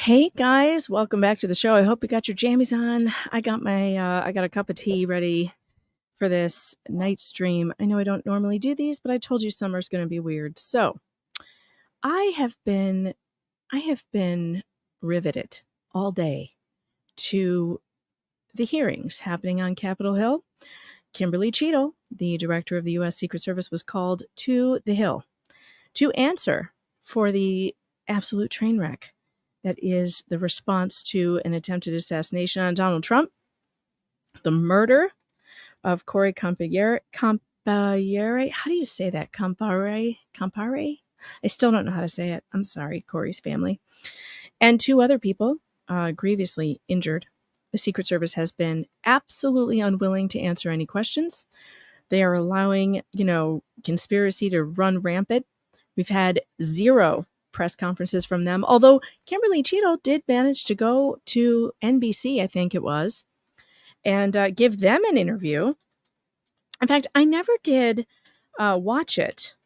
Hey guys, welcome back to the show. I hope you got your jammies on. I got a cup of tea ready for this night stream. I know I don't normally do these, but I told you summer's going to be weird. So, I have been riveted all day to the hearings happening on Capitol Hill. Kimberly Cheatle, the director of the U.S. Secret Service, was called to the Hill to answer for the absolute train wreck that is the response to an attempted assassination on Donald Trump, the murder of Corey Campagere. How do you say that? Campare? I still don't know how to say it. I'm sorry, Corey's family. And two other people grievously injured. The Secret Service has been absolutely unwilling to answer any questions. They are allowing, conspiracy to run rampant. We've had zero press conferences from them, although Kimberly Cheatle did manage to go to NBC, I think it was, and give them an interview. In fact, I never did watch it,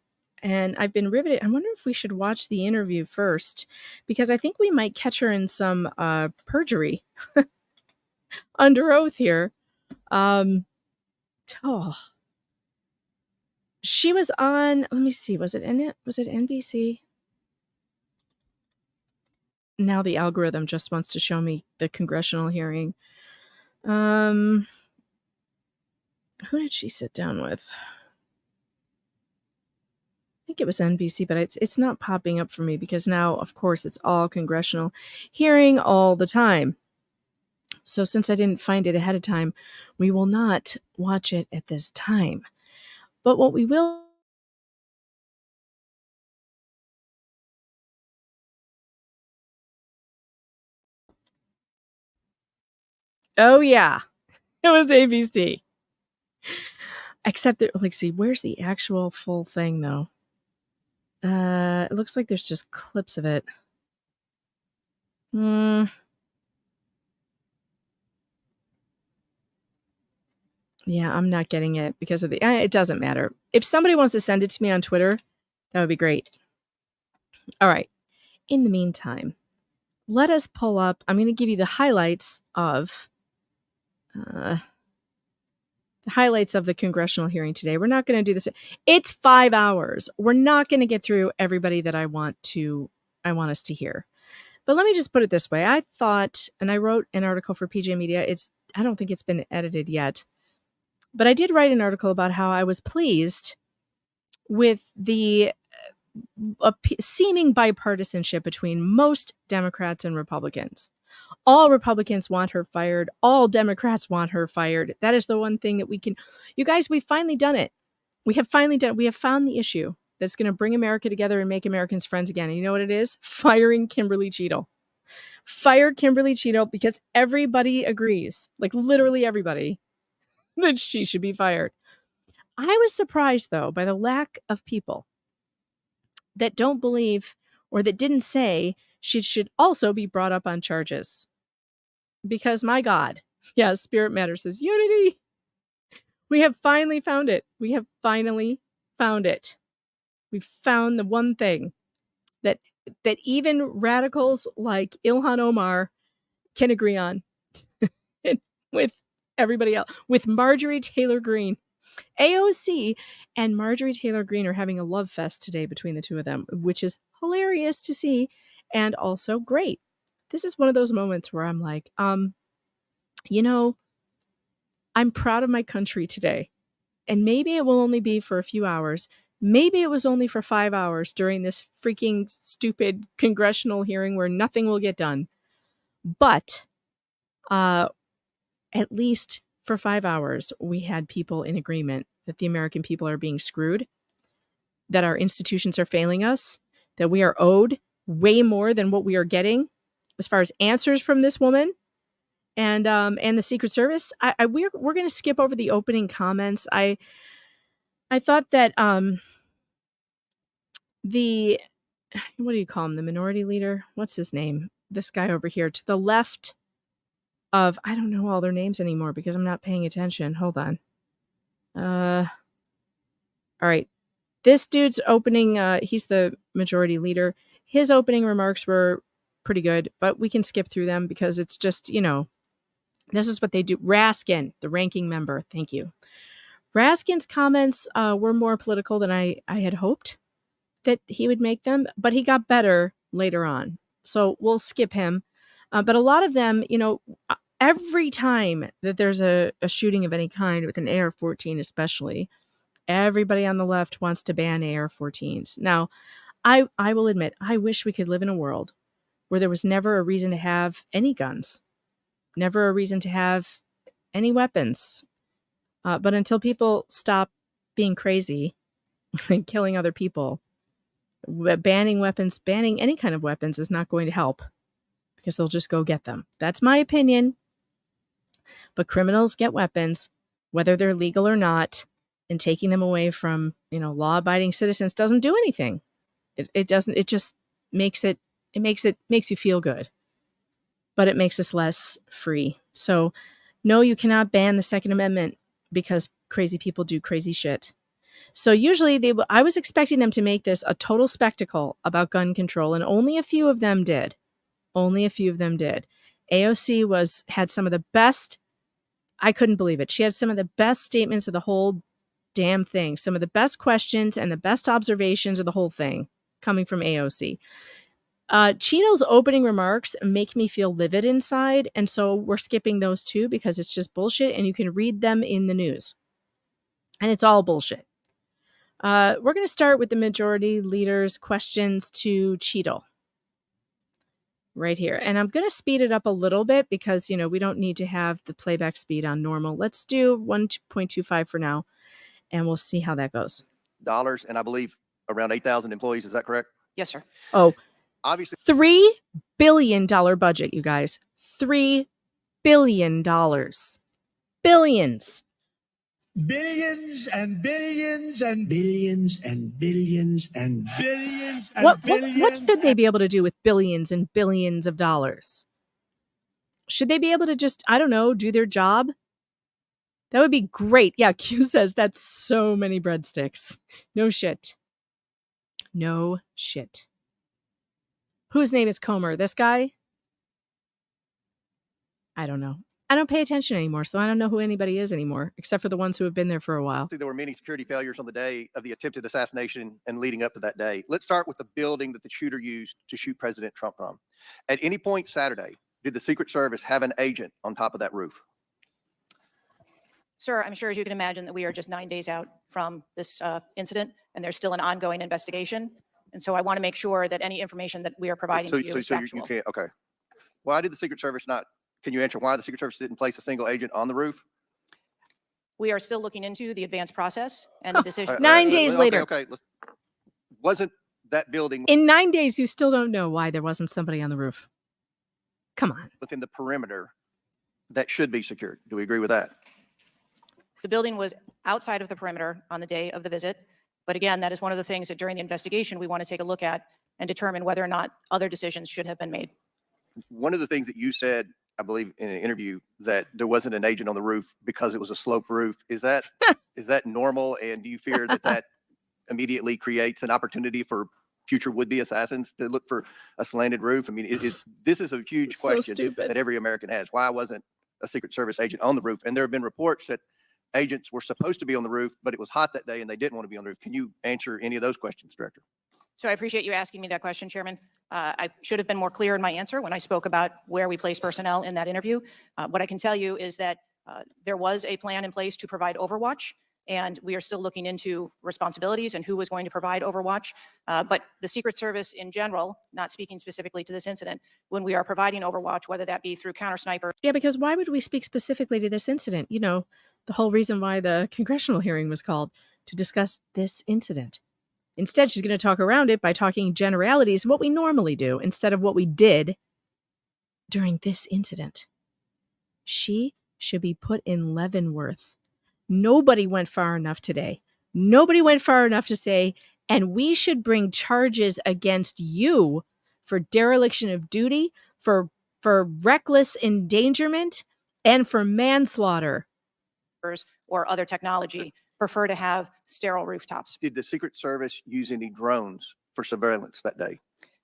and I've been riveted. I wonder if we should watch the interview first, because I think we might catch her in some perjury under oath here. She was on, let me see, was it NBC? Now the algorithm just wants to show me the congressional hearing. Who did she sit down with? I think it was NBC, but it's not popping up for me because now, of course, it's all congressional hearing all the time. So since I didn't find it ahead of time, we will not watch it at this time. But what we will... Oh, yeah. It was ABC. Except that, see, where's the actual full thing, though? It looks like there's just clips of it. Yeah, I'm not getting it because of the... it doesn't matter. If somebody wants to send it to me on Twitter, that would be great. All right. In the meantime, let us pull up... I'm going to give you the highlights of... the congressional hearing today. We're not going to do this. It's 5 hours. We're not going to get through everybody that I want us to hear. But let me just put it this way. I thought, and I wrote an article for PJ Media. I don't think it's been edited yet. But I did write an article about how I was pleased with the seeming bipartisanship between most Democrats and Republicans. All Republicans want her fired. All Democrats want her fired. That is the one thing that we can... You guys, we've finally done it. We have found the issue that's going to bring America together and make Americans friends again. And you know what it is? Firing Kimberly Cheatle. Fire Kimberly Cheatle, because everybody agrees, like literally everybody, that she should be fired. I was surprised, though, by the lack of people that don't believe or that didn't say she should also be brought up on charges. Because, my God, yeah, Spirit Matter says, unity. We have finally found it. We found the one thing that even radicals like Ilhan Omar can agree on with everybody else, with Marjorie Taylor Greene. AOC and Marjorie Taylor Greene are having a love fest today between the two of them, which is hilarious to see and also great. This is one of those moments where I'm like, I'm proud of my country today. And maybe it will only be for a few hours. Maybe it was only for 5 hours during this freaking stupid congressional hearing where nothing will get done. But at least for 5 hours, we had people in agreement that the American people are being screwed, that our institutions are failing us, that we are owed way more than what we are getting as far as answers from this woman and the Secret Service. We're going to skip over the opening comments. I thought that the, what do you call him? The minority leader? What's his name? This guy over here to the left of, I don't know all their names anymore because I'm not paying attention. Hold on. All right. This dude's opening, he's the majority leader. His opening remarks were pretty good, but we can skip through them because it's just, this is what they do. Raskin, the ranking member, thank you. Raskin's comments were more political than I had hoped that he would make them, but he got better later on. So we'll skip him. But a lot of them, every time that there's a shooting of any kind with an AR-14 especially, everybody on the left wants to ban AR-14s. Now, I will admit, I wish we could live in a world where there was never a reason to have any guns, never a reason to have any weapons. But until people stop being crazy and killing other people, banning weapons, banning any kind of weapons is not going to help because they'll just go get them. That's my opinion. But criminals get weapons, whether they're legal or not, and taking them away from, law-abiding citizens doesn't do anything. It doesn't. It just makes you feel good, but it makes us less free. So, no, you cannot ban the Second Amendment because crazy people do crazy shit. So usually I was expecting them to make this a total spectacle about gun control, and only a few of them did. Only a few of them did. AOC had some of the best. I couldn't believe it. She had some of the best statements of the whole damn thing. Some of the best questions and the best observations of the whole thing coming from AOC. Cheatle's opening remarks make me feel livid inside, and so we're skipping those too because it's just bullshit, and you can read them in the news. And it's all bullshit. We're going to start with the majority leader's questions to Cheatle. Right here. And I'm going to speed it up a little bit because, we don't need to have the playback speed on normal. Let's do 1.25 for now, and we'll see how that goes. Dollars, and I believe around 8,000 employees. Is that correct? Yes, sir. Oh, obviously. $3 billion budget, you guys. $3 billion. Billions. Billions and billions and billions and billions and billions and what billions. should they be able to do with billions and billions of dollars? Should they be able to just, I don't know, do their job? That would be great. Yeah, Q says that's so many breadsticks. No shit. No shit. Whose name is Comer? This guy? I don't know. I don't pay attention anymore, so I don't know who anybody is anymore, except for the ones who have been there for a while. There were many security failures on the day of the attempted assassination and leading up to that day. Let's start with the building that the shooter used to shoot President Trump from. At any point Saturday, did the Secret Service have an agent on top of that roof? Sir, I'm sure as you can imagine that we are just 9 days out from this incident, and there's still an ongoing investigation. And so I want to make sure that any information that we are providing to you is factual. You can't, okay. Why did the Secret Service not, can you answer why the Secret Service didn't place a single agent on the roof? We are still looking into the advanced process and the decision. 9 days later. Okay. Wasn't that building in 9 days? You still don't know why there wasn't somebody on the roof. Come on. Within the perimeter that should be secured. Do we agree with that? The building was outside of the perimeter on the day of the visit. But again, that is one of the things that during the investigation we want to take a look at and determine whether or not other decisions should have been made. One of the things that you said, I believe in an interview, that there wasn't an agent on the roof because it was a sloped roof. Is that normal? And do you fear that immediately creates an opportunity for future would-be assassins to look for a slanted roof? I mean, this is a huge question that every American has. Why wasn't a Secret Service agent on the roof? And there have been reports that agents were supposed to be on the roof, but it was hot that day and they didn't want to be on the roof. Can you answer any of those questions, Director? So I appreciate you asking me that question, Chairman. I should have been more clear in my answer when I spoke about where we place personnel in that interview. What I can tell you is that there was a plan in place to provide overwatch, and we are still looking into responsibilities and who was going to provide overwatch. But the Secret Service in general, not speaking specifically to this incident, when we are providing overwatch, whether that be through counter sniper. Yeah, because why would we speak specifically to this incident? You know, the whole reason why the congressional hearing was called, to discuss this incident. Instead, she's going to talk around it by talking generalities, what we normally do, instead of what we did during this incident. She should be put in Leavenworth. Nobody went far enough today. Nobody went far enough to say, and we should bring charges against you for dereliction of duty, for reckless endangerment, and for manslaughter. Or other technology prefer to have sterile rooftops. Did the Secret Service use any drones for surveillance that day?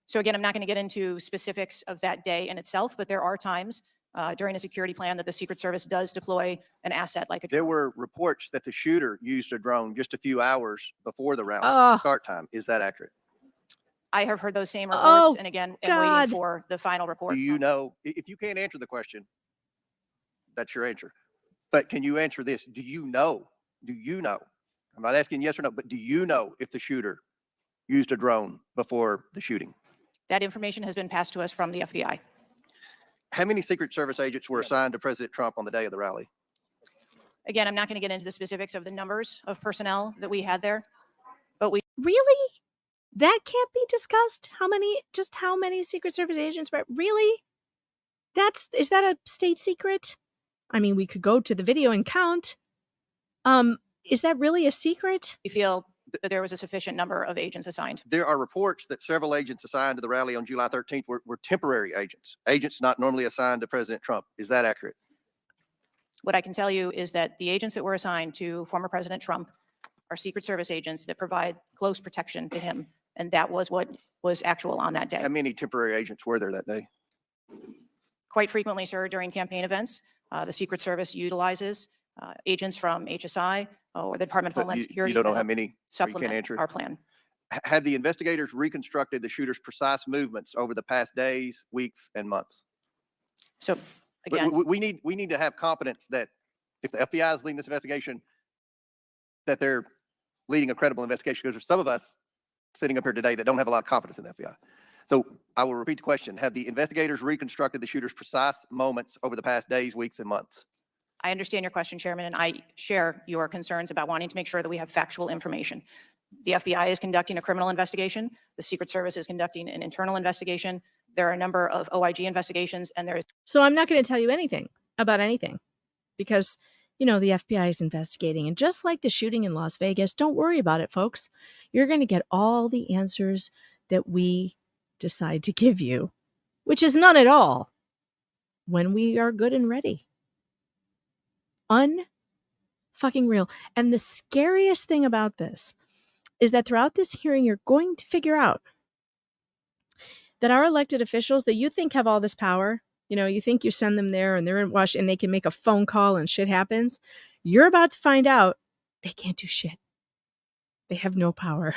So again, I'm not going to get into specifics of that day in itself, but there are times during a security plan that the Secret Service does deploy an asset like a There drone. were reports that the shooter used a drone just a few hours before the rally Oh. start time. Is that accurate? I have heard those same reports, Oh, and again, am God. waiting for the final report. Do you know, if you can't answer the question, that's your answer. But can you answer this? Do you know? I'm not asking yes or no, but do you know if the shooter used a drone before the shooting? That information has been passed to us from the FBI. How many Secret Service agents were assigned to President Trump on the day of the rally? Again, I'm not going to get into the specifics of the numbers of personnel that we had there, but we Really? That can't be discussed? How many Secret Service agents were really? Is that a state secret? I mean, we could go to the video and count. Is that really a secret? feel that there was a sufficient number of agents assigned. There are reports that several agents assigned to the rally on July 13th were temporary agents not normally assigned to President Trump. Is that accurate? What I can tell you is that the agents that were assigned to former President Trump are Secret Service agents that provide close protection to him, and that was what was actual on that day. How many temporary agents were there that day? Quite frequently, sir, during campaign events, the Secret Service utilizes agents from HSI or the Department of But Homeland you Security don't know to how help many, or you can't supplement answer? our plan. Had the investigators reconstructed the shooter's precise movements over the past days, weeks, and months? So We- again, we need to have confidence that if the FBI is leading this investigation, that they're leading a credible investigation, because there's some of us sitting up here today that don't have a lot of confidence in the FBI. So I will repeat the question. Have the investigators reconstructed the shooter's precise moments over the past days, weeks, and months? I understand your question, Chairman, and I share your concerns about wanting to make sure that we have factual information. The FBI is conducting a criminal investigation. The Secret Service is conducting an internal investigation. There are a number of OIG investigations, and there is So I'm not going to tell you anything about anything because, the FBI is investigating. And just like the shooting in Las Vegas, don't worry about it, folks. You're going to get all the answers that we decide to give you, which is none at all, when we are good and ready. Unfucking real. And the scariest thing about this is that throughout this hearing, you're going to figure out that our elected officials that you think have all this power, you think you send them there and they're in Washington and they can make a phone call and shit happens. You're about to find out they can't do shit. They have no power.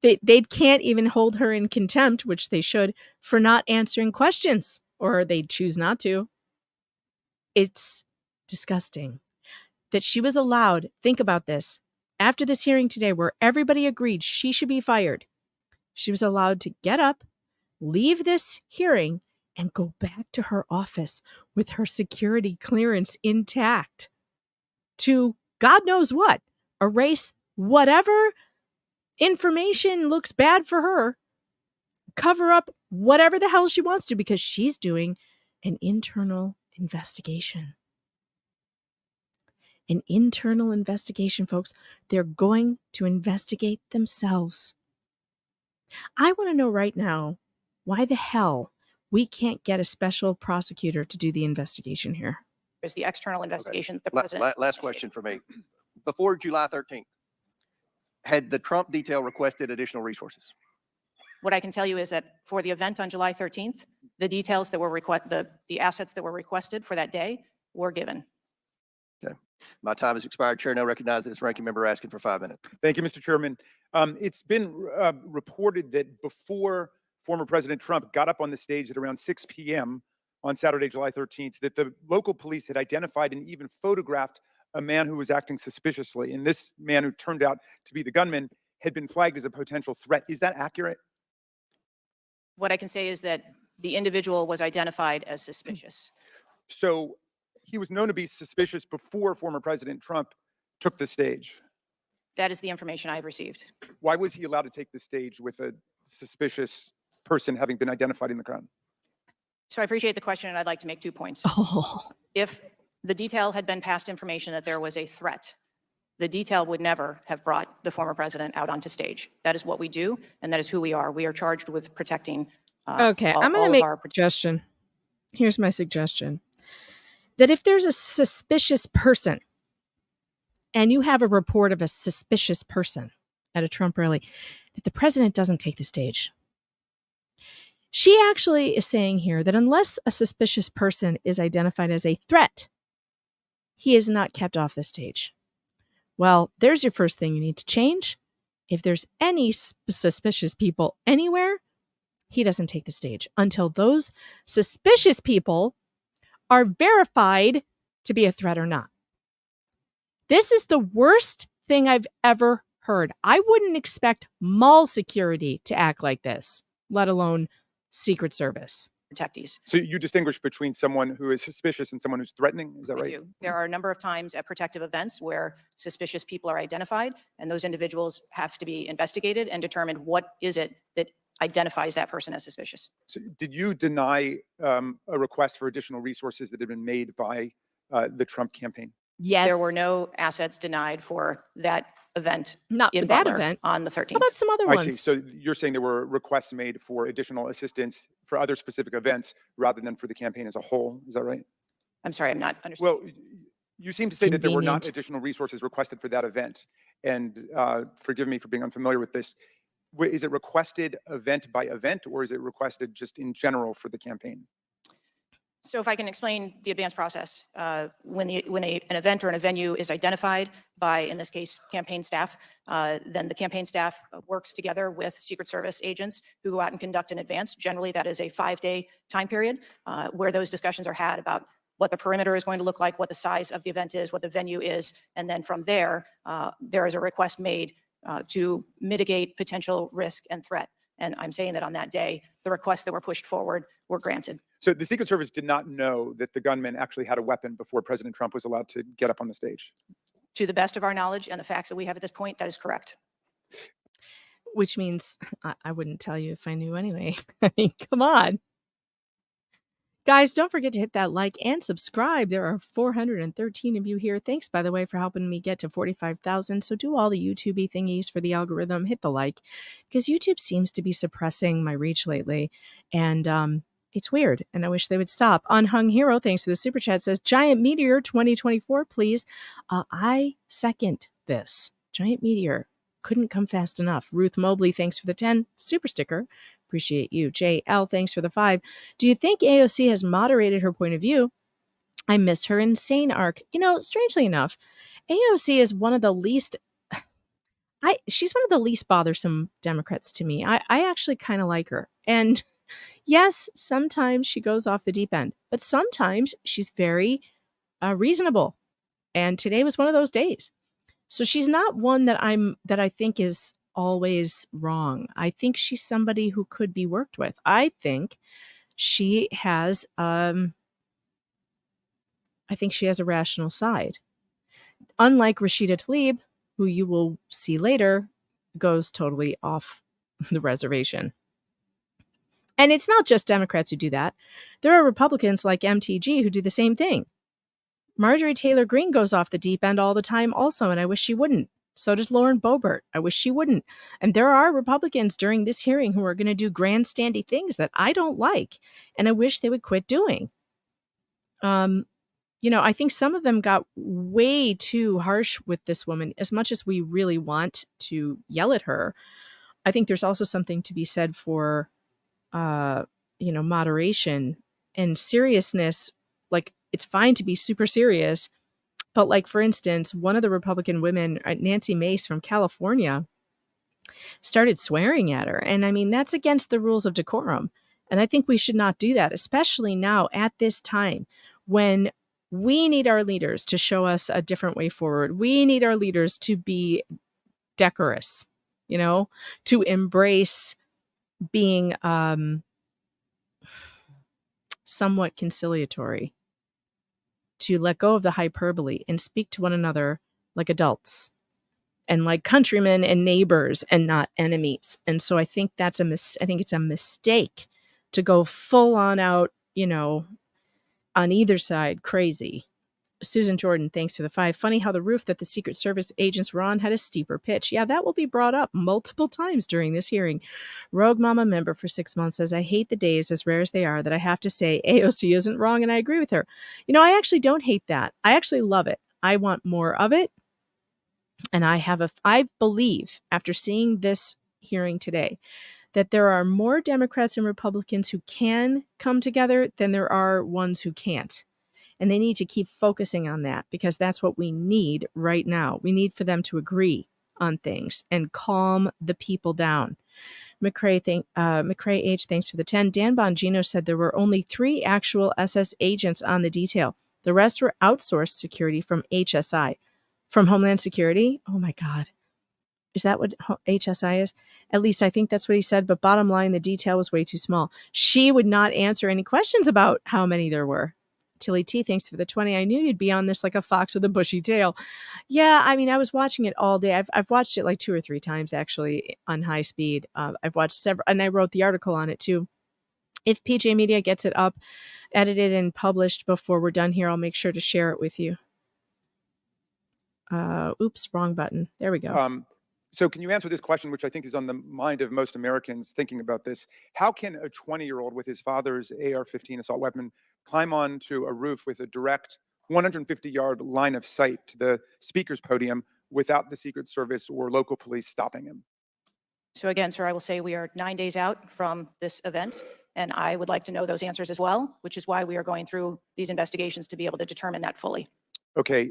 They can't even hold her in contempt, which they should, for not answering questions, or they choose not to. It's disgusting that she was allowed, think about this, after this hearing today where everybody agreed she should be fired, she was allowed to get up, leave this hearing, and go back to her office with her security clearance intact to God knows what, erase whatever information looks bad for her, cover up whatever the hell she wants to, because she's doing an internal investigation. An internal investigation, folks. They're going to investigate themselves. I want to know right now why the hell we can't get a special prosecutor to do the investigation here. there's the external investigation that the La- president. Last question for me. Before July 13th, had the Trump detail requested additional resources? What I can tell you is that for the event on July 13th, the details that were the assets that were requested for that day were given. My time has expired. Chair now recognizes ranking member asking for 5 minutes. Thank you, Mr. Chairman. It's been reported that before former President Trump got up on the stage at around 6 p.m. on Saturday, July 13th, that the local police had identified and even photographed a man who was acting suspiciously. And this man, who turned out to be the gunman, had been flagged as a potential threat. Is that accurate? What I can say is that the individual was identified as suspicious. So he was known to be suspicious before former President Trump took the stage. That is the information I've received. Why was he allowed to take the stage with a suspicious person having been identified in the crowd? So I appreciate the question, and I'd like to make 2 points. Oh, If the detail had been passed information that there was a threat, the detail would never have brought the former president out onto stage. That is what we do, and that is who we are. We are charged with protecting okay. I'm going to make a suggestion. Here's my suggestion. That if there's a suspicious person and you have a report of a suspicious person at a Trump rally, that the president doesn't take the stage. She actually is saying here that unless a suspicious person is identified as a threat, he is not kept off the stage. Well, there's your first thing you need to change. If there's any suspicious people anywhere, he doesn't take the stage until those suspicious people are verified to be a threat or not. This is the worst thing I've ever heard. I wouldn't expect mall security to act like this, let alone Secret Service. Protectees. So you distinguish between someone who is suspicious and someone who's threatening? Is that We right? do. There are a number of times at protective events where suspicious people are identified, and those individuals have to be investigated and determined what is it that identifies that person as suspicious. So did you deny a request for additional resources that had been made by the Trump campaign? Yes. There were no assets denied for that event Not in for that Butler event. on the How 13th. about some other I ones? see. So you're saying there were requests made for additional assistance for other specific events rather than for the campaign as a whole. Is that right? I'm sorry, I'm not understanding. Well, you seem to say that there were not Convenient. additional resources requested for that event. And forgive me for being unfamiliar with this. Is it requested event by event, or is it requested just in general for the campaign? So if I can explain the advance process, when an event or a venue is identified by, in this case, campaign staff, then the campaign staff works together with Secret Service agents who go out and conduct an advance. Generally, that is a 5-day time period where those discussions are had about what the perimeter is going to look like, what the size of the event is, what the venue is, and then from there, there is a request made to mitigate potential risk and threat. And I'm saying that on that day, the requests that were pushed forward were granted. So the Secret Service did not know that the gunman actually had a weapon before President Trump was allowed to get up on the stage. To the best of our knowledge and the facts that we have at this point, that is correct. Which means I wouldn't tell you if I knew anyway. I mean, come on. Guys, don't forget to hit that like and subscribe. There are 413 of you here. Thanks, by the way, for helping me get to 45,000. So do all the YouTube thingies for the algorithm. Hit the like, because YouTube seems to be suppressing my reach lately. And it's weird, and I wish they would stop. Unhung Hero, thanks for the super chat, says, Giant Meteor 2024, please. I second this. Giant Meteor. Couldn't come fast enough. Ruth Mobley, thanks for the 10 super sticker. Appreciate you. JL, thanks for the 5. Do you think AOC has moderated her point of view? I miss her insane arc. You know, strangely enough, AOC is one of the least she's one of the least bothersome Democrats to me. I actually kind of like her. And yes, sometimes she goes off the deep end, but sometimes she's very reasonable. And today was one of those days. So she's not one that I think is always wrong. I think she's somebody who could be worked with. I think she has a rational side. Unlike Rashida Tlaib, who you will see later, goes totally off the reservation. And it's not just Democrats who do that. There are Republicans like MTG who do the same thing. Marjorie Taylor Greene goes off the deep end all the time also, and I wish she wouldn't. So does Lauren Boebert. I wish she wouldn't. And there are Republicans during this hearing who are going to do grandstandy things that I don't like, and I wish they would quit doing. You know, I think some of them got way too harsh with this woman. As much as we really want to yell at her, I think there's also something to be said for, moderation and seriousness. Like, it's fine to be super serious. But like, for instance, one of the Republican women, Nancy Mace from California, started swearing at her. And I mean, that's against the rules of decorum. And I think we should not do that, especially now at this time when we need our leaders to show us a different way forward. We need our leaders to be decorous, to embrace being somewhat conciliatory, to let go of the hyperbole and speak to one another like adults and like countrymen and neighbors and not enemies. And so I think I think it's a mistake to go full on out, on either side crazy. Susan Jordan, thanks to the 5. Funny how the roof that the Secret Service agents were on had a steeper pitch. Yeah, that will be brought up multiple times during this hearing. Rogue Mama member for 6 months says, I hate the days, as rare as they are, that I have to say AOC isn't wrong, and I agree with her. I actually don't hate that. I actually love it. I want more of it. And I believe, after seeing this hearing today, that there are more Democrats and Republicans who can come together than there are ones who can't. And they need to keep focusing on that because that's what we need right now. We need for them to agree on things and calm the people down. McCrae H, thanks for the 10. Dan Bongino said there were only 3 actual SS agents on the detail. The rest were outsourced security from HSI. From Homeland Security? Oh my God. Is that what HSI is? At least I think that's what he said. But bottom line, the detail was way too small. She would not answer any questions about how many there were. Tilly T, thanks for the 20. I knew you'd be on this like a fox with a bushy tail. Yeah, I mean, I was watching it all day. I've watched it like 2 or 3 times actually on high speed. I've watched several, and I wrote the article on it too. If PJ Media gets it up, edited and published before we're done here, I'll make sure to share it with you. Oops, wrong button. There we go. So can you answer this question, which I think is on the mind of most Americans thinking about this? How can a 20-year-old with his father's AR-15 assault weapon climb onto a roof with a direct 150-yard line of sight to the speaker's podium without the Secret Service or local police stopping him? So again, sir, I will say we are 9 days out from this event, and I would like to know those answers as well, which is why we are going through these investigations to be able to determine that fully. Okay.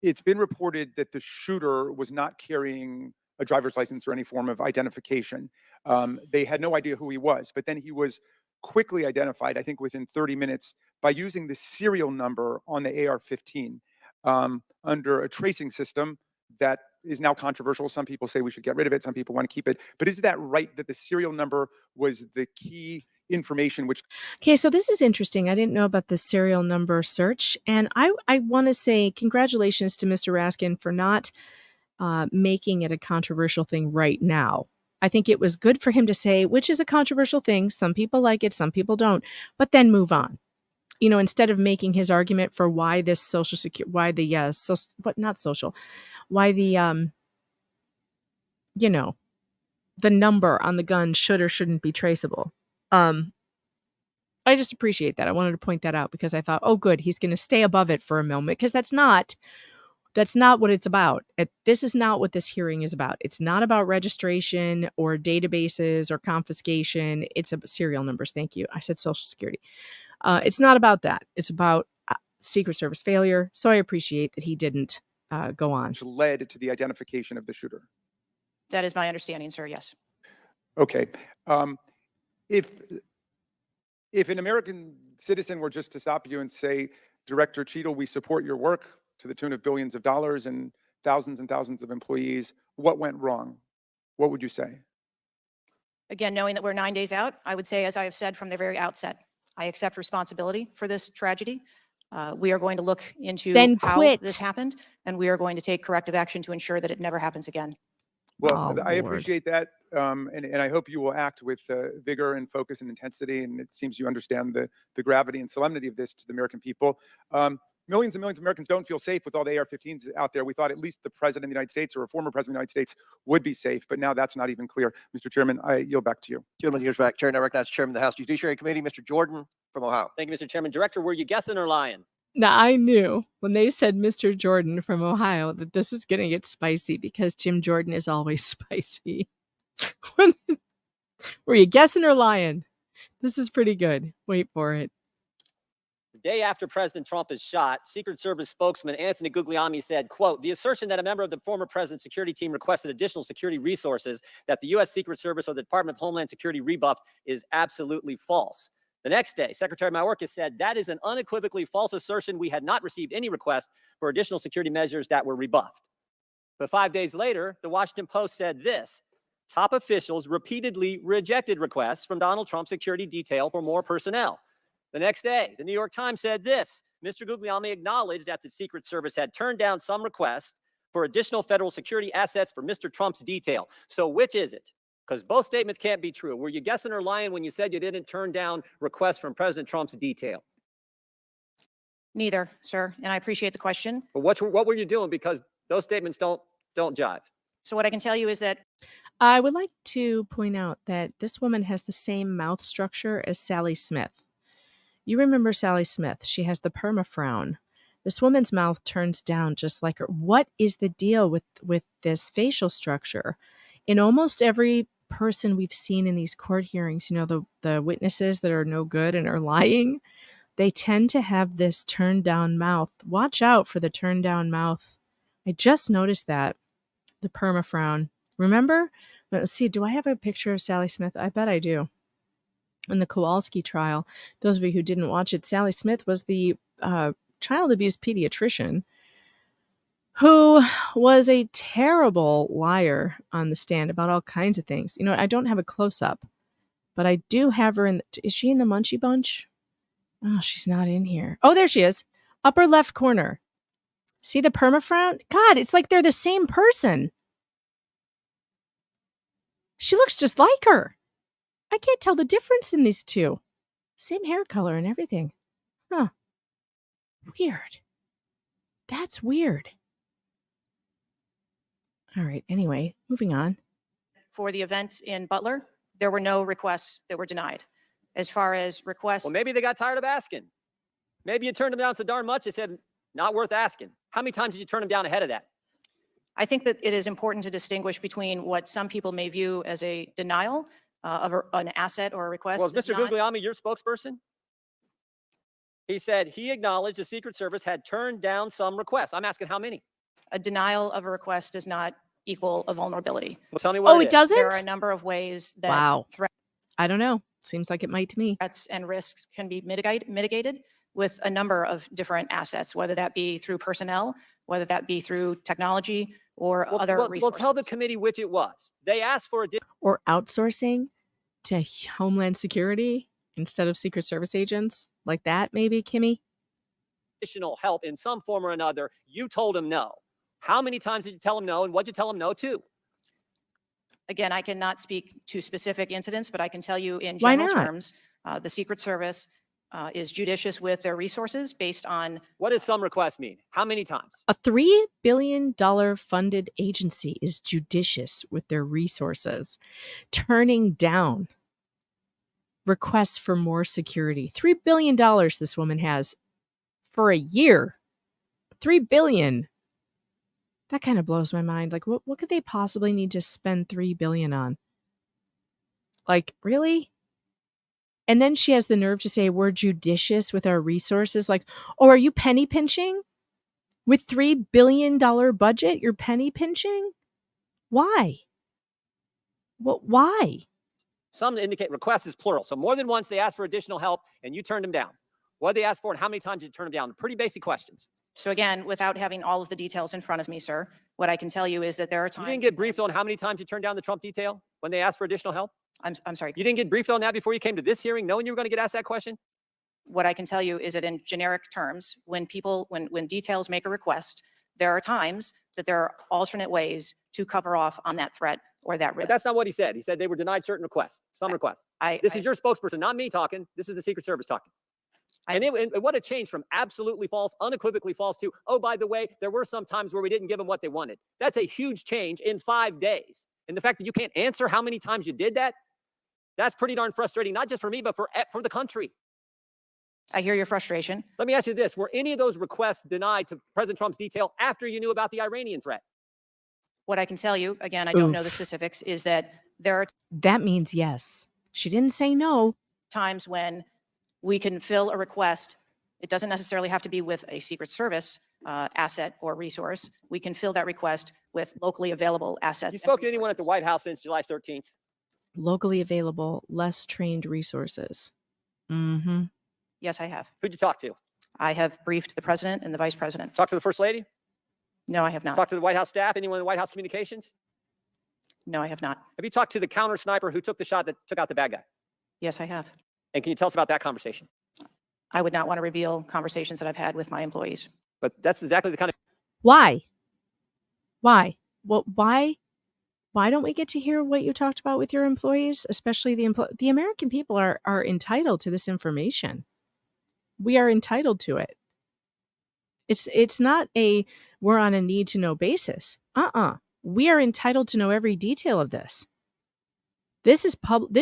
It's been reported that the shooter was not carrying a driver's license or any form of identification. They had no idea who he was, but then he was quickly identified, I think within 30 minutes, by using the serial number on the AR-15 under a tracing system that is now controversial. Some people say we should get rid of it. Some people want to keep it. But is that right that the serial number was the key information which... Okay, so this is interesting. I didn't know about the serial number search. And I want to say congratulations to Mr. Raskin for not making it a controversial thing right now. I think it was good for him to say, which is a controversial thing. Some people like it, some people don't, but then move on. You know, instead of making his argument for why this social security, why the, not social, why the, you know, the number on the gun should or shouldn't be traceable. I just appreciate that. I wanted to point that out because I thought, oh, good, he's going to stay above it for a moment because that's not what it's about. This is not what this hearing is about. It's not about registration or databases or confiscation. It's about serial numbers. Thank you. I said Social Security. It's not about that. It's about Secret Service failure. So I appreciate that he didn't go on. which led to the identification of the shooter. That is my understanding, sir, yes. Okay. If an American citizen were just to stop you and say, Director Cheatle, we support your work to the tune of billions of dollars and thousands of employees, what went wrong? What would you say? Again, knowing that we're 9 days out, I would say, as I have said from the very outset, I accept responsibility for this tragedy. We are going to look into how this happened, and we are going to take corrective action to ensure that it never happens again. Well, Oh, I Lord. appreciate that, and I hope you will act with vigor and focus and intensity, and it seems you understand the gravity and solemnity of this to the American people. Millions and millions of Americans don't feel safe with all the AR-15s out there. We thought at least the President of the United States or a former President of the United States would be safe, but now that's not even clear. Mr. Chairman, I yield back to you. Gentleman yields back. Chair, and I recognize the Chairman of the House Judiciary Committee, Mr. Jordan from Ohio. Thank you, Mr. Chairman. Director, were you guessing or lying? Now, I knew when they said Mr. Jordan from Ohio that this was going to get spicy because Jim Jordan is always spicy. Were you guessing or lying? This is pretty good. Wait for it. The day after President Trump is shot, Secret Service spokesman Anthony Guglielmi said, quote, the assertion that a member of the former president's security team requested additional security resources that the U.S. Secret Service or the Department of Homeland Security rebuffed is absolutely false. The next day, Secretary Mayorkas said that is an unequivocally false assertion. We had not received any request for additional security measures that were rebuffed. But 5 days later, the Washington Post said this: top officials repeatedly rejected requests from Donald Trump's security detail for more personnel. The next day, the New York Times said this: Mr. Guglielmi acknowledged that the Secret Service had turned down some requests for additional federal security assets for Mr. Trump's detail. So which is it? Because both statements can't be true. Were you guessing or lying when you said you didn't turn down requests from President Trump's detail? Neither, sir, and I appreciate the question. But what were you doing? Because those statements don't jive. So what I can tell you is that I would like to point out that this woman has the same mouth structure as Sally Smith. You remember Sally Smith. She has the perma frown. This woman's mouth turns down just like her. What is the deal with this facial structure? In almost every person we've seen in these court hearings, you know, the witnesses that are no good and are lying, they tend to have this turned down mouth. Watch out for the turned down mouth. I just noticed that. The perma frown. Remember? Let's see, do I have a picture of Sally Smith? I bet I do. In the Kowalski trial, those of you who didn't watch it, Sally Smith was the child abuse pediatrician who was a terrible liar on the stand about all kinds of things. You know, I don't have a close-up, but I do have her in. Is she in the Munchie Bunch? Oh, she's not in here. Oh, there she is. Upper left corner. See the perma frown? God, it's like they're the same person. She looks just like her. I can't tell the difference in these two. Same hair color and everything. Huh. Weird. That's weird. All right. Anyway, moving on. For the event in Butler, there were no requests that were denied. As far as requests, Well, maybe they got tired of asking. Maybe you turned them down so darn much, they said, not worth asking. How many times did you turn them down ahead of that? I think that it is important to distinguish between what some people may view as a denial of an asset or a request. Well, is is Mr. not- Guglielmi your spokesperson? He said he acknowledged the Secret Service had turned down some requests. I'm asking how many? A denial of a request does not equal a vulnerability. Well, tell me what Oh, it it is. doesn't? There are a number of ways that Wow. I don't know. Seems like it might to me. threats and risks can be mitigated with a number of different assets, whether that be through personnel, whether that be through technology or other Well, resources. tell the committee which it was. They asked for Or outsourcing to Homeland Security instead of Secret Service agents. Like that, maybe, Kimmy? additional help in some form or another. You told them no. How many times did you tell them no, and what did you tell them no to? Again, I cannot speak to specific incidents, but I can tell you in Why general not? terms, the Secret Service is judicious with their resources based on What does some requests mean? How many times? A $3 billion funded agency is judicious with their resources, turning down requests for more security. $3 billion this woman has for a year. $3 billion. That kind of blows my mind. Like, what could they possibly need to spend $3 billion on? Like, really? And then she has the nerve to say we're judicious with our resources. Like, oh, are you penny pinching? With $3 billion budget, you're penny pinching? Why? Why? Some indicate requests is plural. So more than once they asked for additional help and you turned them down. What did they ask for and how many times did you turn them down? Pretty basic questions. So again, without having all of the details in front of me, sir, what I can tell you is that there are You times. didn't get briefed on how many times you turned down the Trump detail when they asked for additional help? I'm sorry. You didn't get briefed on that before you came to this hearing, knowing you were going to get asked that question? What I can tell you is that in generic terms, when details make a request, there are times that there are alternate ways to cover off on that threat or that But risk. that's not what he said. He said they were denied certain requests, some requests. This is your spokesperson, not me talking. This is the Secret Service talking. And what a change from absolutely false, unequivocally false to, oh, by the way, there were some times where we didn't give them what they wanted. That's a huge change in 5 days. And the fact that you can't answer how many times you did that, that's pretty darn frustrating, not just for me, but for the country. I hear your frustration. Let me ask you this. Were any of those requests denied to President Trump's detail after you knew about the Iranian threat? What I can tell you, again, I don't know the specifics, is that there are That means yes. She didn't say no. times when we can fill a request. It doesn't necessarily have to be with a Secret Service asset or resource. We can fill that request with locally available assets. You and spoke to anyone at the resources. White House since July 13th? Locally available, less trained resources. Mm-hmm. Yes, I have. Who'd you talk to? I have briefed the president and the vice president. Talk to the First Lady? No, I have not. Talk to the White House staff? Anyone in the White House communications? No, I have not. Have you talked to the counter sniper who took the shot that took out the bad guy? Yes, I have. And can you tell us about that conversation? I would not want to reveal conversations that I've had with my employees. But that's exactly the kind of Why? Well, why don't we get to hear what you talked about with your employees, especially the American people are entitled to this information. We are entitled to it. It's not we're on a need to know basis. We are entitled to know every detail of this. This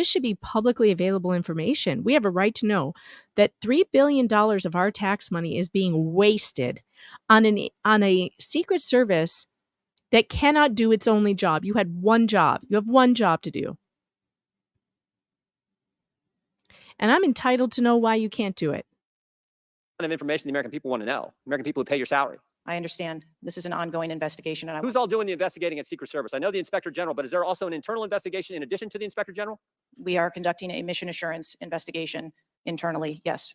should be publicly available information. We have a right to know that $3 billion of our tax money is being wasted on a Secret Service that cannot do its only job. You had one job. You have one job to do. And I'm entitled to know why you can't do it. Of information the American people want to know. American people who pay your salary. I understand this is an ongoing investigation. And Who's all doing the investigating at Secret Service? I know the Inspector General, but is there also an internal investigation in addition to the Inspector General? we are conducting a mission assurance investigation internally. Yes.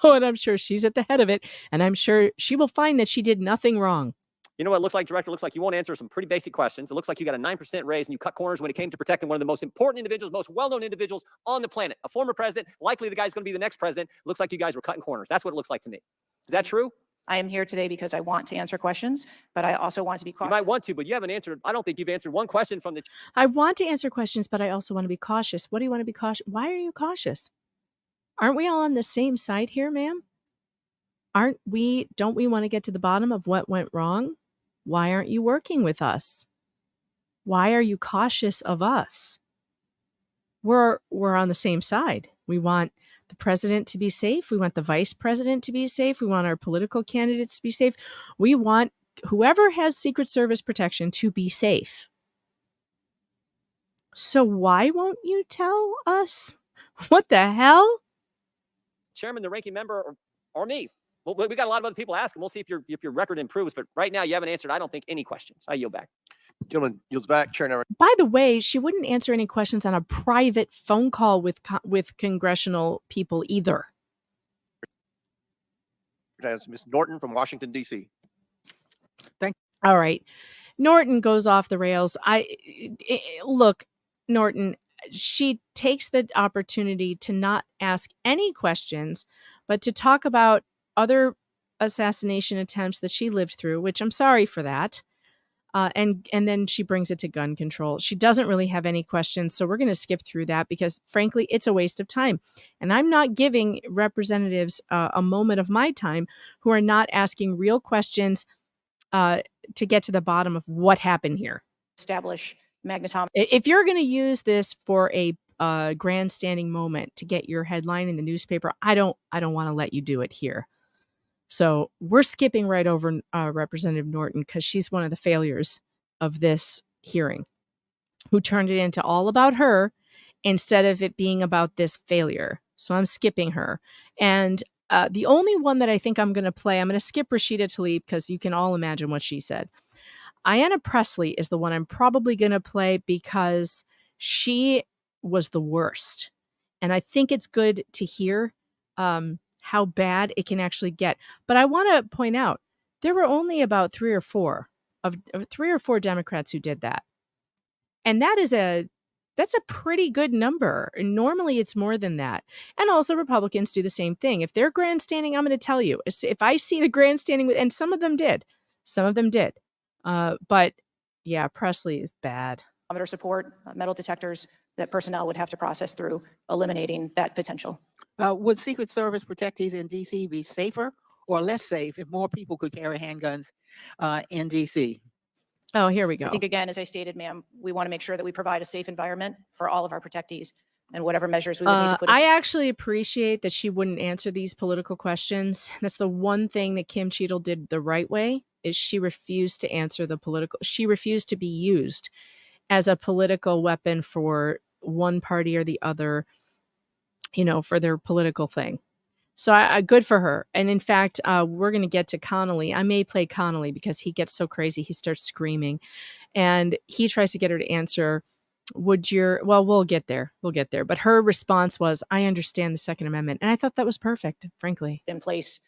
Oh, and I'm sure she's at the head of it. And I'm sure she will find that she did nothing wrong. You know what it looks like, Director? It looks like you won't answer some pretty basic questions. It looks like you got a 9% raise and you cut corners when it came to protecting one of the most important individuals, most well-known individuals on the planet. A former president, likely the guy's going to be the next president. Looks like you guys were cutting corners. That's what it looks like to me. Is that true? I am here today because I want to answer questions, but I also want to be cautious. You might want to, but you haven't answered. I don't think you've answered one question from the. I want to answer questions, but I also want to be cautious. What do you want to be cautious? Why are you cautious? Aren't we all on the same side here, ma'am? Don't we want to get to the bottom of what went wrong? Why aren't you working with us? Why are you cautious of us? We're on the same side. We want the president to be safe. We want the vice president to be safe. We want our political candidates to be safe. We want whoever has Secret Service protection to be safe. So why won't you tell us? What the hell? Chairman, the ranking member, or me. Well, we got a lot of other people asking. We'll see if your record improves. But right now, you haven't answered, I don't think, any questions. I yield back. Gentleman yields back. Chair now. By the way, she wouldn't answer any questions on a private phone call with congressional people either. As Ms. Norton from Washington, D.C. All right. Norton goes off the rails. Look, Norton, she takes the opportunity to not ask any questions, but to talk about other assassination attempts that she lived through, which I'm sorry for that. And then she brings it to gun control. She doesn't really have any questions, so we're going to skip through that because, frankly, it's a waste of time. And I'm not giving representatives a moment of my time who are not asking real questions to get to the bottom of what happened here. Establish magnetometers. If you're going to use this for a grandstanding moment to get your headline in the newspaper, I don't want to let you do it here. So we're skipping right over Representative Norton because she's one of the failures of this hearing, who turned it into all about her instead of it being about this failure. So I'm skipping her. And the only one that I think I'm going to play, I'm going to skip Rashida Tlaib because you can all imagine what she said. Ayanna Pressley is the one I'm probably going to play because she was the worst. And I think it's good to hear how bad it can actually get. But I want to point out, there were only about three or four Democrats who did that. And that's a pretty good number. And normally it's more than that. And also Republicans do the same thing. If they're grandstanding, I'm going to tell you, if I see the grandstanding, and some of them did. But yeah, Pressley is bad. Support, metal detectors that personnel would have to process through, eliminating that potential. Would Secret Service protectees in D.C. be safer or less safe if more people could carry handguns in D.C.? Oh, here we go. I think, again, as I stated, ma'am, we want to make sure that we provide a safe environment for all of our protectees and whatever measures we would need to put in. I actually appreciate that she wouldn't answer these political questions. That's the one thing that Kim Cheatle did the right way, is she refused to answer she refused to be used as a political weapon for one party or the other, for their political thing. So good for her. And in fact, we're going to get to Connolly. I may play Connolly because he gets so crazy. He starts screaming and he tries to get her to answer, we'll get there. But her response was, I understand the Second Amendment. And I thought that was perfect, frankly. In place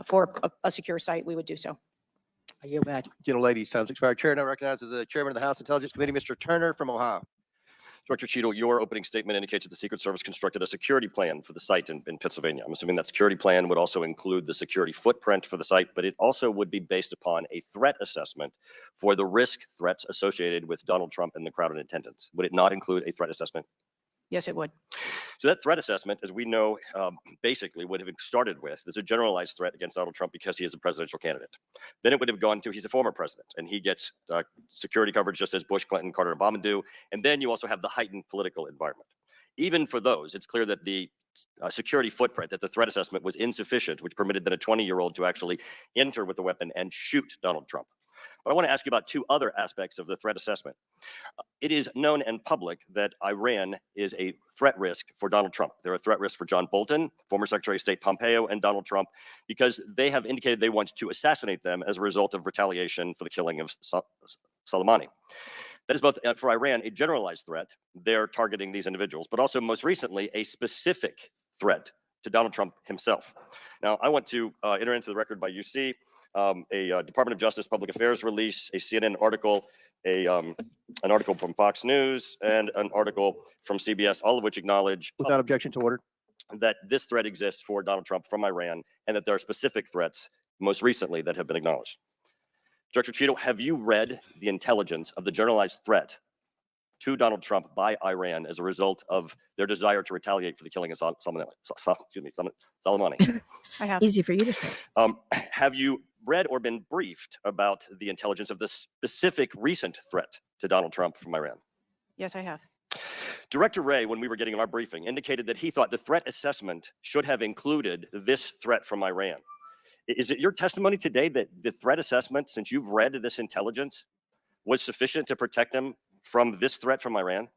for a secure site, we would do so. I yield back. Ladies, time's expired. Chair now recognizes the chairman of the House Intelligence Committee, Mr. Turner from Ohio. Director Cheatle, your opening statement indicates that the Secret Service constructed a security plan for the site in Pennsylvania. I'm assuming that security plan would also include the security footprint for the site, but it also would be based upon a threat assessment for the threats associated with Donald Trump and the crowd in attendance. Would it not include a threat assessment? Yes, it would. So that threat assessment, as we know, basically would have started with, there's a generalized threat against Donald Trump because he is a presidential candidate. Then it would have gone to, he's a former president and he gets security coverage just as Bush, Clinton, Carter, and Obama do. And then you also have the heightened political environment. Even for those, it's clear that the security footprint, that the threat assessment was insufficient, which permitted then a 20-year-old to actually enter with a weapon and shoot Donald Trump. But I want to ask you about two other aspects of the threat assessment. It is known and public that Iran is a threat risk for Donald Trump. They're a threat risk for John Bolton, former Secretary of State Pompeo, and Donald Trump, because they have indicated they want to assassinate them as a result of retaliation for the killing of Soleimani. That is both for Iran a generalized threat. They're targeting these individuals, but also most recently a specific threat to Donald Trump himself. Now, I want to enter into the record by UC a Department of Justice Public Affairs release, a CNN article, an article from Fox News, and an article from CBS, all of which acknowledge Without objection to order. that this threat exists for Donald Trump from Iran, and that there are specific threats most recently that have been acknowledged. Director Cheatle, have you read the intelligence of the generalized threat to Donald Trump by Iran as a result of their desire to retaliate for the killing of Soleimani? I have. Easy for you to say. Have you read or been briefed about the intelligence of the specific recent threat to Donald Trump from Iran? Yes, I have. Director Wray, when we were getting our briefing, indicated that he thought the threat assessment should have included this threat from Iran. Is it your testimony today that the threat assessment, since you've read this intelligence, was sufficient to protect him from this threat from Iran?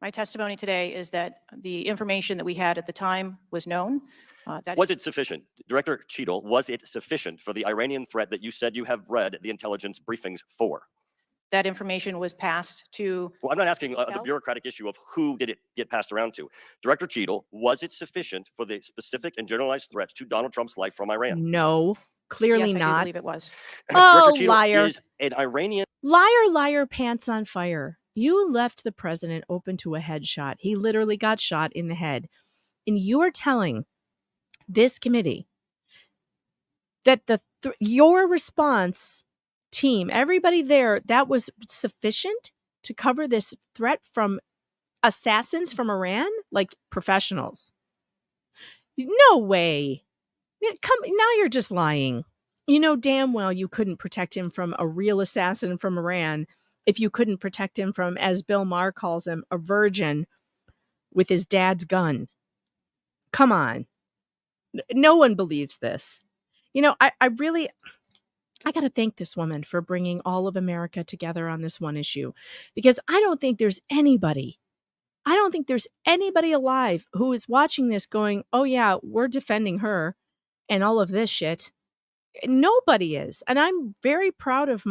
My testimony today is that the information that we had at the time was known. Was it sufficient? Director Cheatle, was it sufficient for the Iranian threat that you said you have read the intelligence briefings for? that information was passed to. Well, I'm not asking the Tell? bureaucratic issue of who did it get passed around to. Director Cheatle, was it sufficient for the specific and generalized threats to Donald Trump's life from Iran? No, clearly Yes, I do not. believe it was. Oh, Director Cheatle, liar. is an Iranian Liar, liar, pants on fire. You left the president open to a headshot. He literally got shot in the head. And you are telling this committee that your response team, everybody there, that was sufficient to cover this threat from assassins from Iran, like professionals. No way. Now you're just lying. You know damn well you couldn't protect him from a real assassin from Iran if you couldn't protect him from, as Bill Maher calls him, a virgin with his dad's gun. Come on. No one believes this. You know, I got to thank this woman for bringing all of America together on this one issue, because I don't think there's anybody alive who is watching this going, oh yeah, we're defending her and all of this shit. Nobody is. And I'm very proud of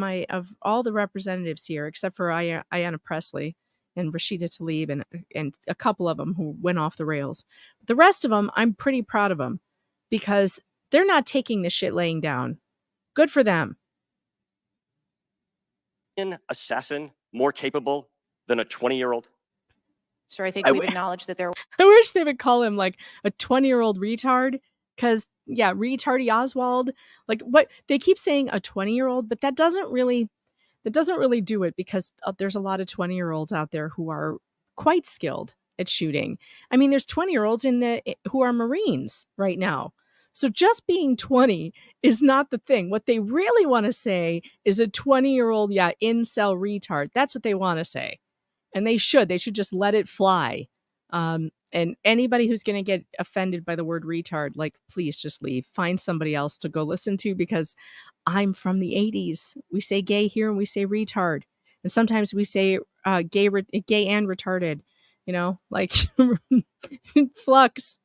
all the representatives here, except for Ayanna Pressley and Rashida Tlaib and a couple of them who went off the rails. The rest of them, I'm pretty proud of them because they're not taking this shit laying down. Good for them. assassin more capable than a 20-year-old? Sir, I think we've acknowledged that there. I wish they would call him like a 20-year-old retard, because yeah, retardy Oswald. Like, what they keep saying a 20-year-old, but that doesn't really do it, because there's a lot of 20-year-olds out there who are quite skilled at shooting. I mean, there's 20-year-olds who are Marines right now. So just being 20 is not the thing. What they really want to say is a 20-year-old, incel retard. That's what they want to say. And they should just let it fly. And anybody who's going to get offended by the word retard, like, please just leave. Find somebody else to go listen to, because I'm from the 80s. We say gay here and we say retard. And sometimes we say gay and retarded, like flux.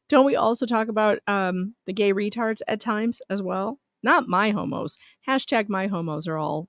Don't we also talk about the gay retards at times as well? Not my homos. # my homos are all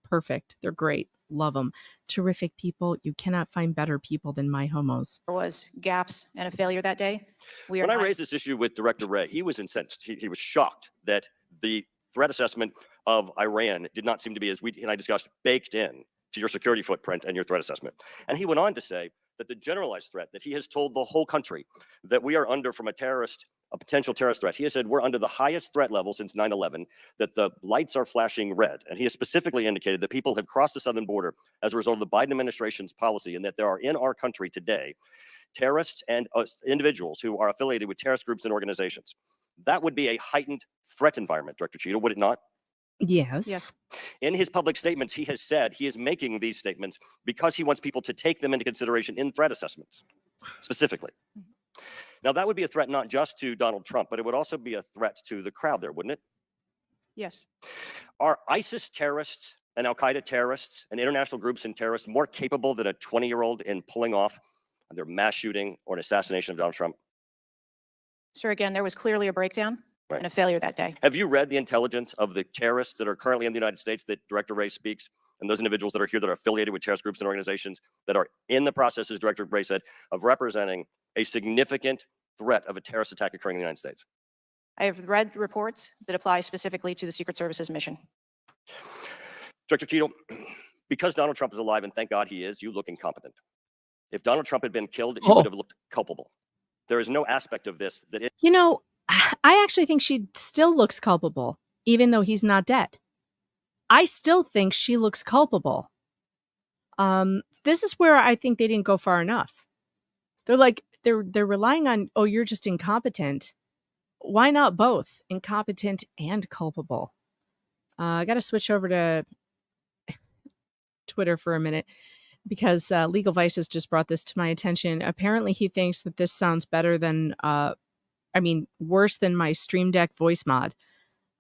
perfect. They're great. Love them. Terrific people. You cannot find better people than my homos. There was gaps and a failure that day. When I raised this issue with Director Wray, he was incensed. He was shocked that the threat assessment of Iran did not seem to be, as we and I discussed, baked in to your security footprint and your threat assessment. And he went on to say that the generalized threat that he has told the whole country that we are under from a potential terrorist threat. He has said we're under the highest threat level since 9/11, that the lights are flashing red. And he has specifically indicated that people have crossed the southern border as a result of the Biden administration's policy, and that there are in our country today terrorists and individuals who are affiliated with terrorist groups and organizations. That would be a heightened threat environment, Director Cheatle, would it not? Yes. In his public statements, he has said he is making these statements because he wants people to take them into consideration in threat assessments, specifically. Now, that would be a threat not just to Donald Trump, but it would also be a threat to the crowd there, wouldn't it? Yes. Are ISIS terrorists and Al-Qaeda terrorists and international groups and terrorists more capable than a 20-year-old in pulling off their mass shooting or an assassination of Donald Trump? Sir, again, there was clearly a breakdown Right. and a failure that day. Have you read the intelligence of the terrorists that are currently in the United States that Director Ray speaks, and those individuals that are here that are affiliated with terrorist groups and organizations that are in the process, as Director Ray said, of representing a significant threat of a terrorist attack occurring in the United States? I have read reports that apply specifically to the Secret Service's mission. Director Cheatle, because Donald Trump is alive, and thank God he is, you look incompetent. If Donald Trump had been killed, you would have looked culpable. There is no aspect of this that it. You know, I actually think she still looks culpable, even though he's not dead. I still think she looks culpable. This is where I think they didn't go far enough. They're relying on, oh, you're just incompetent. Why not both incompetent and culpable? I got to switch over to Twitter for a minute because Legal Vices just brought this to my attention. Apparently, he thinks that this sounds better than, worse than my Stream Deck voice mod.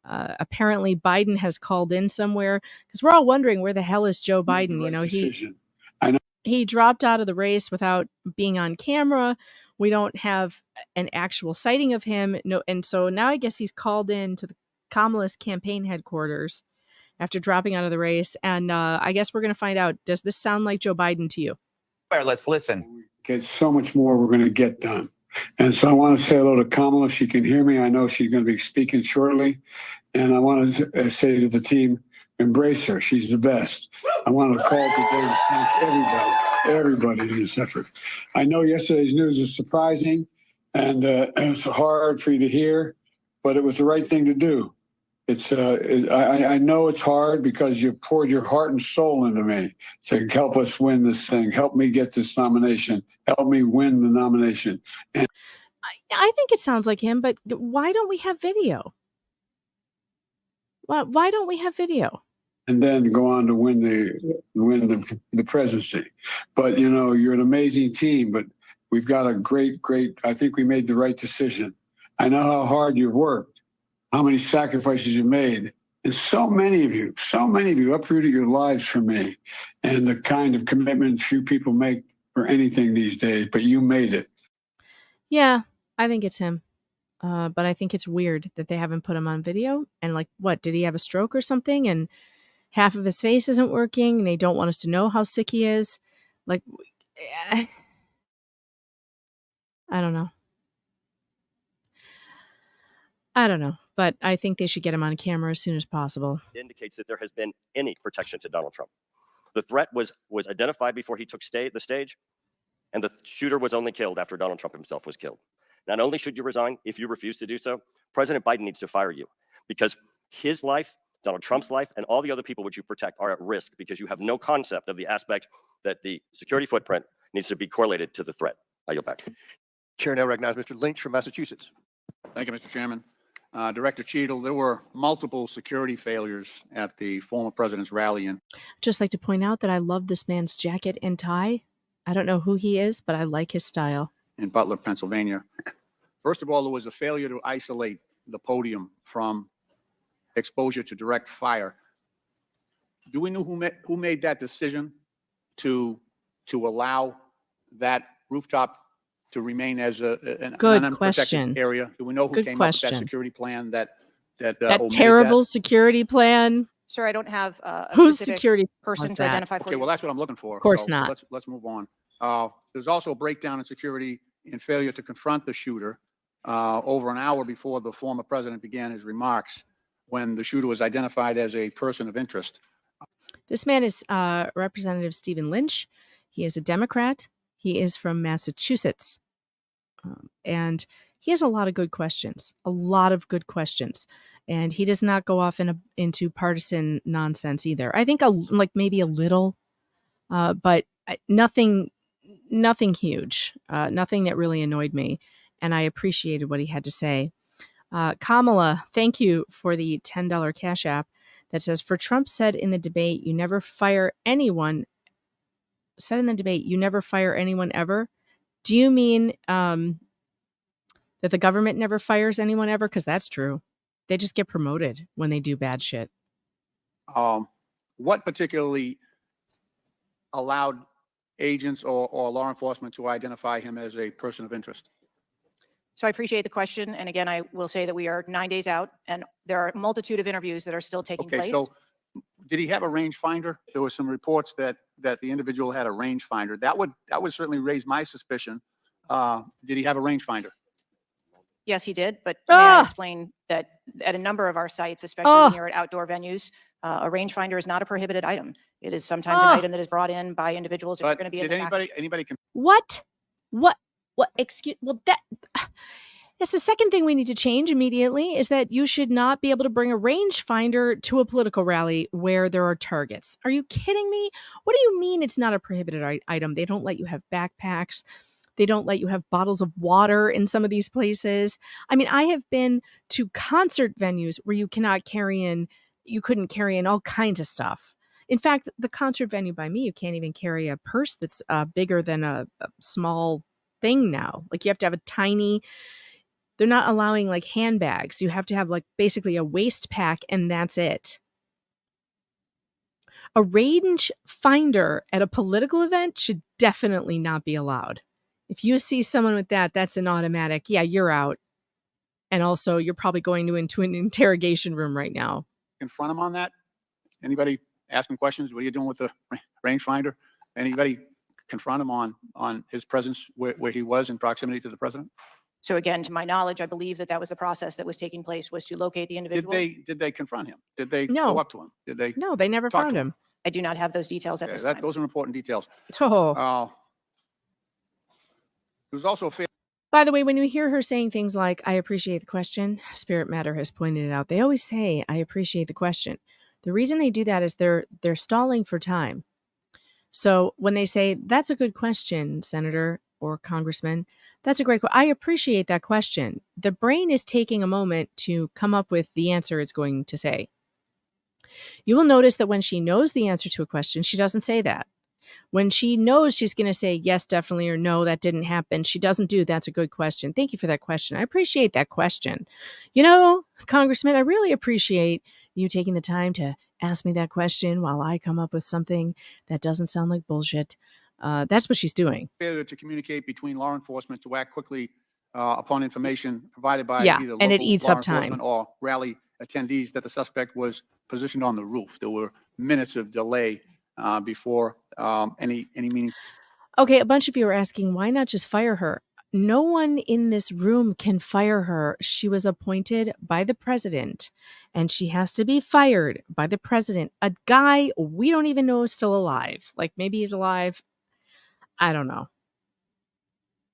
Apparently, Biden has called in somewhere because we're all wondering where the hell is Joe Biden? You know, he dropped out of the race without being on camera. We don't have an actual sighting of him. No, and so now I guess he's called in to the Kamala's campaign headquarters after dropping out of the race. And I guess we're going to find out, does this sound like Joe Biden to you? Let's listen. There's so much more we're going to get done. And so I want to say hello to Kamala. If she can hear me, I know she's going to be speaking shortly. And I want to say to the team, embrace her. She's the best. I want to call today to thank everybody in this effort. I know yesterday's news is surprising and it's hard for you to hear, but it was the right thing to do. I know it's hard because you poured your heart and soul into me to help us win this thing. Help me get this nomination. Help me win the nomination. And I think it sounds like him, but why don't we have video? Why don't we have video? And then go on to win the presidency. But you know, you're an amazing team. But we've got a great. I think we made the right decision. I know how hard you've worked, how many sacrifices you made, and so many of you uprooted your lives for me, and the kind of commitments few people make for anything these days. But you made it. Yeah, I think it's him. But I think it's weird that they haven't put him on video. And like, what, did he have a stroke or something? And half of his face isn't working and they don't want us to know how sick he is. Like, I don't know. But I think they should get him on camera as soon as possible. Indicates that there has been any protection to Donald Trump. The threat was identified before he took the stage, and the shooter was only killed after Donald Trump himself was killed. Not only should you resign, if you refuse to do so, President Biden needs to fire you because his life, Donald Trump's life, and all the other people which you protect are at risk because you have no concept of the aspect that the security footprint needs to be correlated to the threat. I yield back. Chair now recognizes Mr. Lynch from Massachusetts. Thank you, Mr. Chairman. Director Cheatle, there were multiple security failures at the former president's rally. And just like to point out that I love this man's jacket and tie. I don't know who he is, but I like his style. In Butler, Pennsylvania. First of all, there was a failure to isolate the podium from exposure to direct fire. Do we know who made that decision to allow that rooftop to remain as an unprotected area? Do we know who came up with that security plan that terrible security plan? Sir, I don't have a Whose specific security person to identify for Okay, you. well, that's what I'm looking for. Of course not. Let's move on. There's also a breakdown in security and failure to confront the shooter over an hour before the former president began his remarks when the shooter was identified as a person of interest. This man is Representative Stephen Lynch. He is a Democrat. He is from Massachusetts. And he has a lot of good questions, And he does not go off into partisan nonsense either. I think maybe a little, but nothing huge, nothing that really annoyed me. And I appreciated what he had to say. Kamala, thank you for the $10 Cash App that says, for Trump said in the debate, you never fire anyone ever. Do you mean that the government never fires anyone ever? Because that's true. They just get promoted when they do bad shit. What particularly allowed agents or law enforcement to identify him as a person of interest? So I appreciate the question. And again, I will say that we are 9 days out and there are a multitude of interviews that are still taking Okay, place. so did he have a rangefinder? There were some reports that the individual had a rangefinder. That would certainly raise my suspicion. Did he have a rangefinder? Yes, he did. But may I Ah! explain that at a number of our sites, especially when you're at outdoor venues, a rangefinder is not a prohibited item. It is sometimes an item that is brought in by individuals if you're But going to be in did the back. anybody What? Excuse, well, that's the second thing we need to change immediately is that you should not be able to bring a rangefinder to a political rally where there are targets. Are you kidding me? What do you mean it's not a prohibited item? They don't let you have backpacks. They don't let you have bottles of water in some of these places. I mean, I have been to concert venues where you couldn't carry in all kinds of stuff. In fact, the concert venue by me, you can't even carry a purse that's bigger than a small thing now. Like you have to have they're not allowing like handbags. You have to have like basically a waist pack and that's it. A range finder at a political event should definitely not be allowed. If you see someone with that, that's an automatic, yeah, you're out. And also you're probably going into an interrogation room right now. confront him on that? Anybody ask him questions? What are you doing with the rangefinder? Anybody confront him on his presence where he was in proximity to the president? So again, to my knowledge, I believe that was the process that was taking place, was to locate the individual. Did they confront him? Did they No. go up to him? Did they? No, they never Talk found to him. I do not have those details at Okay, this time. those are important details. Oh. It was also a By the way, when you hear her saying things like, I appreciate the question, Spirit Matter has pointed it out. They always say, I appreciate the question. The reason they do that is they're stalling for time. So when they say, that's a good question, Senator or Congressman, that's a great question. I appreciate that question. The brain is taking a moment to come up with the answer it's going to say. You will notice that when she knows the answer to a question, she doesn't say that. When she knows she's going to say yes, definitely, or no, that didn't happen, she doesn't do that's a good question. Thank you for that question. I appreciate that question. You know, Congressman, I really appreciate you taking the time to ask me that question while I come up with something that doesn't sound like bullshit. That's what she's doing. failure to communicate between law enforcement to act quickly upon information provided by Yeah, either and it local eats law up time. enforcement or rally attendees that the suspect was positioned on the roof. There were minutes of delay before any meaning. Okay, a bunch of you are asking, why not just fire her? No one in this room can fire her. She was appointed by the president, and she has to be fired by the president. A guy we don't even know is still alive. Like, maybe he's alive. I don't know.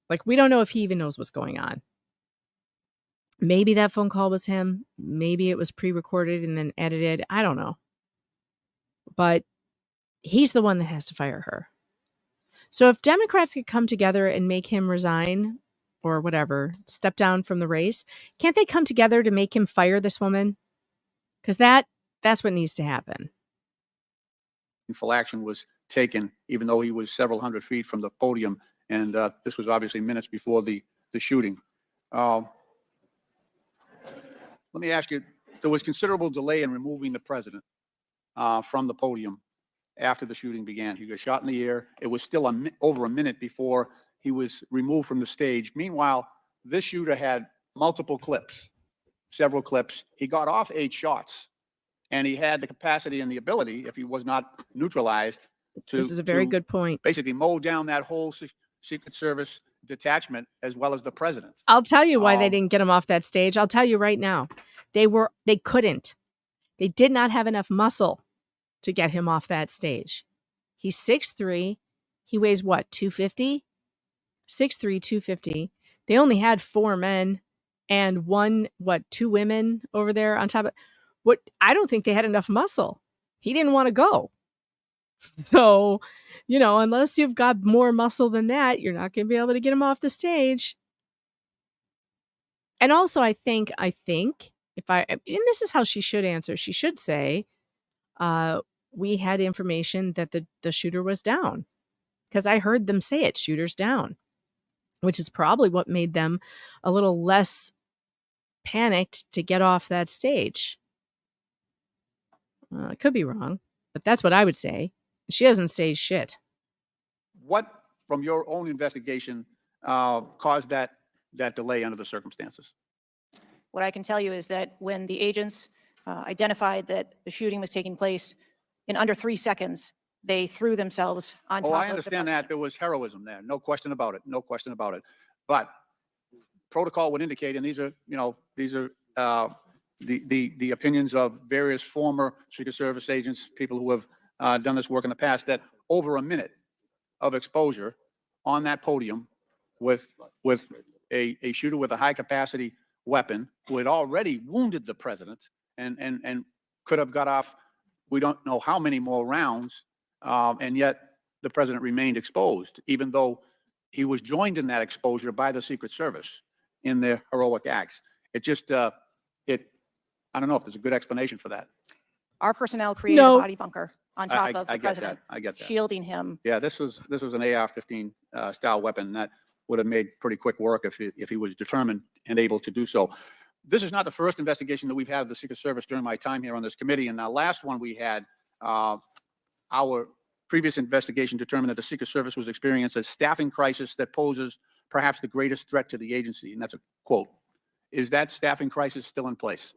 Like, we don't know if he even knows what's going on. Maybe that phone call was him. Maybe it was pre-recorded and then edited. I don't know. But he's the one that has to fire her. So if Democrats could come together and make him resign or whatever, step down from the race, can't they come together to make him fire this woman? Because that's what needs to happen. Full action was taken, even though he was several hundred feet from the podium. And this was obviously minutes before the shooting. Let me ask you, there was considerable delay in removing the president from the podium after the shooting began. He got shot in the air. It was still over a minute before he was removed from the stage. Meanwhile, this shooter had multiple clips, several clips. He got off 8 shots, and he had the capacity and the ability, if he was not neutralized, to This is a very good point. basically mow down that whole Secret Service detachment as well as the president. I'll tell you why they didn't get him off that stage. I'll tell you right now. They couldn't. They did not have enough muscle to get him off that stage. He's 6'3". He weighs what, 250? 6'3", 250. They only had 4 men and 2 women over there on top of I don't think they had enough muscle. He didn't want to go. So, unless you've got more muscle than that, you're not going to be able to get him off the stage. And also, I think, and this is how she should answer. She should say, we had information that the shooter was down, because I heard them say it, shooter's down, which is probably what made them a little less panicked to get off that stage. I could be wrong, but that's what I would say. She doesn't say shit. What, from your own investigation, caused that delay under the circumstances? What I can tell you is that when the agents identified that the shooting was taking place, in under 3 seconds, they threw themselves on top Oh, of I the understand that. president. There was heroism there. No question about it. No question about it. But protocol would indicate, and these are the opinions of various former Secret Service agents, people who have done this work in the past, that over a minute of exposure on that podium with a shooter with a high capacity weapon who had already wounded the president and could have got off, we don't know how many more rounds, and yet the president remained exposed, even though he was joined in that exposure by the Secret Service in their heroic acts. It just, I don't know if there's a good explanation for that. Our personnel created No. a body bunker on top of the I get president, that. I get that. shielding him. Yeah, this was an AR-15 style weapon that would have made pretty quick work if he was determined and able to do so. This is not the first investigation that we've had of the Secret Service during my time here on this committee. And the last one we had, our previous investigation determined that the Secret Service was experiencing a staffing crisis that poses perhaps the greatest threat to the agency. And that's a quote. Is that staffing crisis still in place?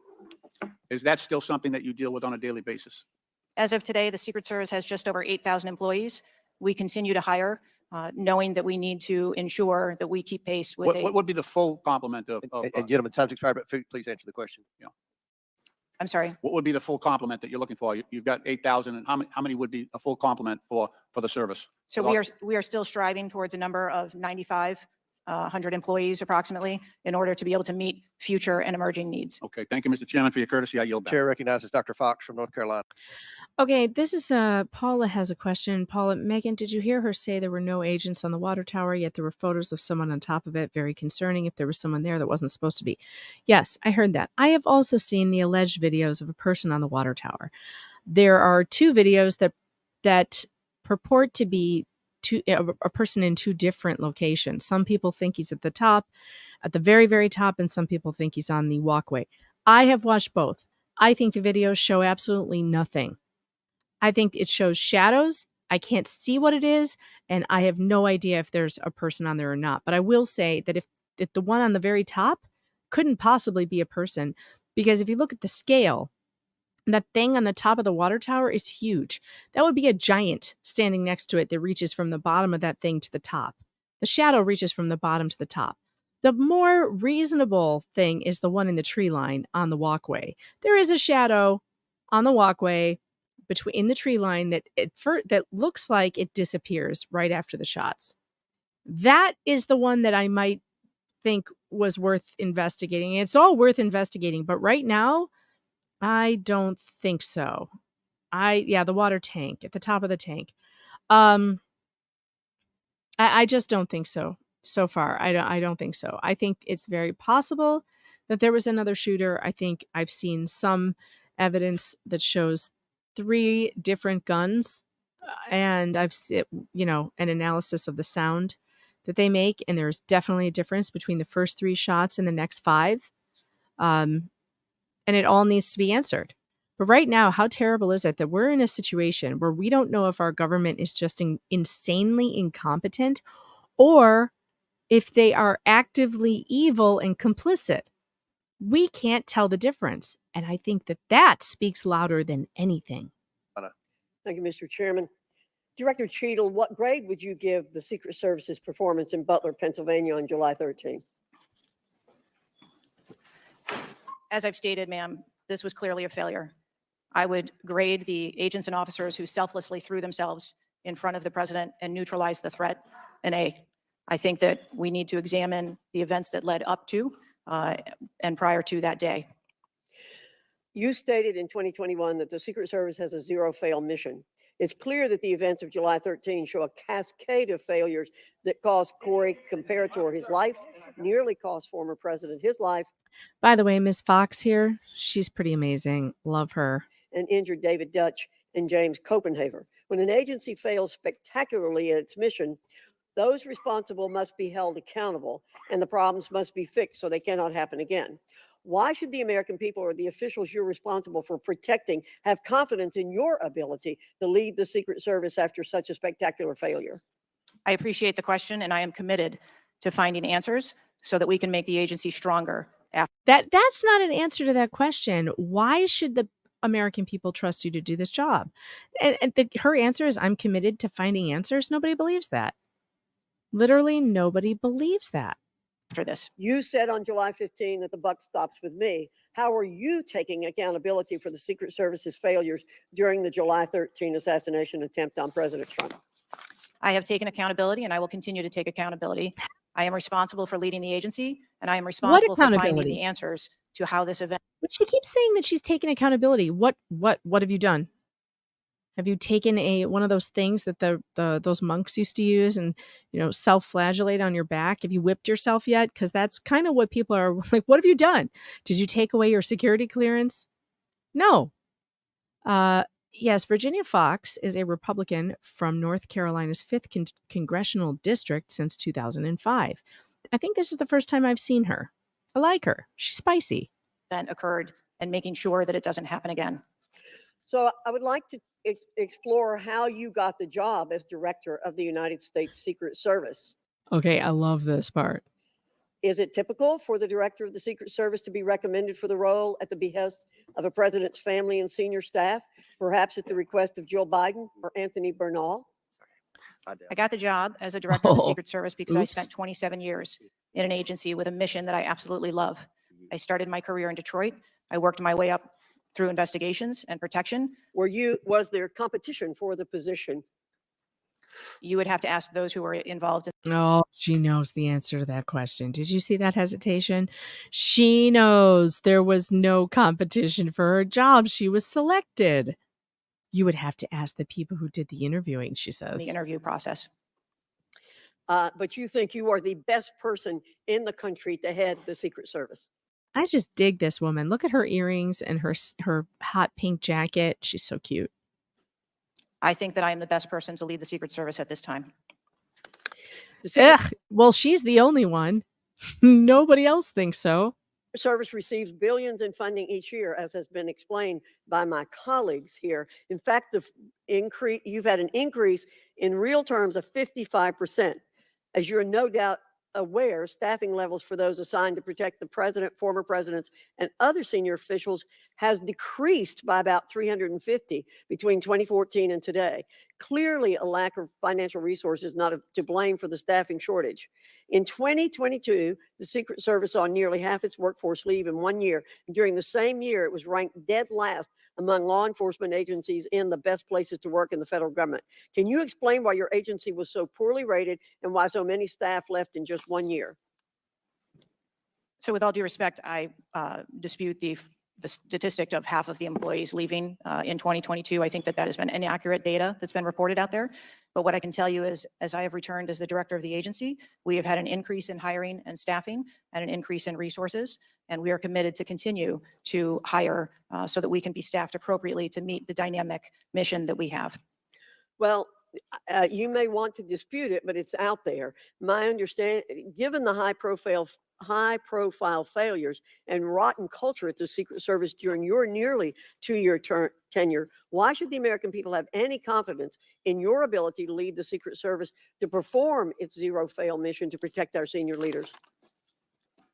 Is that still something that you deal with on a daily basis? As of today, the Secret Service has just over 8,000 employees. We continue to hire, knowing that we need to ensure that we keep pace with What would be the full complement of And gentlemen, time's expired, but please answer the question. I'm sorry. what would be the full complement that you're looking for? You've got 8,000, and how many would be a full complement for the service? So we are still striving towards a number of 9,500 employees approximately in order to be able to meet future and emerging needs. Okay, thank you, Mr. Chairman, for your courtesy. I yield back. Chair recognizes Dr. Fox from North Carolina. Okay, this is Paula has a question. Paula, Megan, did you hear her say there were no agents on the water tower, yet there were photos of someone on top of it? Very concerning if there was someone there that wasn't supposed to be. Yes, I heard that. I have also seen the alleged videos of a person on the water tower. There are 2 videos that purport to be a person in 2 different locations. Some people think he's at the top, at the very, very top, and some people think he's on the walkway. I have watched both. I think the videos show absolutely nothing. I think it shows shadows. I can't see what it is, and I have no idea if there's a person on there or not. But I will say that if the one on the very top couldn't possibly be a person, because if you look at the scale, that thing on the top of the water tower is huge. That would be a giant standing next to it that reaches from the bottom of that thing to the top. The shadow reaches from the bottom to the top. The more reasonable thing is the one in the tree line on the walkway. There is a shadow on the walkway in the tree line that looks like it disappears right after the shots. That is the one that I might think was worth investigating. It's all worth investigating, but right now, I don't think so. The water tank at the top of the tank. I just don't think so. So far, I don't think so. I think it's very possible that there was another shooter. I think I've seen some evidence that shows 3 different guns, and I've seen, an analysis of the sound that they make, and there's definitely a difference between the first 3 shots and the next 5. And it all needs to be answered. But right now, how terrible is it that we're in a situation where we don't know if our government is just insanely incompetent or if they are actively evil and complicit? We can't tell the difference. And I think that speaks louder than anything. Thank you, Mr. Chairman. Director Cheatle, what grade would you give the Secret Service's performance in Butler, Pennsylvania on July 13? As I've stated, ma'am, this was clearly a failure. I would grade the agents and officers who selflessly threw themselves in front of the president and neutralized the threat an A. I think that we need to examine the events that led up to and prior to that day. You stated in 2021 that the Secret Service has a zero-fail mission. It's clear that the events of July 13 show a cascade of failures that cost Corey Comparator his life, nearly cost former president his life. By the way, Ms. Fox here, she's pretty amazing. Love her. And injured David Dutch and James Copenhaver. When an agency fails spectacularly at its mission, those responsible must be held accountable and the problems must be fixed so they cannot happen again. Why should the American people or the officials you're responsible for protecting have confidence in your ability to lead the Secret Service after such a spectacular failure? I appreciate the question, and I am committed to finding answers so that we can make the agency stronger. That's not an answer to that question. Why should the American people trust you to do this job? Her answer is, I'm committed to finding answers. Nobody believes that. Literally, nobody believes that. After this, You said on July 15 that the buck stops with me. How are you taking accountability for the Secret Service's failures during the July 13 assassination attempt on President Trump? I have taken accountability, and I will continue to take accountability. I am responsible for leading the agency, and I am responsible for finding accountability? the answers to how this event. But she keeps saying that she's taken accountability. What have you done? Have you taken one of those things that those monks used to use and, self-flagellate on your back? Have you whipped yourself yet? Because that's kind of what people are like. What have you done? Did you take away your security clearance? No. Yes, Virginia Fox is a Republican from North Carolina's 5th Congressional District since 2005. I think this is the first time I've seen her. I like her. She's spicy. Event occurred and making sure that it doesn't happen again. So I would like to explore how you got the job as director of the United States Secret Service. Okay, I love this part. Is it typical for the director of the Secret Service to be recommended for the role at the behest of a president's family and senior staff, perhaps at the request of Joe Biden or Anthony Bernal? I got the job as a director of the Oh, Secret Service because I oops. spent 27 years in an agency with a mission that I absolutely love. I started my career in Detroit. I worked my way up through investigations and protection. Was there competition for the position? You would have to ask those who were involved in. Oh, she knows the answer to that question. Did you see that hesitation? She knows there was no competition for her job. She was selected. You would have to ask the people who did the interviewing, she says. The interview process. But you think you are the best person in the country to head the Secret Service? I just dig this woman. Look at her earrings and her hot pink jacket. She's so cute. I think that I am the best person to lead the Secret Service at this time. Ugh, well, she's the only one. Nobody else thinks so. The Service receives billions in funding each year, as has been explained by my colleagues here. In fact, you've had an increase in real terms of 55%. As you're no doubt aware, staffing levels for those assigned to protect the president, former presidents, and other senior officials has decreased by about 350 between 2014 and today. Clearly, a lack of financial resources not to blame for the staffing shortage. In 2022, the Secret Service saw nearly half its workforce leave in 1 year. During the same year, it was ranked dead last among law enforcement agencies in the best places to work in the federal government. Can you explain why your agency was so poorly rated and why so many staff left in just 1 year? So with all due respect, I dispute the statistic of half of the employees leaving in 2022. I think that has been inaccurate data that's been reported out there. But what I can tell you is, as I have returned as the director of the agency, we have had an increase in hiring and staffing and an increase in resources. And we are committed to continue to hire so that we can be staffed appropriately to meet the dynamic mission that we have. Well, you may want to dispute it, but it's out there. My understanding, given the high profile failures and rotten culture at the Secret Service during your nearly 2-year tenure, why should the American people have any confidence in your ability to lead the Secret Service to perform its zero-fail mission to protect our senior leaders?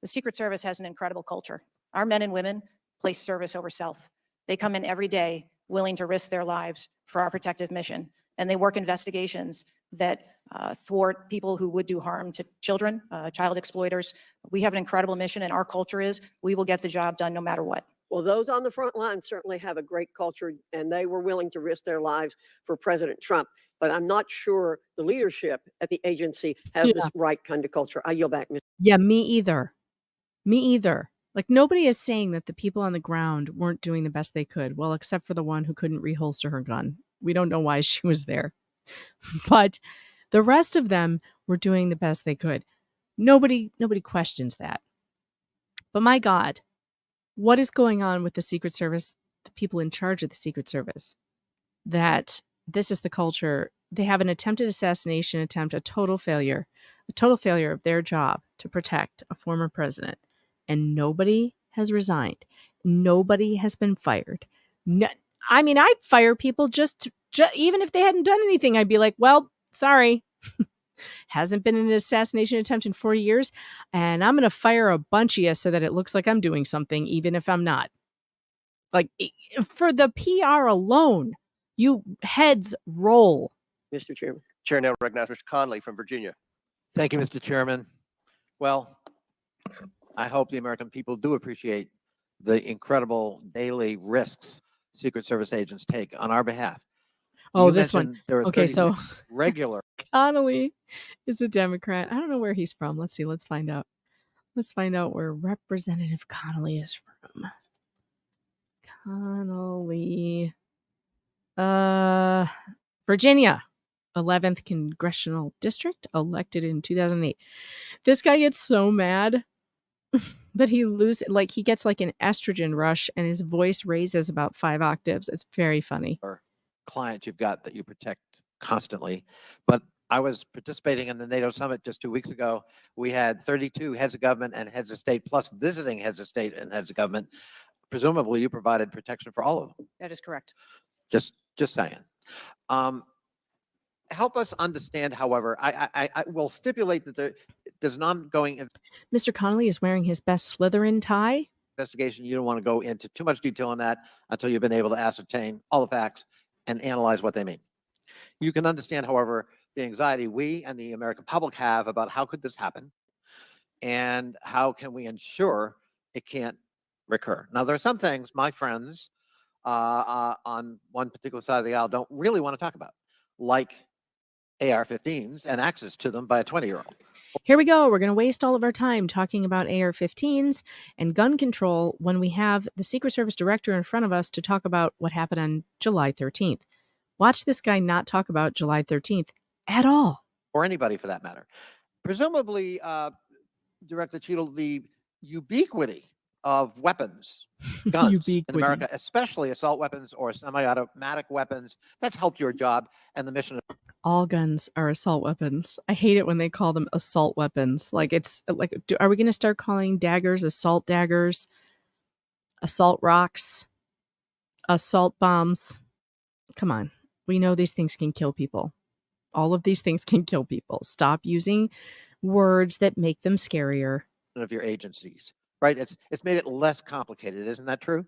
The Secret Service has an incredible culture. Our men and women place service over self. They come in every day willing to risk their lives for our protective mission. And they work investigations that thwart people who would do harm to children, child exploiters. We have an incredible mission, and our culture is we will get the job done no matter what. Well, those on the front line certainly have a great culture, and they were willing to risk their lives for President Trump. But I'm not sure the leadership at the agency has this right kind of culture. I yield back, Ms. Yeah, me either. Me either. Like, nobody is saying that the people on the ground weren't doing the best they could. Well, except for the one who couldn't reholster her gun. We don't know why she was there. But the rest of them were doing the best they could. Nobody questions that. But my God, what is going on with the Secret Service, the people in charge of the Secret Service? That this is the culture. They have an attempted assassination attempt, a total failure of their job to protect a former president. And nobody has resigned. Nobody has been fired. No, I mean, I'd fire people just even if they hadn't done anything. I'd be like, well, sorry. Hasn't been an assassination attempt in 40 years. And I'm going to fire a bunch of you so that it looks like I'm doing something, even if I'm not. Like, for the PR alone, you heads roll. Mr. Chairman. Chair now recognizes Mr. Conley from Virginia. Thank you, Mr. Chairman. Well, I hope the American people do appreciate the incredible daily risks Secret Service agents take on our behalf. Oh, You this one. mentioned there are Okay, so 36 regular. Connolly is a Democrat. I don't know where he's from. Let's see. Let's find out. Let's find out where Representative Connolly is from. Connolly. Virginia. 11th Congressional District, elected in 2008. This guy gets so mad that he gets like an estrogen rush and his voice raises about 5 octaves. It's very funny. Client you've got that you protect constantly. But I was participating in the NATO summit just 2 weeks ago. We had 32 heads of government and heads of state, plus visiting heads of state and heads of government. Presumably you provided protection for all of them. That is correct. Just saying. Help us understand, however, I will stipulate that there's an ongoing Mr. Connolly is wearing his best Slytherin tie. investigation. You don't want to go into too much detail on that until you've been able to ascertain all the facts and analyze what they mean. You can understand, however, the anxiety we and the American public have about how could this happen and how can we ensure it can't recur. Now, there are some things my friends on one particular side of the aisle don't really want to talk about, like AR-15s and access to them by a 20-year-old. Here we go. We're going to waste all of our time talking about AR-15s and gun control when we have the Secret Service director in front of us to talk about what happened on July 13th. Watch this guy not talk about July 13th at all. Or anybody for that matter. Presumably, Director Cheatle, the ubiquity of weapons, guns in America, especially assault weapons or semi-automatic weapons, that's helped your job and the mission. All guns are assault weapons. I hate it when they call them assault weapons. Like, it's like, are we going to start calling daggers assault daggers, assault rocks, assault bombs? Come on. We know these things can kill people. All of these things can kill people. Stop using words that make them scarier. Of your agencies, right? It's made it less complicated. Isn't that true?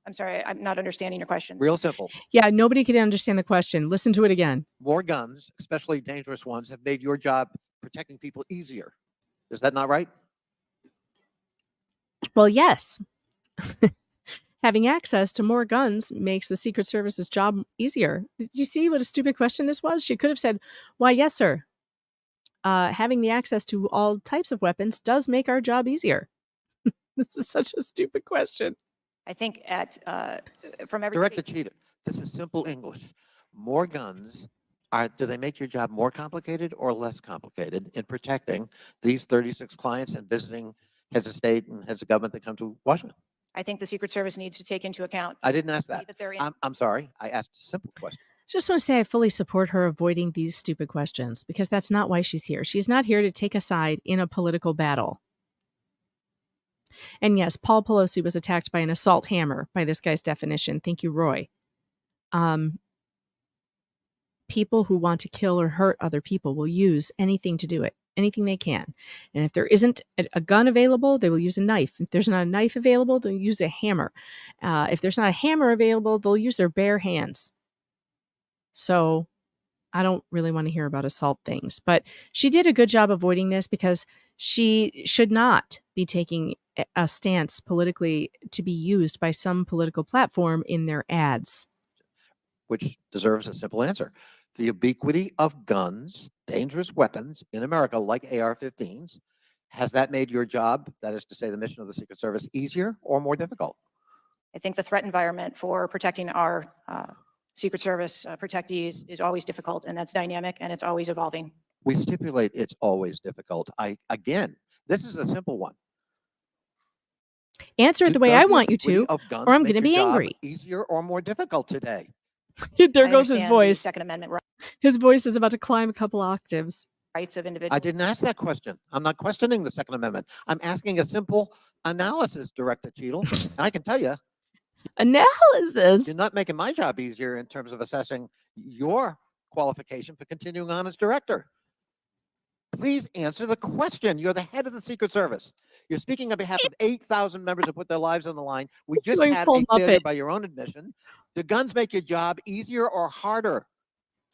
I'm sorry, I'm not understanding your question. Real simple. Yeah, nobody can understand the question. Listen to it again. More guns, especially dangerous ones, have made your job protecting people easier. Is that not right? Well, yes. Having access to more guns makes the Secret Service's job easier. Did you see what a stupid question this was? She could have said, why, yes, sir. Having the access to all types of weapons does make our job easier. This is such a stupid question. I think from every Director Cheatle, this is simple English. More guns, do they make your job more complicated or less complicated in protecting these 36 clients and visiting heads of state and heads of government that come to Washington? I think the Secret Service needs to take into account. I didn't ask that. I'm sorry. I asked a simple question. Just want to say I fully support her avoiding these stupid questions because that's not why she's here. She's not here to take a side in a political battle. And yes, Paul Pelosi was attacked by an assault hammer by this guy's definition. Thank you, Roy. People who want to kill or hurt other people will use anything to do it, anything they can. And if there isn't a gun available, they will use a knife. If there's not a knife available, they'll use a hammer. If there's not a hammer available, they'll use their bare hands. So I don't really want to hear about assault things, but she did a good job avoiding this because she should not be taking a stance politically to be used by some political platform in their ads. Which deserves a simple answer. The ubiquity of guns, dangerous weapons in America, like AR-15s, has that made your job, that is to say the mission of the Secret Service, easier or more difficult? I think the threat environment for protecting our Secret Service protectees is always difficult, and that's dynamic, and it's always evolving. We stipulate it's always difficult. Again, this is a simple one. Answer it the way I want you to, or I'm going to be angry. Easier or more difficult today? There goes his voice. Second Amendment His voice is about to climb a couple octaves. rights of individuals. I didn't ask that question. I'm not questioning the Second Amendment. I'm asking a simple analysis, Director Cheatle. And I can tell you, Analysis. you're not making my job easier in terms of assessing your qualification for continuing on as director. Please answer the question. You're the head of the Secret Service. You're speaking on behalf of 8,000 members who put their lives on the line. We just Going had full a failure Muppet. by your own admission. Do guns make your job easier or harder?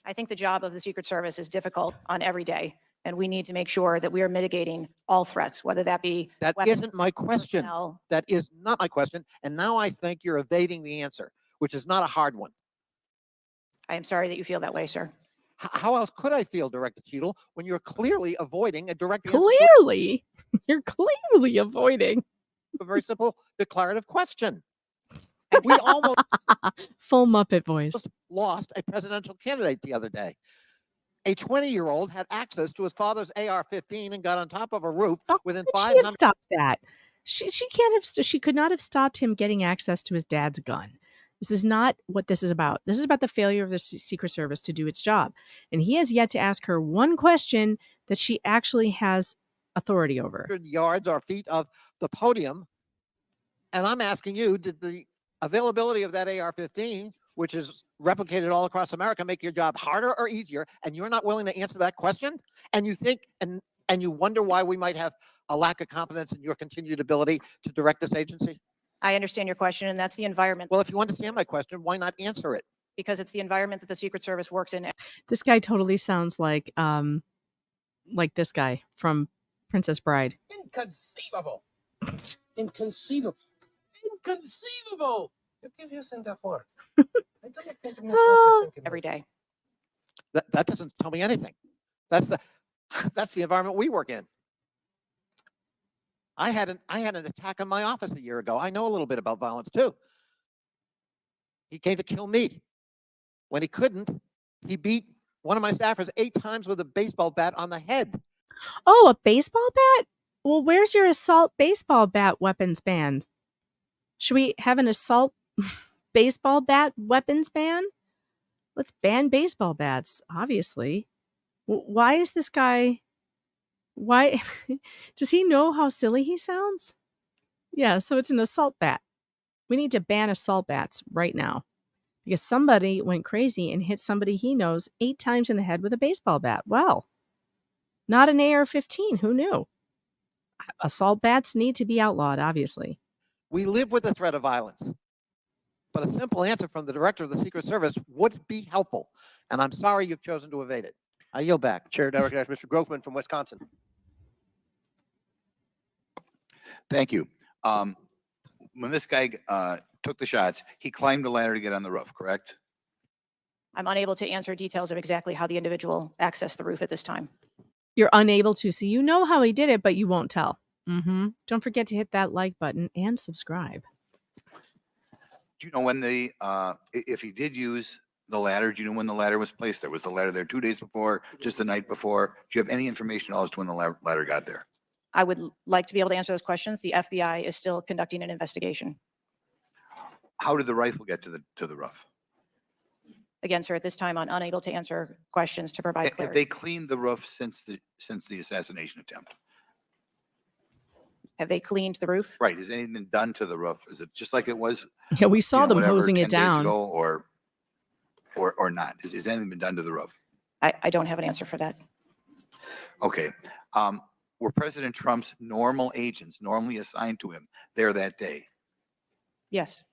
I think the job of the Secret Service is difficult on every day, and we need to make sure that we are mitigating all threats, whether that be That weapons, isn't my question. personnel. That is not my question. And now I think you're evading the answer, which is not a hard one. I am sorry that you feel that way, sir. How else could I feel, Director Cheatle, when you're clearly avoiding a direct answer to Clearly, you're clearly avoiding. a very simple declarative question? We almost Full Muppet voice. lost a presidential candidate the other day. A 20-year-old had access to his father's AR-15 and got on top of a roof within She had 500. stopped that. She can't have. She could not have stopped him getting access to his dad's gun. This is not what this is about. This is about the failure of the Secret Service to do its job. And he has yet to ask her one question that she actually has authority over. Yards or feet of the podium. And I'm asking you, did the availability of that AR-15, which is replicated all across America, make your job harder or easier? And you're not willing to answer that question? And you think, and you wonder why we might have a lack of confidence in your continued ability to direct this agency? I understand your question, and that's the environment. Well, if you understand my question, why not answer it? Because it's the environment that the Secret Service works in. This guy totally sounds like this guy from Princess Bride. Inconceivable. Inconceivable. Inconceivable. You keep using that word. I don't think it means what you think it Every means. day. That doesn't tell me anything. That's the environment we work in. I had an attack on my office a year ago. I know a little bit about violence too. He came to kill me. When he couldn't, he beat one of my staffers 8 times with a baseball bat on the head. Oh, a baseball bat? Well, where's your assault baseball bat weapons ban? Should we have an assault baseball bat weapons ban? Let's ban baseball bats, obviously. Why is this guy... Why does he know how silly he sounds? Yeah, so it's an assault bat. We need to ban assault bats right now because somebody went crazy and hit somebody he knows 8 times in the head with a baseball bat. Well, not an AR-15. Who knew? Assault bats need to be outlawed, obviously. We live with the threat of violence, but a simple answer from the director of the Secret Service would be helpful. And I'm sorry you've chosen to evade it. I yield back. Chair, I recognize Mr. Grofman from Wisconsin. Thank you. When this guy took the shots, he climbed a ladder to get on the roof, correct? I'm unable to answer details of exactly how the individual accessed the roof at this time. You're unable to, so you know how he did it, but you won't tell. Don't forget to hit that like button and subscribe. Do you know when if he did use the ladder, do you know when the ladder was placed there? Was the ladder there 2 days before, just the night before? Do you have any information at all as to when the ladder got there? I would like to be able to answer those questions. The FBI is still conducting an investigation. How did the rifle get to the roof? Again, sir, at this time, I'm unable to answer questions to provide Have clarity. they cleaned the roof since the assassination attempt? Have they cleaned the roof? Right. Has anything been done to the roof? Is it just like it was? Yeah, we saw them whatever, hosing 10 it days down. ago, or not? Has anything been done to the roof? I don't have an answer for that. Okay. Were President Trump's normal agents normally assigned to him there that day? Yes.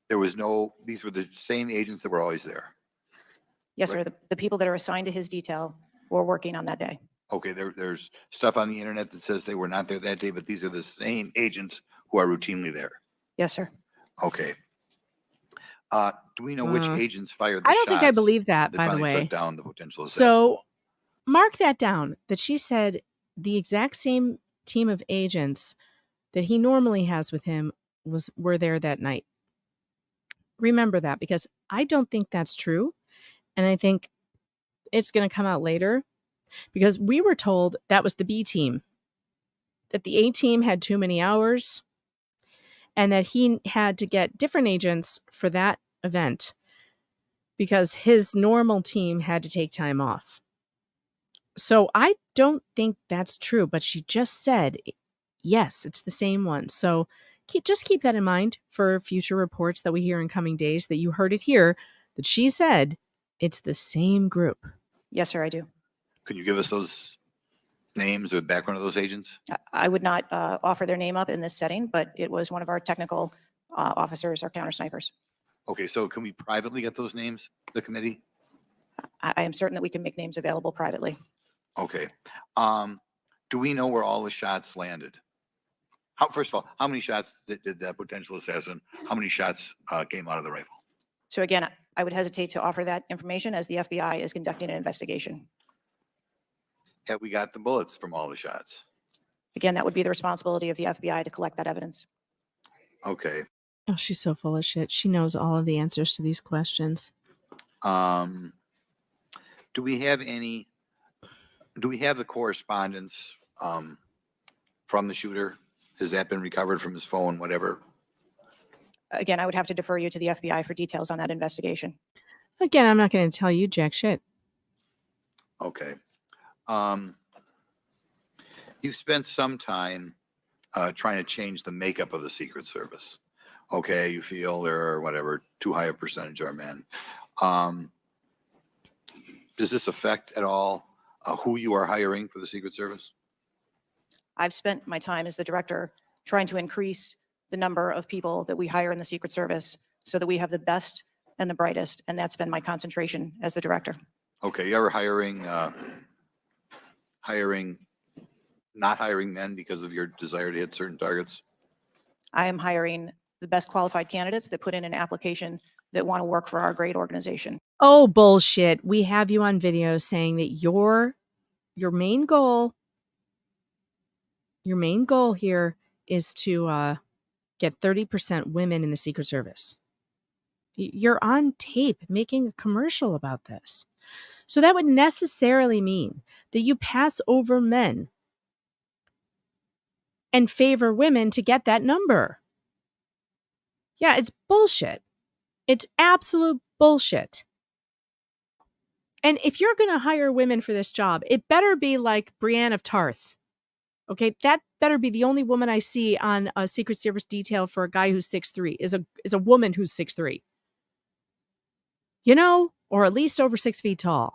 There was these were the same agents that were always there. Yes, Right. sir. The people that are assigned to his detail were working on that day. Okay, there's stuff on the internet that says they were not there that day, but these are the same agents who are routinely there. Yes, sir. Okay. Do we know which agents fired the I shots? don't think I believe that, by the finally way. took down the potential assassin? So mark that down, that she said the exact same team of agents that he normally has with him were there that night. Remember that, because I don't think that's true. And I think it's going to come out later, because we were told that was the B team, that the A team had too many hours and that he had to get different agents for that event because his normal team had to take time off. So I don't think that's true, but she just said Yes, it's the same one. So just keep that in mind for future reports that we hear in coming days, that you heard it here, that she said it's the same group. Yes, sir, I do. Could you give us those names or background of those agents? I would not offer their name up in this setting, but it was one of our technical officers, our counter snipers. Okay, so can we privately get those names, the committee? I am certain that we can make names available privately. Okay. Do we know where all the shots landed? First of all, how many shots did that potential assassin, how many shots came out of the rifle? So again, I would hesitate to offer that information as the FBI is conducting an investigation. Have we got the bullets from all the shots? Again, that would be the responsibility of the FBI to collect that evidence. Okay. Oh, she's so full of shit. She knows all of the answers to these questions. Do we have the correspondence from the shooter? Has that been recovered from his phone, whatever? Again, I would have to defer you to the FBI for details on that investigation. Again, I'm not going to tell you jack shit. Okay. You've spent some time trying to change the makeup of the Secret Service. Okay, you feel there are whatever, too high a percentage are men. Does this affect at all who you are hiring for the Secret Service? I've spent my time as the director trying to increase the number of people that we hire in the Secret Service so that we have the best and the brightest, and that's been my concentration as the director. Okay, you ever not hiring men because of your desire to hit certain targets? I am hiring the best qualified candidates that put in an application that want to work for our great organization. Oh, bullshit. We have you on video saying that your main goal here is to get 30% women in the Secret Service. You're on tape making a commercial about this. So that would necessarily mean that you pass over men and favor women to get that number. Yeah, it's bullshit. It's absolute bullshit. And if you're going to hire women for this job, it better be like Brienne of Tarth. Okay, that better be the only woman I see on a Secret Service detail for a guy who's 6'3", is a woman who's 6'3". You know, or at least over 6 feet tall.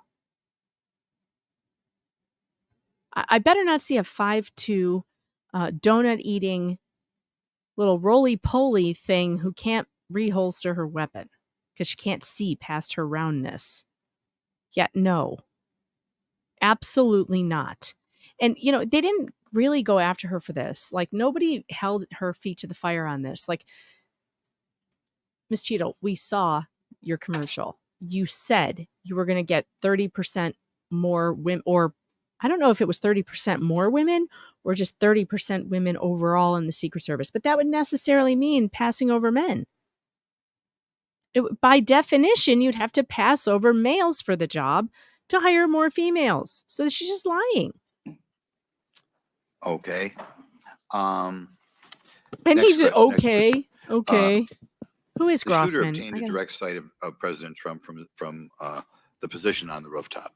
I better not see a 5'2", donut-eating little roly-poly thing who can't reholster her weapon because she can't see past her roundness. Yet, no. Absolutely not. And, you know, they didn't really go after her for this. Like, nobody held her feet to the fire on this. Like, Ms. Cheatle, we saw your commercial. You said you were going to get 30% more women, or I don't know if it was 30% more women or just 30% women overall in the Secret Service, but that would necessarily mean passing over men. By definition, you'd have to pass over males for the job to hire more females. So she's just lying. Okay. And he's okay. Okay. Who is The shooter Groffman? obtained a direct sight of President Trump from the position on the rooftop.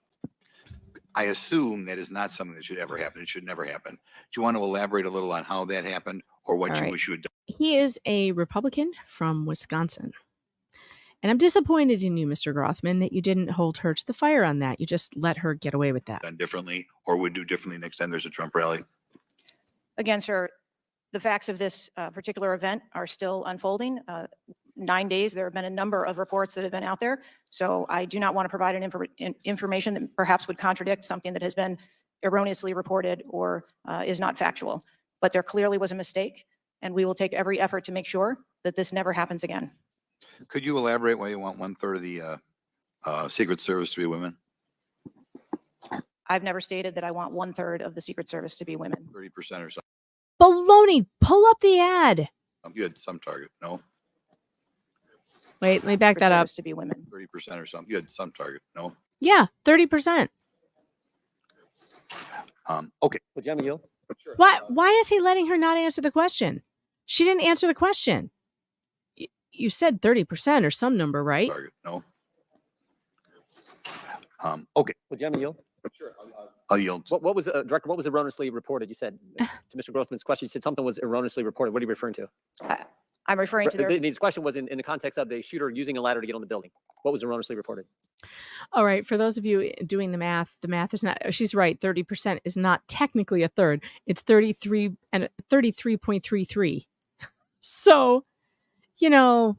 I assume that is not something that should ever happen. It should never happen. Do you want to elaborate a little on how that happened or what All you right. wish you had done? He is a Republican from Wisconsin. And I'm disappointed in you, Mr. Grothman, that you didn't hold her to the fire on that. You just let her get away with that. Done differently or would do differently next time there's a Trump rally? Again, sir, the facts of this particular event are still unfolding. 9 days, there have been a number of reports that have been out there. So I do not want to provide information that perhaps would contradict something that has been erroneously reported or is not factual. But there clearly was a mistake, and we will take every effort to make sure that this never happens again. Could you elaborate why you want 1/3 of the Secret Service to be women? I've never stated that I want 1/3 of the Secret Service to be women. 30% or something. Baloney, pull up the ad. You had some target, no? Wait, let me back that up. To be women. 30% or something. You had some target, no? Yeah, 30%. Okay. Would you yield? Sure. Why is he letting her not answer the question? She didn't answer the question. You said 30% or some number, right? Target, no? Okay. Would you yield? I'll yield. What was, Director, what was erroneously reported? You said, to Mr. Grothman's question, you said something was erroneously reported. What are you referring to? I'm referring to their. His question was in the context of the shooter using a ladder to get on the building. What was erroneously reported? All right. For those of you doing the math is not, she's right. 30% is not technically a third. It's 33 and 33.33. So, you know.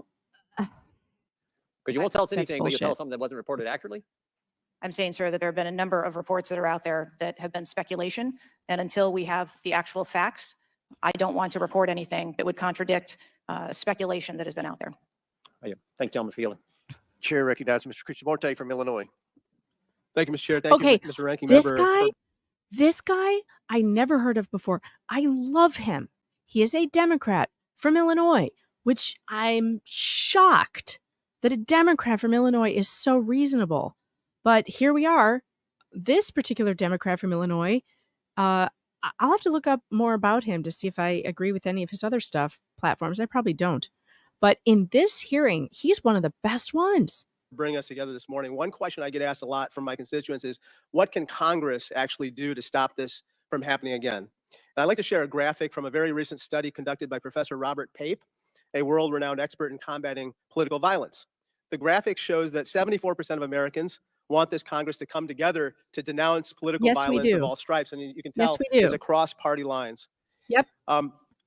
Because you won't tell us That's anything, but you'll tell us bullshit. something that wasn't reported accurately? I'm saying, sir, that there have been a number of reports that are out there that have been speculation. And until we have the actual facts, I don't want to report anything that would contradict speculation that has been out there. Thank you, gentleman, for yielding. Chair recognizes Mr. Krishnamurti from Illinois. Thank you, Mr. Chair. Thank Okay, you, Mr. Ranking this Member. guy, I never heard of before. I love him. He is a Democrat from Illinois, which I'm shocked that a Democrat from Illinois is so reasonable. But here we are. This particular Democrat from Illinois, I'll have to look up more about him to see if I agree with any of his other platforms. I probably don't. But in this hearing, he's one of the best ones. Bring us together this morning. One question I get asked a lot from my constituents is, what can Congress actually do to stop this from happening again? And I'd like to share a graphic from a very recent study conducted by Professor Robert Pape, a world-renowned expert in combating political violence. The graphic shows that 74% of Americans want this Congress to come together to denounce political violence of all stripes. And you can tell it's across party lines. Yep.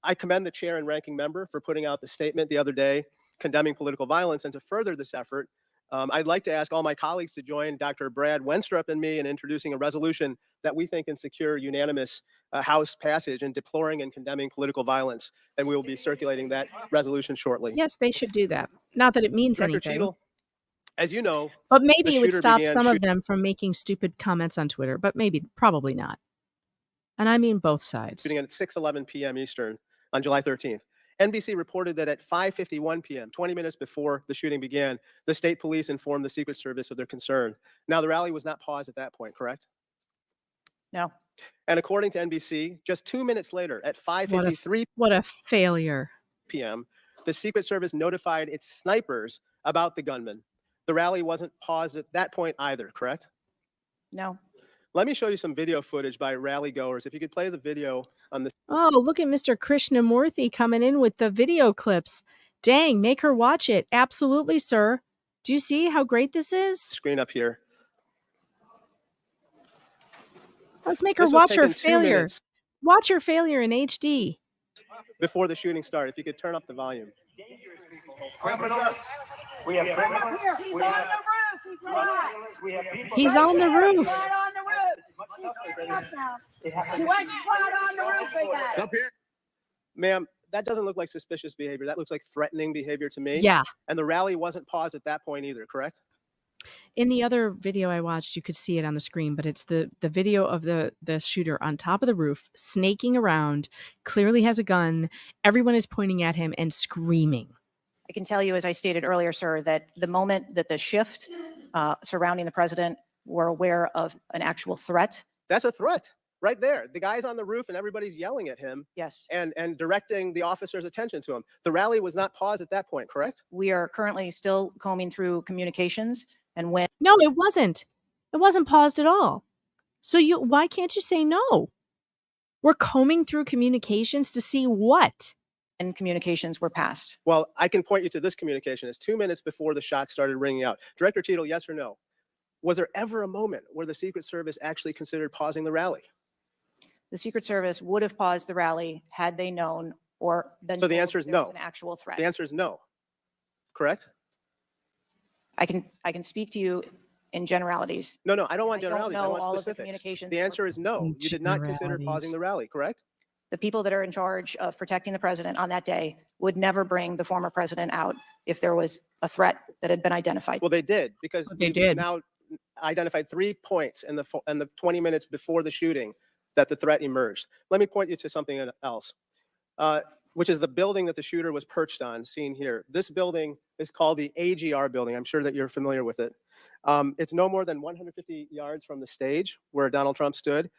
I commend the chair and ranking member for putting out the statement the other day condemning political violence. And to further this effort, I'd like to ask all my colleagues to join Dr. Brad Wenstrup and me in introducing a resolution that we think can secure unanimous House passage in deploring and condemning political violence. And we will be circulating that resolution shortly. Yes, they should do that. Not that it means Director anything. Cheatle, as you know, But maybe it would shooter stop began some of them from making stupid comments on Twitter. But probably not. And I mean both sides. shooting at 6:11 p.m. Eastern on July 13th. NBC reported that at 5:51 p.m., 20 minutes before the shooting began, the state police informed the Secret Service of their concern. Now, the rally was not paused at that point, correct? No. And according to NBC, just 2 minutes later, at 5:53 What a failure. p.m., the Secret Service notified its snipers about the gunman. The rally wasn't paused at that point either, correct? No. Let me show you some video footage by rally goers. If you could play the video on the Oh, look at Mr. Krishnamurti coming in with the video clips. Dang, make her watch it. Absolutely, sir. Do you see how great this is? screen up here. Let's make her This was watch her taken 2 failure. minutes Watch her failure in HD. before the shooting started. If you could turn up the volume. Criminals. We have criminals. We have we have people. He's on the roof. Up here. Ma'am, that doesn't look like suspicious behavior. That looks like threatening behavior to me. Yeah. And the rally wasn't paused at that point either, correct? In the other video I watched, you could see it on the screen, but it's the video of the shooter on top of the roof, snaking around, clearly has a gun. Everyone is pointing at him and screaming. I can tell you, as I stated earlier, sir, that the moment that the shift surrounding the president were aware of an actual threat. That's a threat right there. The guy's on the roof and everybody's yelling at him. Yes. And directing the officer's attention to him. The rally was not paused at that point, correct? We are currently still combing through communications, and when No, it wasn't. It wasn't paused at all. So why can't you say no? We're combing through communications to see what? and communications were passed. Well, I can point you to this communication. It's 2 minutes before the shots started ringing out. Director Cheatle, yes or no? Was there ever a moment where the Secret Service actually considered pausing the rally? The Secret Service would have paused the rally had they known or been So the told answer is there was no. an actual threat. The answer is no. Correct? I can speak to you in generalities. No, I don't want I don't generalities. I know want all of the specifics. communications The answer is no. In You did not consider pausing generalities. the rally, correct? The people that are in charge of protecting the president on that day would never bring the former president out if there was a threat that had been identified. Well, they did because They we've did. now identified 3 points in the 20 minutes before the shooting that the threat emerged. Let me point you to something else, which is the building that the shooter was perched on, seen here. This building is called the AGR building. I'm sure that you're familiar with it. It's no more than 150 yards from the stage where Donald Trump stood.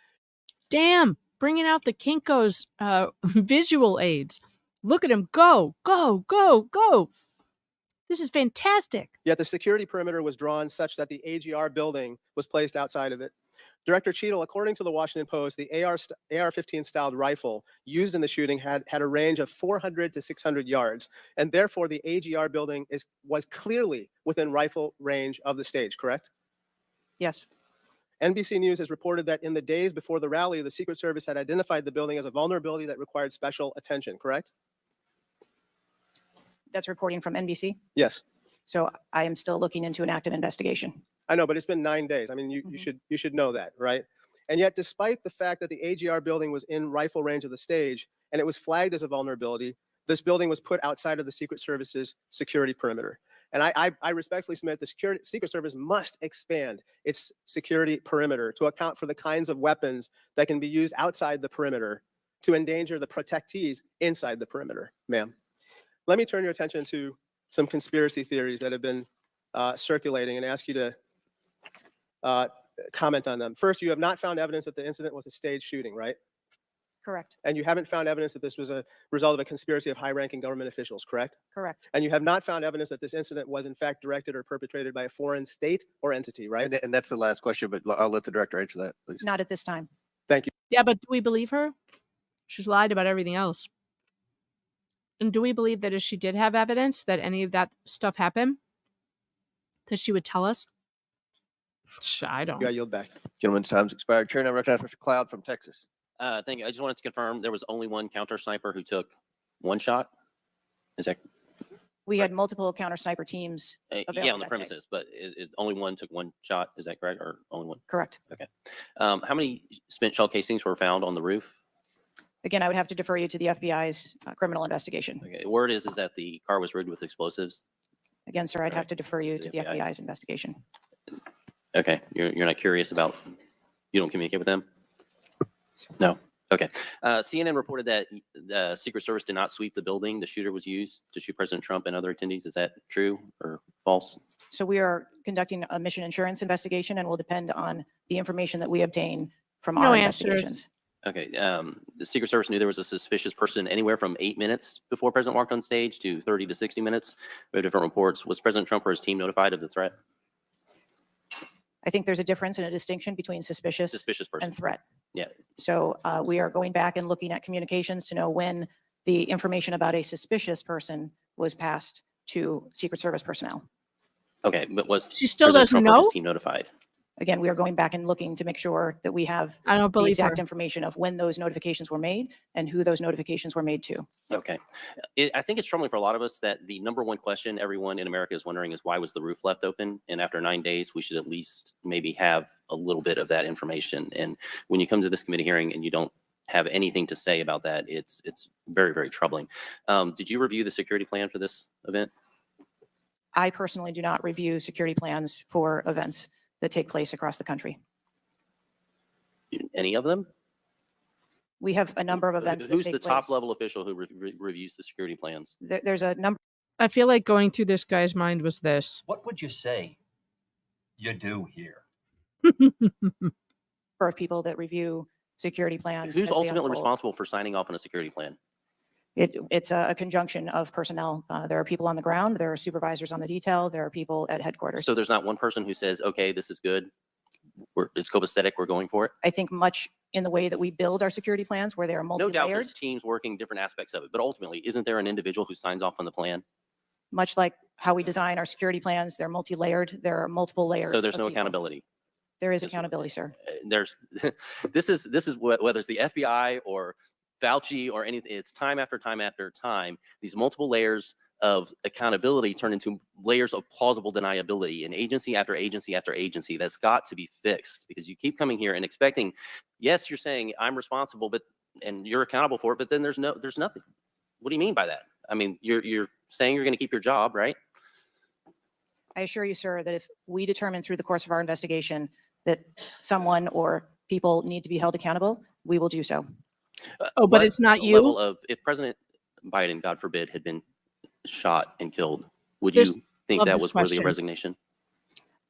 Damn, bringing out the Kinko's visual aids. Look at him go, go, go, go. This is fantastic. Yet the security perimeter was drawn such that the AGR building was placed outside of it. Director Cheatle, according to the Washington Post, the AR-15 styled rifle used in the shooting had a range of 400 to 600 yards, and therefore the AGR building was clearly within rifle range of the stage, correct? Yes. NBC News has reported that in the days before the rally, the Secret Service had identified the building as a vulnerability that required special attention, correct? That's reporting from NBC. Yes. So I am still looking into an active investigation. I know, but it's been 9 days. I mean, you should know that, right? And yet, despite the fact that the AGR building was in rifle range of the stage and it was flagged as a vulnerability, this building was put outside of the Secret Service's security perimeter. And I respectfully submit the Secret Service must expand its security perimeter to account for the kinds of weapons that can be used outside the perimeter to endanger the protectees inside the perimeter, ma'am. Let me turn your attention to some conspiracy theories that have been circulating and ask you to comment on them. First, you have not found evidence that the incident was a staged shooting, right? Correct. And you haven't found evidence that this was a result of a conspiracy of high-ranking government officials, correct? Correct. And you have not found evidence that this incident was in fact directed or perpetrated by a foreign state or entity, right? And that's the last question, but I'll let the director answer that, please. Not at this time. Thank you. Yeah, but do we believe her? She's lied about everything else. And do we believe that if she did have evidence that any of that stuff happened, that she would tell us? I don't. Yeah, yield back. Gentleman's time's expired. Chair, now recognize Mr. Cloud from Texas. Thank you. I just wanted to confirm there was only one counter sniper who took one shot. Is that We had multiple counter sniper teams available yeah, on the that day. premises, but is only one took one shot? Is that correct, or only one? Correct. Okay. How many spent shell casings were found on the roof? Again, I would have to defer you to the FBI's criminal investigation. Okay. Word is that the car was rigged with explosives. Again, sir, I'd Right. have to defer you To to the the FBI. FBI's investigation. Okay. You're not curious about, you don't communicate with them? No. Okay. CNN reported that the Secret Service did not sweep the building the shooter was used to shoot President Trump and other attendees. Is that true or false? So we are conducting a mission insurance investigation and will depend on the information that we obtain from No our answers. investigations. Okay. The Secret Service knew there was a suspicious person anywhere from 8 minutes before President walked on stage to 30 to 60 minutes. We have different reports. Was President Trump or his team notified of the threat? I think there's a difference and a distinction between suspicious Suspicious person. and threat. Yeah. So we are going back and looking at communications to know when the information about a suspicious person was passed to Secret Service personnel. Okay. But was She still President doesn't Trump or his know? team notified? Again, we are going back and looking to make sure that we have I don't the believe exact her. information of when those notifications were made and who those notifications were made to. Okay. I think it's troubling for a lot of us that the number one question everyone in America is wondering is why was the roof left open? And after 9 days, we should at least maybe have a little bit of that information. And when you come to this committee hearing and you don't have anything to say about that, it's very, very troubling. Did you review the security plan for this event? I personally do not review security plans for events that take place across the country. Any of them? We have a number of events that Who's take the top place. level official who reviews the security plans? There's a number I feel like going through this guy's mind was this. What would you say you do here? of people that review security plans. Who's as they ultimately unfold. responsible for signing off on a security plan? It's a conjunction of personnel. There are people on the ground, there are supervisors on the detail, there are people at headquarters. So there's not one person who says, okay, this is good. It's copacetic, we're going for it. I think much in the way that we build our security plans where they are No doubt multi-layered, there's teams working different aspects of it, but ultimately, isn't there an individual who signs off on the plan? much like how we design our security plans, they're multi-layered, there are multiple layers. So there's of no people. accountability. There is accountability, sir. There's, this is whether it's the FBI or Fauci or anything, it's time after time after time, these multiple layers of accountability turn into layers of plausible deniability and agency after agency after agency. That's got to be fixed because you keep coming here and expecting, yes, you're saying I'm responsible, but, and you're accountable for it, but then there's nothing. What do you mean by that? I mean, you're saying you're going to keep your job, right? I assure you, sir, that if we determine through the course of our investigation that someone or people need to be held accountable, we will do so. Oh, but What it's not you? level of, if President Biden, God forbid, had been shot and killed, would Just you think love that this was worthy question. of resignation?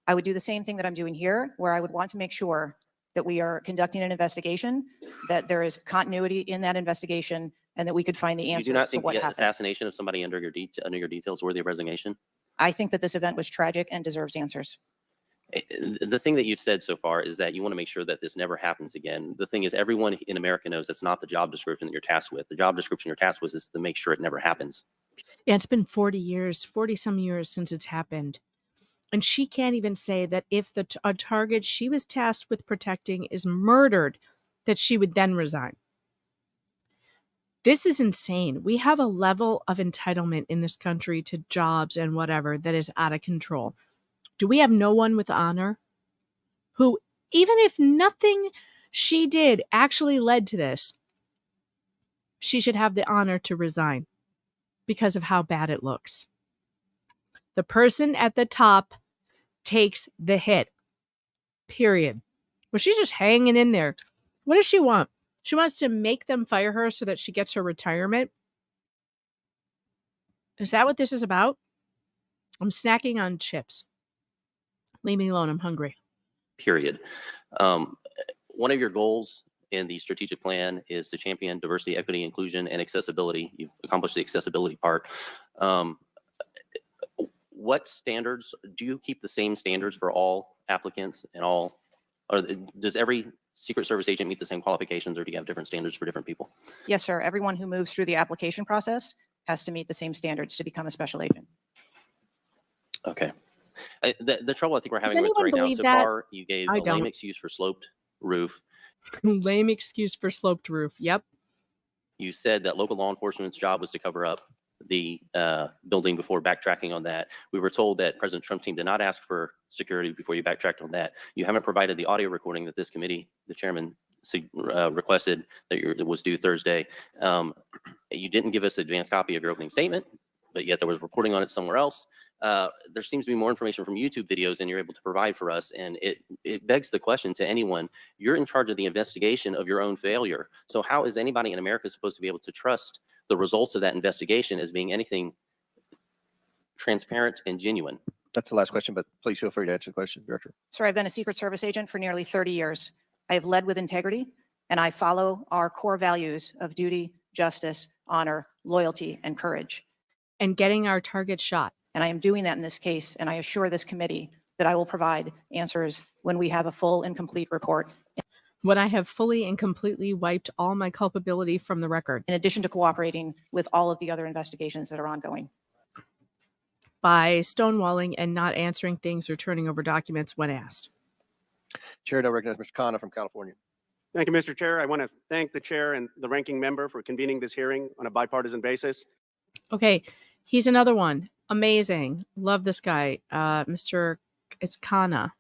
I would do the same thing that I'm doing here, where I would want to make sure that we are conducting an investigation, that there is continuity in that investigation, and that we could find the You answers do not to think what the happened. assassination of somebody under your details worthy of resignation? I think that this event was tragic and deserves answers. The thing that you've said so far is that you want to make sure that this never happens again. The thing is, everyone in America knows that's not the job description that you're tasked with. The job description you're tasked with is to make sure it never happens. Yeah, it's been 40 years, 40 some years since it's happened. And she can't even say that if a target she was tasked with protecting is murdered, that she would then resign. This is insane. We have a level of entitlement in this country to jobs and whatever that is out of control. Do we have no one with honor who, even if nothing she did actually led to this, she should have the honor to resign because of how bad it looks? The person at the top takes the hit, period. Well, she's just hanging in there. What does she want? She wants to make them fire her so that she gets her retirement. Is that what this is about? I'm snacking on chips. Leave me alone. I'm hungry. Period. One of your goals in the strategic plan is to champion diversity, equity, inclusion, and accessibility. You've accomplished the accessibility part. What standards, do you keep the same standards for all applicants and all, or does every Secret Service agent meet the same qualifications, or do you have different standards for different people? Yes, sir. Everyone who moves through the application process has to meet the same standards to become a special agent. Okay. The trouble I think we're Does having with anyone right now believe so that? far, you gave I a lame don't. excuse for sloped roof. Lame excuse for sloped roof. Yep. You said that local law enforcement's job was to cover up the building before backtracking on that. We were told that President Trump team did not ask for security before you backtracked on that. You haven't provided the audio recording that this committee, the chairman, requested that it was due Thursday. You didn't give us an advanced copy of your opening statement, but yet there was reporting on it somewhere else. There seems to be more information from YouTube videos than you're able to provide for us. And it begs the question to anyone, you're in charge of the investigation of your own failure. So how is anybody in America supposed to be able to trust the results of that investigation as being anything transparent and genuine? That's the last question, but please feel free to answer the question, Director. Sir, I've been a Secret Service agent for nearly 30 years. I have led with integrity, and I follow our core values of duty, justice, honor, loyalty, and courage. And getting our target shot. And I am doing that in this case, and I assure this committee that I will provide answers when we have a full and complete report. When I have fully and completely wiped all my culpability from the record. In addition to cooperating with all of the other investigations that are ongoing. By stonewalling and not answering things or turning over documents when asked. Chair, now recognize Mr. Khanna from California. Thank you, Mr. Chair. I want to thank the chair and the ranking member for convening this hearing on a bipartisan basis. Okay, he's another one. Amazing. Love this guy. Mr. It's Khanna.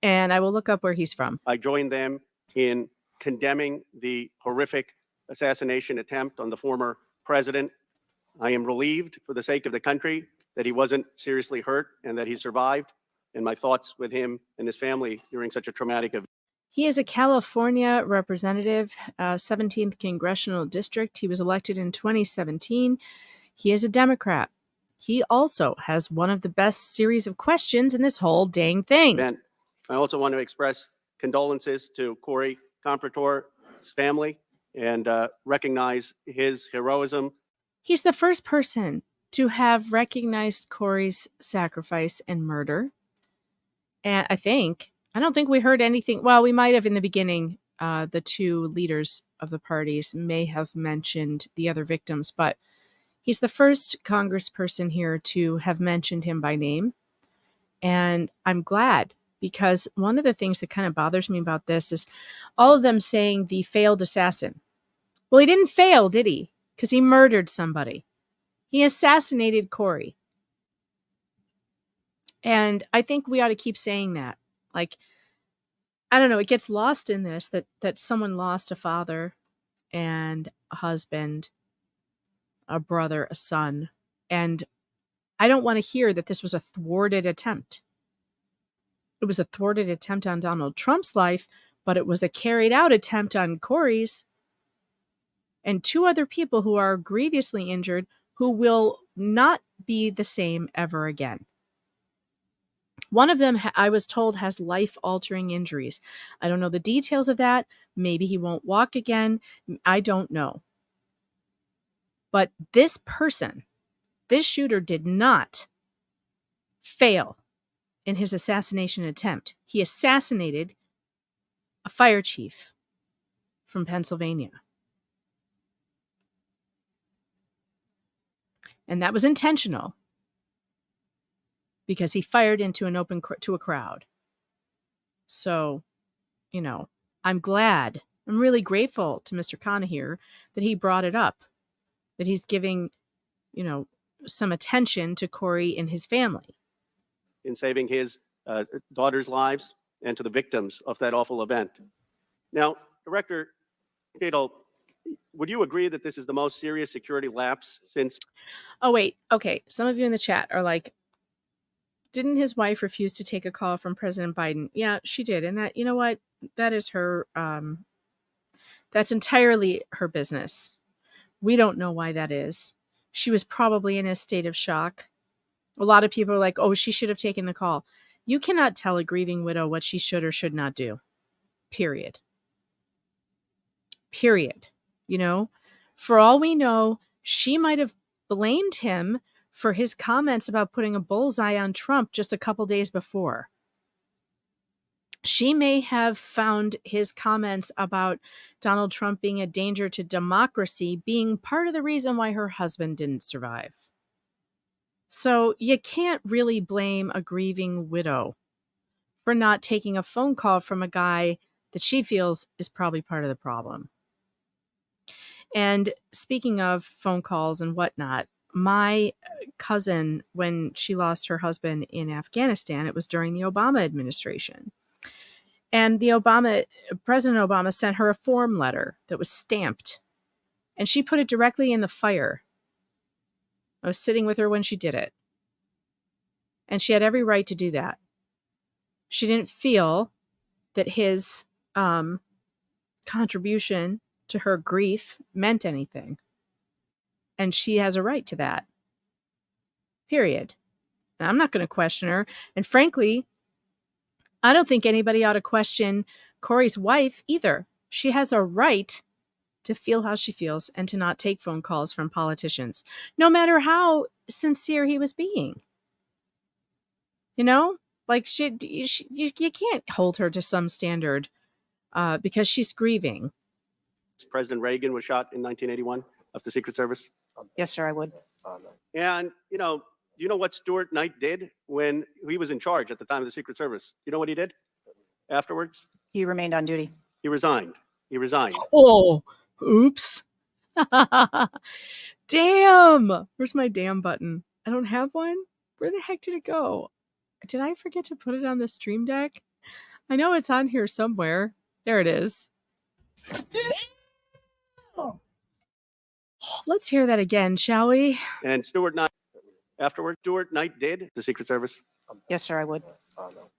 And I will look up where he's from. I joined them in condemning the horrific assassination attempt on the former president. I am relieved for the sake of the country that he wasn't seriously hurt and that he survived. And my thoughts with him and his family during such a traumatic event. He is a California representative, 17th Congressional District. He was elected in 2017. He is a Democrat. He also has one of the best series of questions in this whole dang thing. I also want to express condolences to Corey Comprator's family and recognize his heroism. He's the first person to have recognized Corey's sacrifice and murder. And I don't think we heard anything. Well, we might have in the beginning. The two leaders of the parties may have mentioned the other victims, but he's the first congressperson here to have mentioned him by name. And I'm glad, because one of the things that kind of bothers me about this is all of them saying the failed assassin. Well, he didn't fail, did he? Because he murdered somebody. He assassinated Corey. And I think we ought to keep saying that. Like, I don't know, it gets lost in this that someone lost a father and a husband, a brother, a son. And I don't want to hear that this was a thwarted attempt. It was a thwarted attempt on Donald Trump's life, but it was a carried out attempt on Corey's and two other people who are grievously injured who will not be the same ever again. One of them, I was told, has life-altering injuries. I don't know the details of that. Maybe he won't walk again. I don't know. But this person, this shooter, did not fail in his assassination attempt. He assassinated a fire chief from Pennsylvania. And that was intentional because he fired into an to a crowd. So, you know, I'm really grateful to Mr. Conahir that he brought it up, that he's giving, you know, some attention to Corey and his family. In saving his daughter's lives and to the victims of that awful event. Now, Director Cheatle, would you agree that this is the most serious security lapse since? Oh, wait. Okay. Some of you in the chat are like, didn't his wife refuse to take a call from President Biden? Yeah, she did. And that, you know what? That is her, that's entirely her business. We don't know why that is. She was probably in a state of shock. A lot of people are like, oh, she should have taken the call. You cannot tell a grieving widow what she should or should not do. Period. Period. You know, for all we know, she might have blamed him for his comments about putting a bullseye on Trump just a couple days before. She may have found his comments about Donald Trump being a danger to democracy being part of the reason why her husband didn't survive. So you can't really blame a grieving widow for not taking a phone call from a guy that she feels is probably part of the problem. And speaking of phone calls and whatnot, my cousin, when she lost her husband in Afghanistan, it was during the Obama administration. And President Obama sent her a form letter that was stamped, and she put it directly in the fire. I was sitting with her when she did it. And she had every right to do that. She didn't feel that his contribution to her grief meant anything. And she has a right to that. Period. And I'm not going to question her. And frankly, I don't think anybody ought to question Corey's wife either. She has a right to feel how she feels and to not take phone calls from politicians, no matter how sincere he was being. You know, like you can't hold her to some standard because she's grieving. President Reagan was shot in 1981 of the Secret Service? Yes, sir, I would. And, you know what Stuart Knight did when he was in charge at the time of the Secret Service? You know what he did afterwards? He remained on duty. He resigned. He resigned. Oh, oops. Damn. Where's my damn button? I don't have one. Where the heck did it go? Did I forget to put it on the Stream Deck? I know it's on here somewhere. There it is. Let's hear that again, shall we? And Stuart Knight, afterwards, Stuart Knight did the Secret Service? Yes, sir, I would.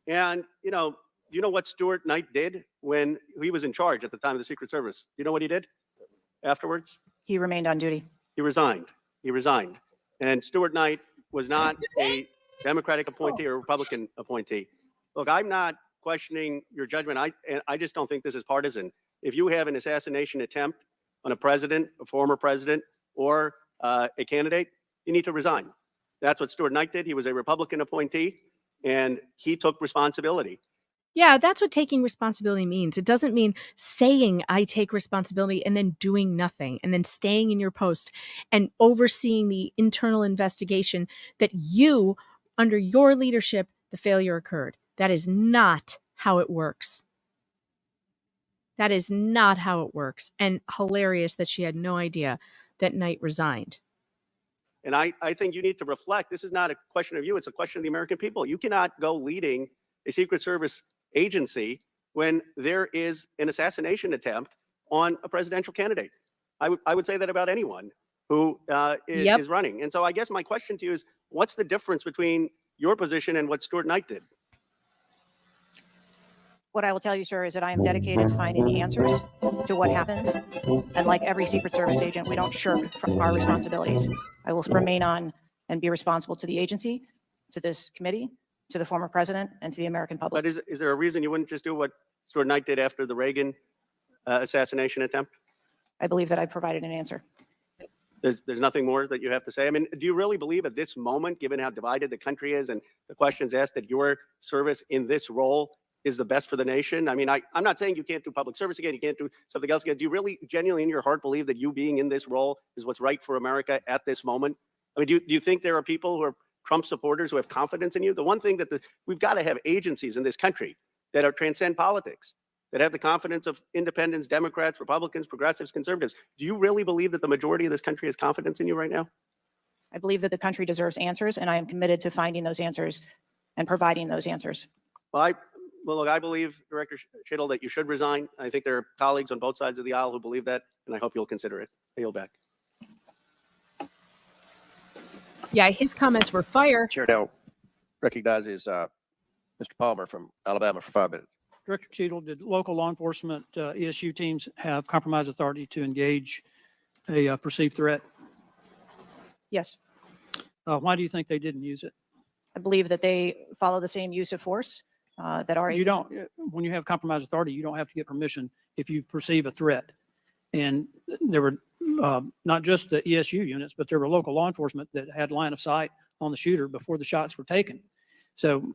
And, you know what Stuart Knight did when he was in charge at the time of the Secret Service? You know what he did afterwards? He remained on duty. He resigned. He resigned. And Stuart Knight was not a Democratic appointee or Republican appointee. Look, I'm not questioning your judgment. I just don't think this is partisan. If you have an assassination attempt on a president, a former president, or a candidate, you need to resign. That's what Stuart Knight did. He was a Republican appointee, and he took responsibility. Yeah, that's what taking responsibility means. It doesn't mean saying I take responsibility and then doing nothing and then staying in your post and overseeing the internal investigation that you, under your leadership, the failure occurred. That is not how it works. That is not how it works. And hilarious that she had no idea that Knight resigned. And I think you need to reflect. This is not a question of you. It's a question of the American people. You cannot go leading a Secret Service agency when there is an assassination attempt on a presidential candidate. I would say that about anyone who is running. And so I guess my question to you is, what's the difference between your position and what Stuart Knight did? What I will tell you, sir, is that I am dedicated to finding the answers to what happened. And like every Secret Service agent, we don't shirk from our responsibilities. I will remain on and be responsible to the agency, to this committee, to the former president, and to the American public. But is there a reason you wouldn't just do what Stuart Knight did after the Reagan assassination attempt? I believe that I provided an answer. There's nothing more that you have to say. I mean, do you really believe at this moment, given how divided the country is and the questions asked, that your service in this role is the best for the nation? I mean, I'm not saying you can't do public service again, you can't do something else again. Do you really genuinely in your heart believe that you being in this role is what's right for America at this moment? I mean, do you think there are people who are Trump supporters who have confidence in you? The one thing that we've got to have agencies in this country that are transcend politics, that have the confidence of independents, Democrats, Republicans, progressives, conservatives. Do you really believe that the majority of this country has confidence in you right now? I believe that the country deserves answers, and I am committed to finding those answers and providing those answers. Well, look, I believe, Director Cheatle, that you should resign. I think there are colleagues on both sides of the aisle who believe that, and I hope you'll consider it. I yield back. Yeah, his comments were fire. Chair now recognizes Mr. Palmer from Alabama for 5 minutes. Director Cheatle, did local law enforcement ESU teams have compromise authority to engage a perceived threat? Yes. Why do you think they didn't use it? I believe that they follow the same use of force that our You don't, when you have compromise authority, you don't have to get permission if you perceive a threat. And there were not just the ESU units, but there were local law enforcement that had line of sight on the shooter before the shots were taken. So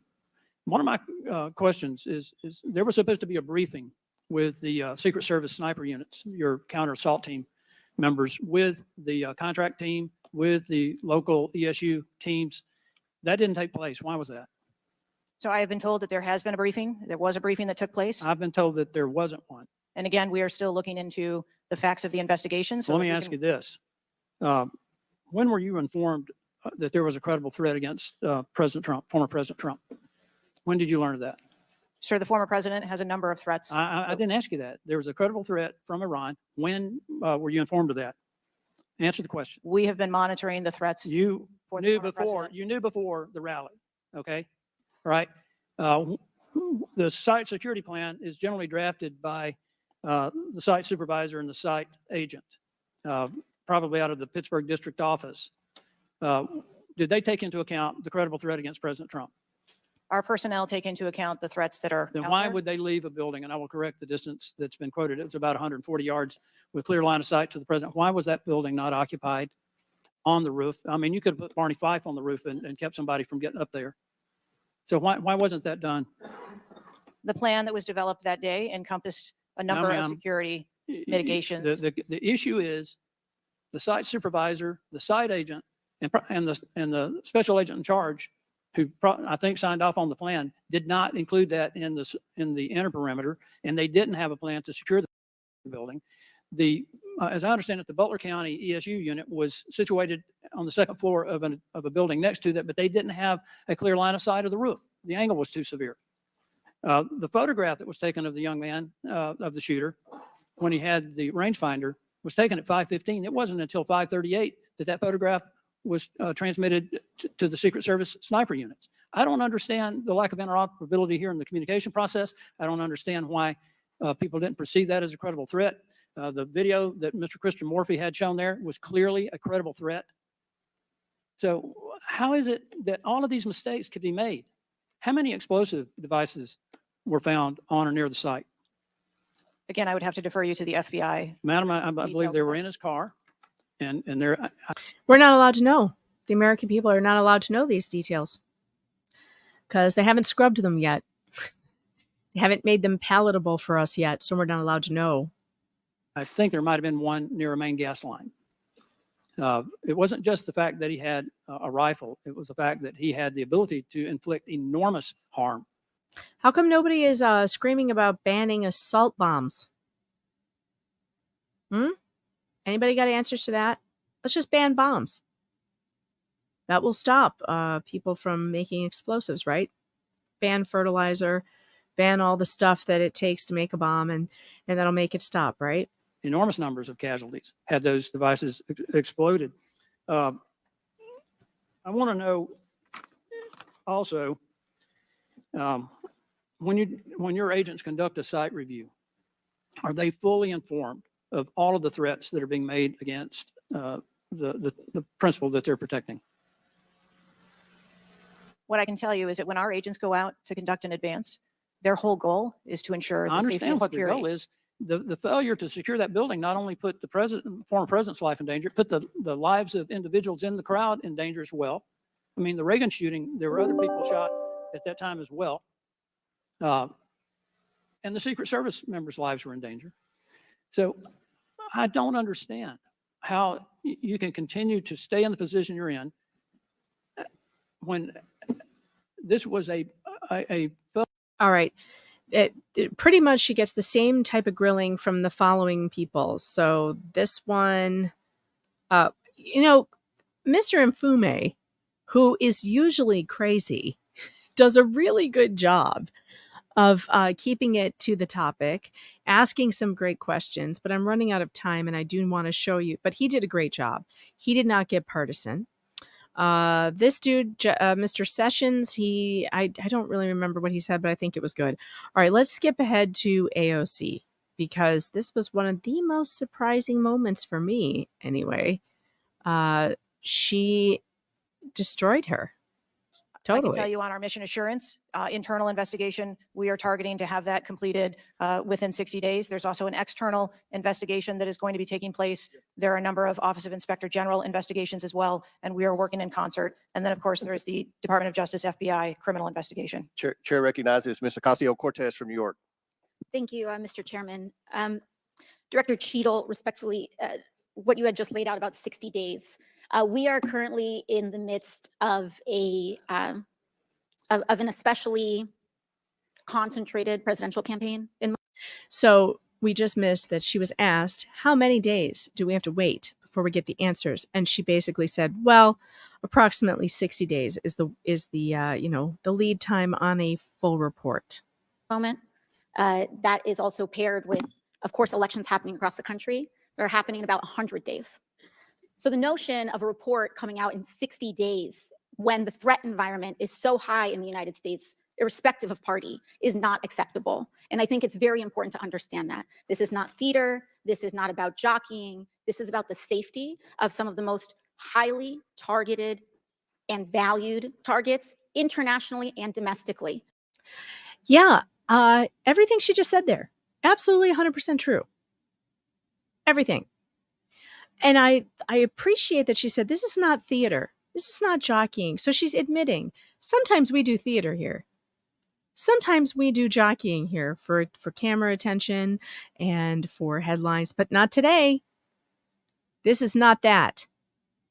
one of my questions is there was supposed to be a briefing with the Secret Service sniper units, your counter assault team members, with the contract team, with the local ESU teams. That didn't take place. Why was that? So I have been told that there has been a briefing. There was a briefing that took place. I've been told that there wasn't one. And again, we are still looking into the facts of the investigation. So Let me ask you this. When were you informed that there was a credible threat against President Trump, former President Trump? When did you learn of that? Sir, the former president has a number of threats. I didn't ask you that. There was a credible threat from Iran. When were you informed of that? Answer the question. We have been monitoring the threats. You for the knew former before. president. You knew before the rally. Okay, right. The site security plan is generally drafted by the site supervisor and the site agent, probably out of the Pittsburgh district office. Did they take into account the credible threat against President Trump? Our personnel take into account the threats that are Then out why there. would they leave a building? And I will correct the distance that's been quoted. It was about 140 yards with clear line of sight to the president. Why was that building not occupied on the roof? I mean, you could have put Barney Fife on the roof and kept somebody from getting up there. So why wasn't that done? The plan that was developed that day encompassed a number of ma'am, security mitigations. The issue is the site supervisor, the site agent, and the special agent in charge, who I think signed off on the plan, did not include that in the inner perimeter, and they didn't have a plan to secure the building. As I understand it, the Butler County ESU unit was situated on the second floor of a building next to that, but they didn't have a clear line of sight of the roof. The angle was too severe. The photograph that was taken of the young man, of the shooter, when he had the rangefinder, was taken at 5:15. It wasn't until 5:38 that photograph was transmitted to the Secret Service sniper units. I don't understand the lack of interoperability here in the communication process. I don't understand why people didn't perceive that as a credible threat. The video that Mr. Christian Morphy had shown there was clearly a credible threat. So how is it that all of these mistakes could be made? How many explosive devices were found on or near the site? Again, I would have to defer you to the FBI. Madam, I believe Details they of were that. in his car, and they're. We're not allowed to know. The American people are not allowed to know these details because they haven't scrubbed them yet. They haven't made them palatable for us yet, so we're not allowed to know. I think there might have been one near a main gas line. It wasn't just the fact that he had a rifle. It was the fact that he had the ability to inflict enormous harm. How come nobody is screaming about banning assault bombs? Anybody got answers to that? Let's just ban bombs. That will stop people from making explosives, right? Ban fertilizer, ban all the stuff that it takes to make a bomb, and that'll make it stop, right? Enormous numbers of casualties had those devices exploded. I want to know also, when your agents conduct a site review, are they fully informed of all of the threats that are being made against the principle that they're protecting? What I can tell you is that when our agents go out to conduct an advance, their whole goal is to ensure I the safety and understand what their security. goal is. the failure to secure that building not only put the former president's life in danger, it put the lives of individuals in the crowd in danger as well. I mean, the Reagan shooting, there were other people shot at that time as well. And the Secret Service members' lives were in danger. So I don't understand how you can continue to stay in the position you're in when this was All right. Pretty much she gets the same type of grilling from the following people. So this one, you know, Mr. Mfume, who is usually crazy, does a really good job of keeping it to the topic, asking some great questions, but I'm running out of time and I do want to show you, but he did a great job. He did not get partisan. This dude, Mr. Sessions, I don't really remember what he said, but I think it was good. All right, let's skip ahead to AOC because this was one of the most surprising moments for me anyway. She destroyed her. Totally. I can tell you on our mission assurance internal investigation, we are targeting to have that completed within 60 days. There's also an external investigation that is going to be taking place. There are a number of Office of Inspector General investigations as well, and we are working in concert. And then, of course, there's the Department of Justice, FBI, criminal investigation. Chair recognizes Ms. Ocasio-Cortez from New York. Thank you, Mr. Chairman. Director Cheatle, respectfully, what you had just laid out about 60 days. We are currently in the midst of an especially concentrated presidential campaign. So we just missed that she was asked, how many days do we have to wait before we get the answers? And she basically said, well, approximately 60 days is the the lead time on a full report. Moment. That is also paired with, of course, elections happening across the country. They're happening in about 100 days. So the notion of a report coming out in 60 days when the threat environment is so high in the United States, irrespective of party, is not acceptable. And I think it's very important to understand that. This is not theater. This is not about jockeying. This is about the safety of some of the most highly targeted and valued targets internationally and domestically. Yeah, everything she just said there, absolutely 100% true. Everything. And I appreciate that she said, this is not theater. This is not jockeying. So she's admitting, sometimes we do theater here. Sometimes we do jockeying here for camera attention and for headlines, but not today. This is not that.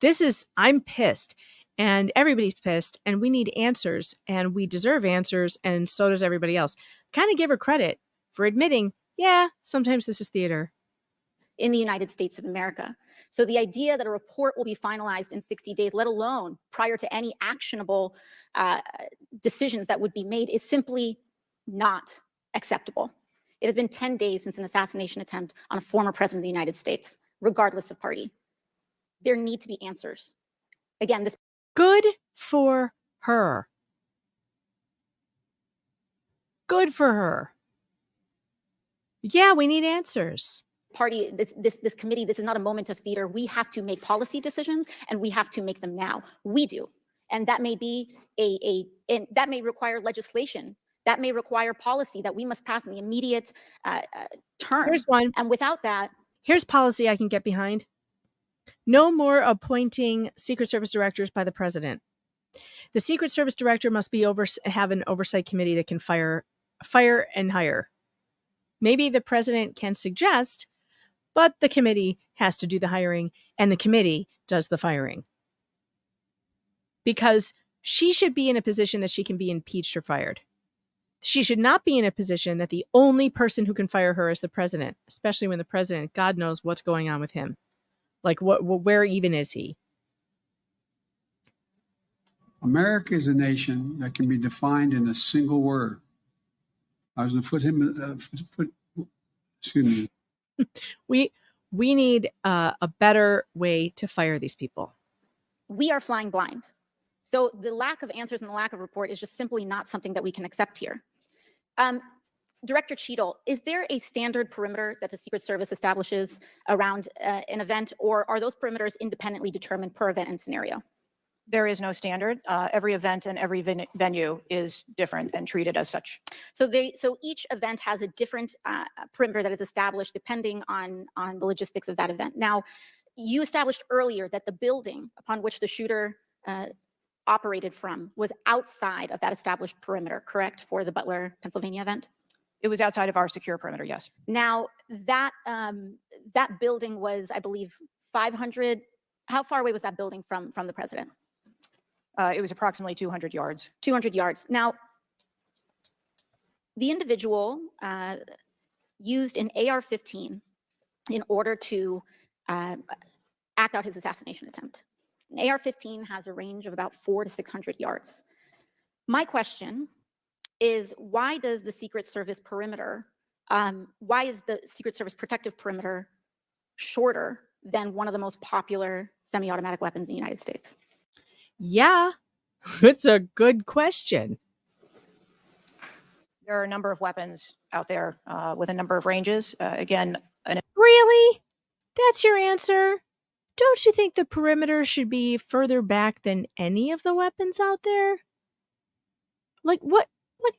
This is, I'm pissed and everybody's pissed and we need answers and we deserve answers and so does everybody else. Kind of give her credit for admitting, yeah, sometimes this is theater. In the United States of America. So the idea that a report will be finalized in 60 days, let alone prior to any actionable decisions that would be made, is simply not acceptable. It has been 10 days since an assassination attempt on a former president of the United States, regardless of party. There need to be answers. Again, this— Good for her. Good for her. Yeah, we need answers. Party, this committee, this is not a moment of theater. We have to make policy decisions and we have to make them now. We do. And that may be and that may require legislation. That may require policy that we must pass in the immediate term. Here's one. And without that— Here's policy I can get behind. No more appointing Secret Service directors by the president. The Secret Service director must have an oversight committee that can fire and hire. Maybe the president can suggest, but the committee has to do the hiring and the committee does the firing. Because she should be in a position that she can be impeached or fired. She should not be in a position that the only person who can fire her is the president, especially when the president, God knows what's going on with him. Like, where even is he? America is a nation that can be defined in a single word. I was going to excuse me. We need a better way to fire these people. We are flying blind. So the lack of answers and the lack of report is just simply not something that we can accept here. Director Cheatle, is there a standard perimeter that the Secret Service establishes around an event, or are those perimeters independently determined per event and scenario? There is no standard. Every event and every venue is different and treated as such. So each event has a different perimeter that is established depending on the logistics of that event. Now, you established earlier that the building upon which the shooter operated from was outside of that established perimeter, correct, for the Butler, Pennsylvania event? It was outside of our secure perimeter, yes. Now, that building was, I believe, 500. How far away was that building from the president? It was approximately 200 yards. 200 yards. Now, the individual used an AR-15 in order to act out his assassination attempt. An AR-15 has a range of about 400 to 600 yards. My question is, why does the Secret Service perimeter, why is the Secret Service protective perimeter shorter than one of the most popular semi-automatic weapons in the United States? Yeah, it's a good question. There are a number of weapons out there with a number of ranges. Really? That's your answer? Don't you think the perimeter should be further back than any of the weapons out there? Like, what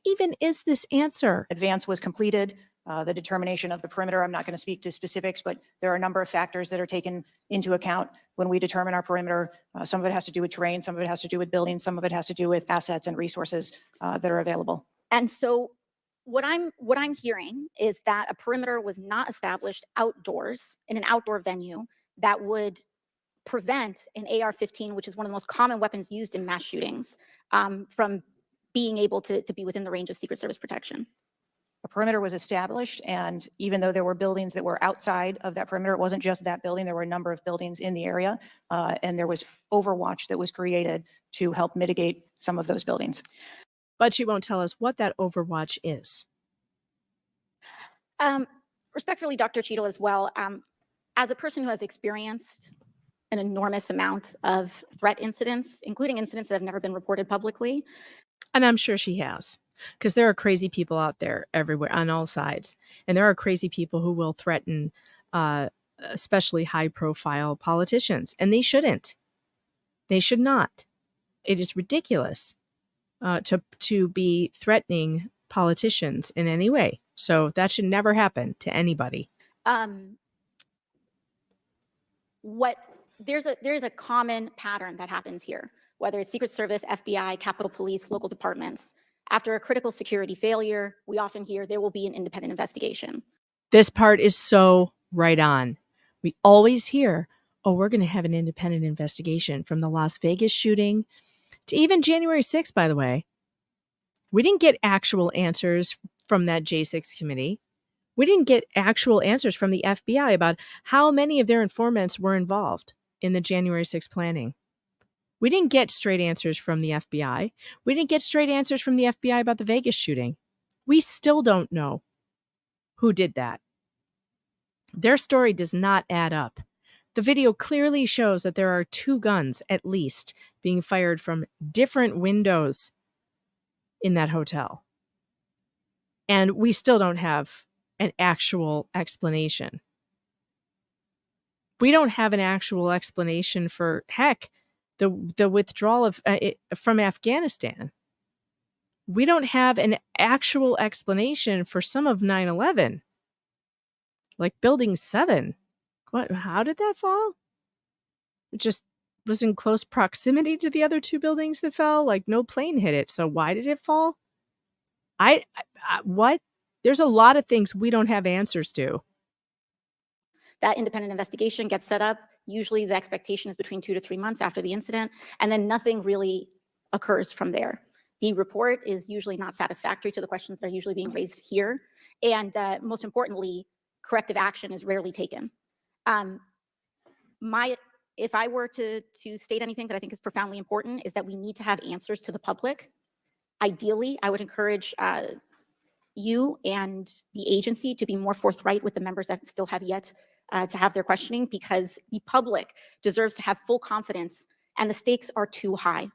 even is this answer? Advance was completed. The determination of the perimeter, I'm not going to speak to specifics, but there are a number of factors that are taken into account when we determine our perimeter. Some of it has to do with terrain, some of it has to do with buildings, some of it has to do with assets and resources that are available. And so what I'm hearing is that a perimeter was not established outdoors in an outdoor venue that would prevent an AR-15, which is one of the most common weapons used in mass shootings, from being able to be within the range of Secret Service protection. A perimeter was established, and even though there were buildings that were outside of that perimeter, it wasn't just that building. There were a number of buildings in the area, and there was overwatch that was created to help mitigate some of those buildings. But she won't tell us what that overwatch is. Respectfully, Dr. Cheatle, as well, as a person who has experienced an enormous amount of threat incidents, including incidents that have never been reported publicly. And I'm sure she has. Because there are crazy people out there everywhere on all sides. And there are crazy people who will threaten especially high-profile politicians. And they shouldn't. They should not. It is ridiculous to be threatening politicians in any way. So that should never happen to anybody. There's a common pattern that happens here, whether it's Secret Service, FBI, Capitol Police, local departments. After a critical security failure, we often hear there will be an independent investigation. This part is so right on. We always hear, oh, we're going to have an independent investigation from the Las Vegas shooting to even January 6th, by the way. We didn't get actual answers from that J6 committee. We didn't get actual answers from the FBI about how many of their informants were involved in the January 6th planning. We didn't get straight answers from the FBI. We didn't get straight answers from the FBI about the Vegas shooting. We still don't know who did that. Their story does not add up. The video clearly shows that there are 2 guns, at least, being fired from different windows in that hotel. And we still don't have an actual explanation. We don't have an actual explanation for, heck, the withdrawal from Afghanistan. We don't have an actual explanation for some of 9/11, like Building 7. How did that fall? It just was in close proximity to the other 2 buildings that fell. Like no plane hit it. So why did it fall? What? There's a lot of things we don't have answers to. That independent investigation gets set up. Usually the expectation is between 2 to 3 months after the incident, and then nothing really occurs from there. The report is usually not satisfactory to the questions that are usually being raised here. And most importantly, corrective action is rarely taken. If I were to state anything that I think is profoundly important, is that we need to have answers to the public. Ideally, I would encourage you and the agency to be more forthright with the members that still have yet to have their questioning, because the public deserves to have full confidence, and the stakes are too high.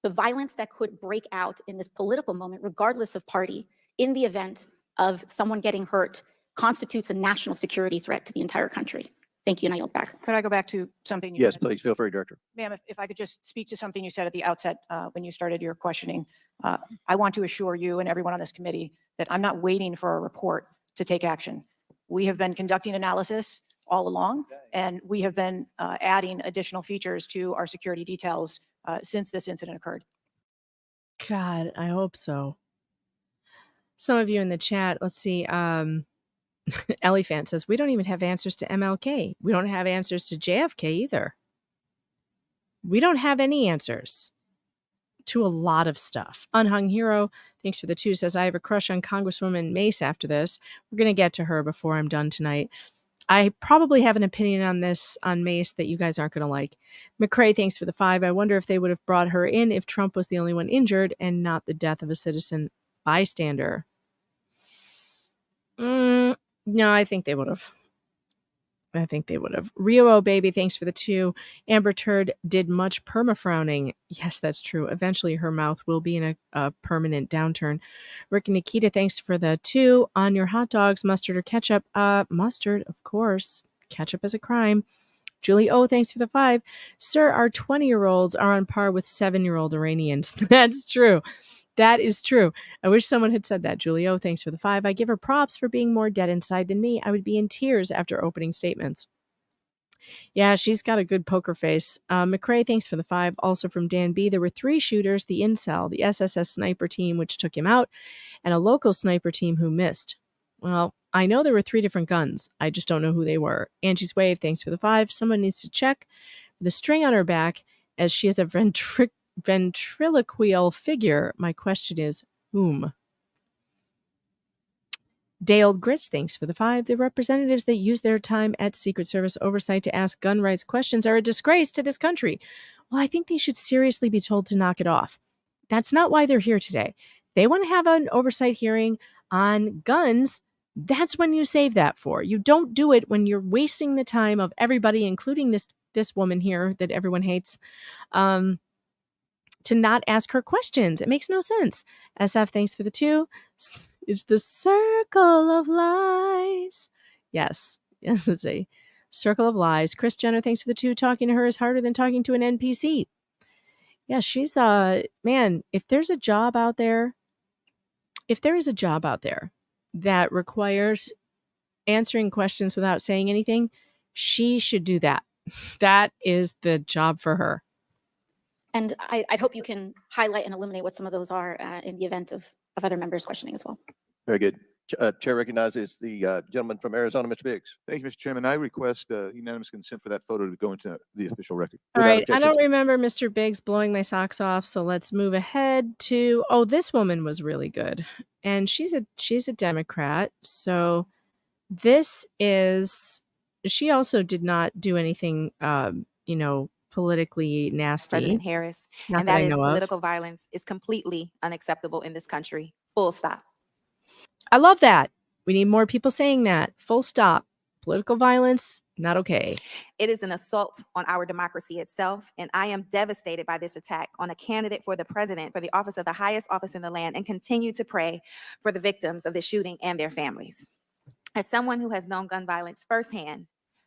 The violence that could break out in this political moment, regardless of party, in the event of someone getting hurt, constitutes a national security threat to the entire country. Thank you, and I yield back. Could I go back to something you Yes, said? please, feel free, Director. Ma'am, if I could just speak to something you said at the outset when you started your questioning. I want to assure you and everyone on this committee that I'm not waiting for a report to take action. We have been conducting analysis all along, and we have been adding additional features to our security details since this incident occurred. God, I hope so. Some of you in the chat, let's see. Ellie Fan says, we don't even have answers to MLK. We don't have answers to JFK either. We don't have any answers to a lot of stuff. Unhung Hero, thanks for the 2, says, I have a crush on Congresswoman Mace after this. We're going to get to her before I'm done tonight. I probably have an opinion on this, on Mace, that you guys aren't going to like. McCrae, thanks for the 5. I wonder if they would have brought her in if Trump was the only one injured and not the death of a citizen bystander. No, I think they would have. Rio Baby, thanks for the 2. Amber Turd did much perma-frowning. Yes, that's true. Eventually her mouth will be in a permanent downturn. Rick and Nikita, thanks for the 2. On your hot dogs, mustard or ketchup? Mustard, of course. Ketchup is a crime. Julie O, thanks for the 5. Sir, our 20-year-olds are on par with 7-year-old Iranians. That's true. That is true. I wish someone had said that. Julio, thanks for the 5. I give her props for being more dead inside than me. I would be in tears after opening statements. Yeah, she's got a good poker face. McCrae, thanks for the 5. Also from Dan B. There were 3 shooters, the incel, the SSS sniper team, which took him out, and a local sniper team who missed. Well, I know there were 3 different guns. I just don't know who they were. Angie's Wave, thanks for the 5. Someone needs to check the string on her back as she has a ventriloquial figure. My question is, whom? Day Old Grits, thanks for the 5. The representatives that use their time at Secret Service oversight to ask gun rights questions are a disgrace to this country. Well, I think they should seriously be told to knock it off. That's not why they're here today. They want to have an oversight hearing on guns. That's when you save that for. You don't do it when you're wasting the time of everybody, including this woman here that everyone hates, to not ask her questions. It makes no sense. SF, thanks for the 2. It's the circle of lies. Yes, it's a circle of lies. Chris Jenner, thanks for the 2. Talking to her is harder than talking to an NPC. Yeah, she's man, if there's a job out there, that requires answering questions without saying anything, she should do that. That is the job for her. And I'd hope you can highlight and illuminate what some of those are in the event of other members questioning as well. Very good. Chair recognizes the gentleman from Arizona, Mr. Biggs. Thank you, Mr. Chairman. I request unanimous consent for that photo to go into the official record. All right. I don't remember Mr. Biggs blowing my socks off, so let's move ahead to, oh, this woman was really good. And she's a Democrat. So this is, she also did not do anything, politically nasty. President Harris, Not and that that I is know of. political violence is completely unacceptable in this country. Full stop. I love that. We need more people saying that. Full stop. Political violence, not okay. It is an assault on our democracy itself, and I am devastated by this attack on a candidate for the president, for the office of the highest office in the land, and continue to pray for the victims of the shooting and their families. As someone who has known gun violence firsthand,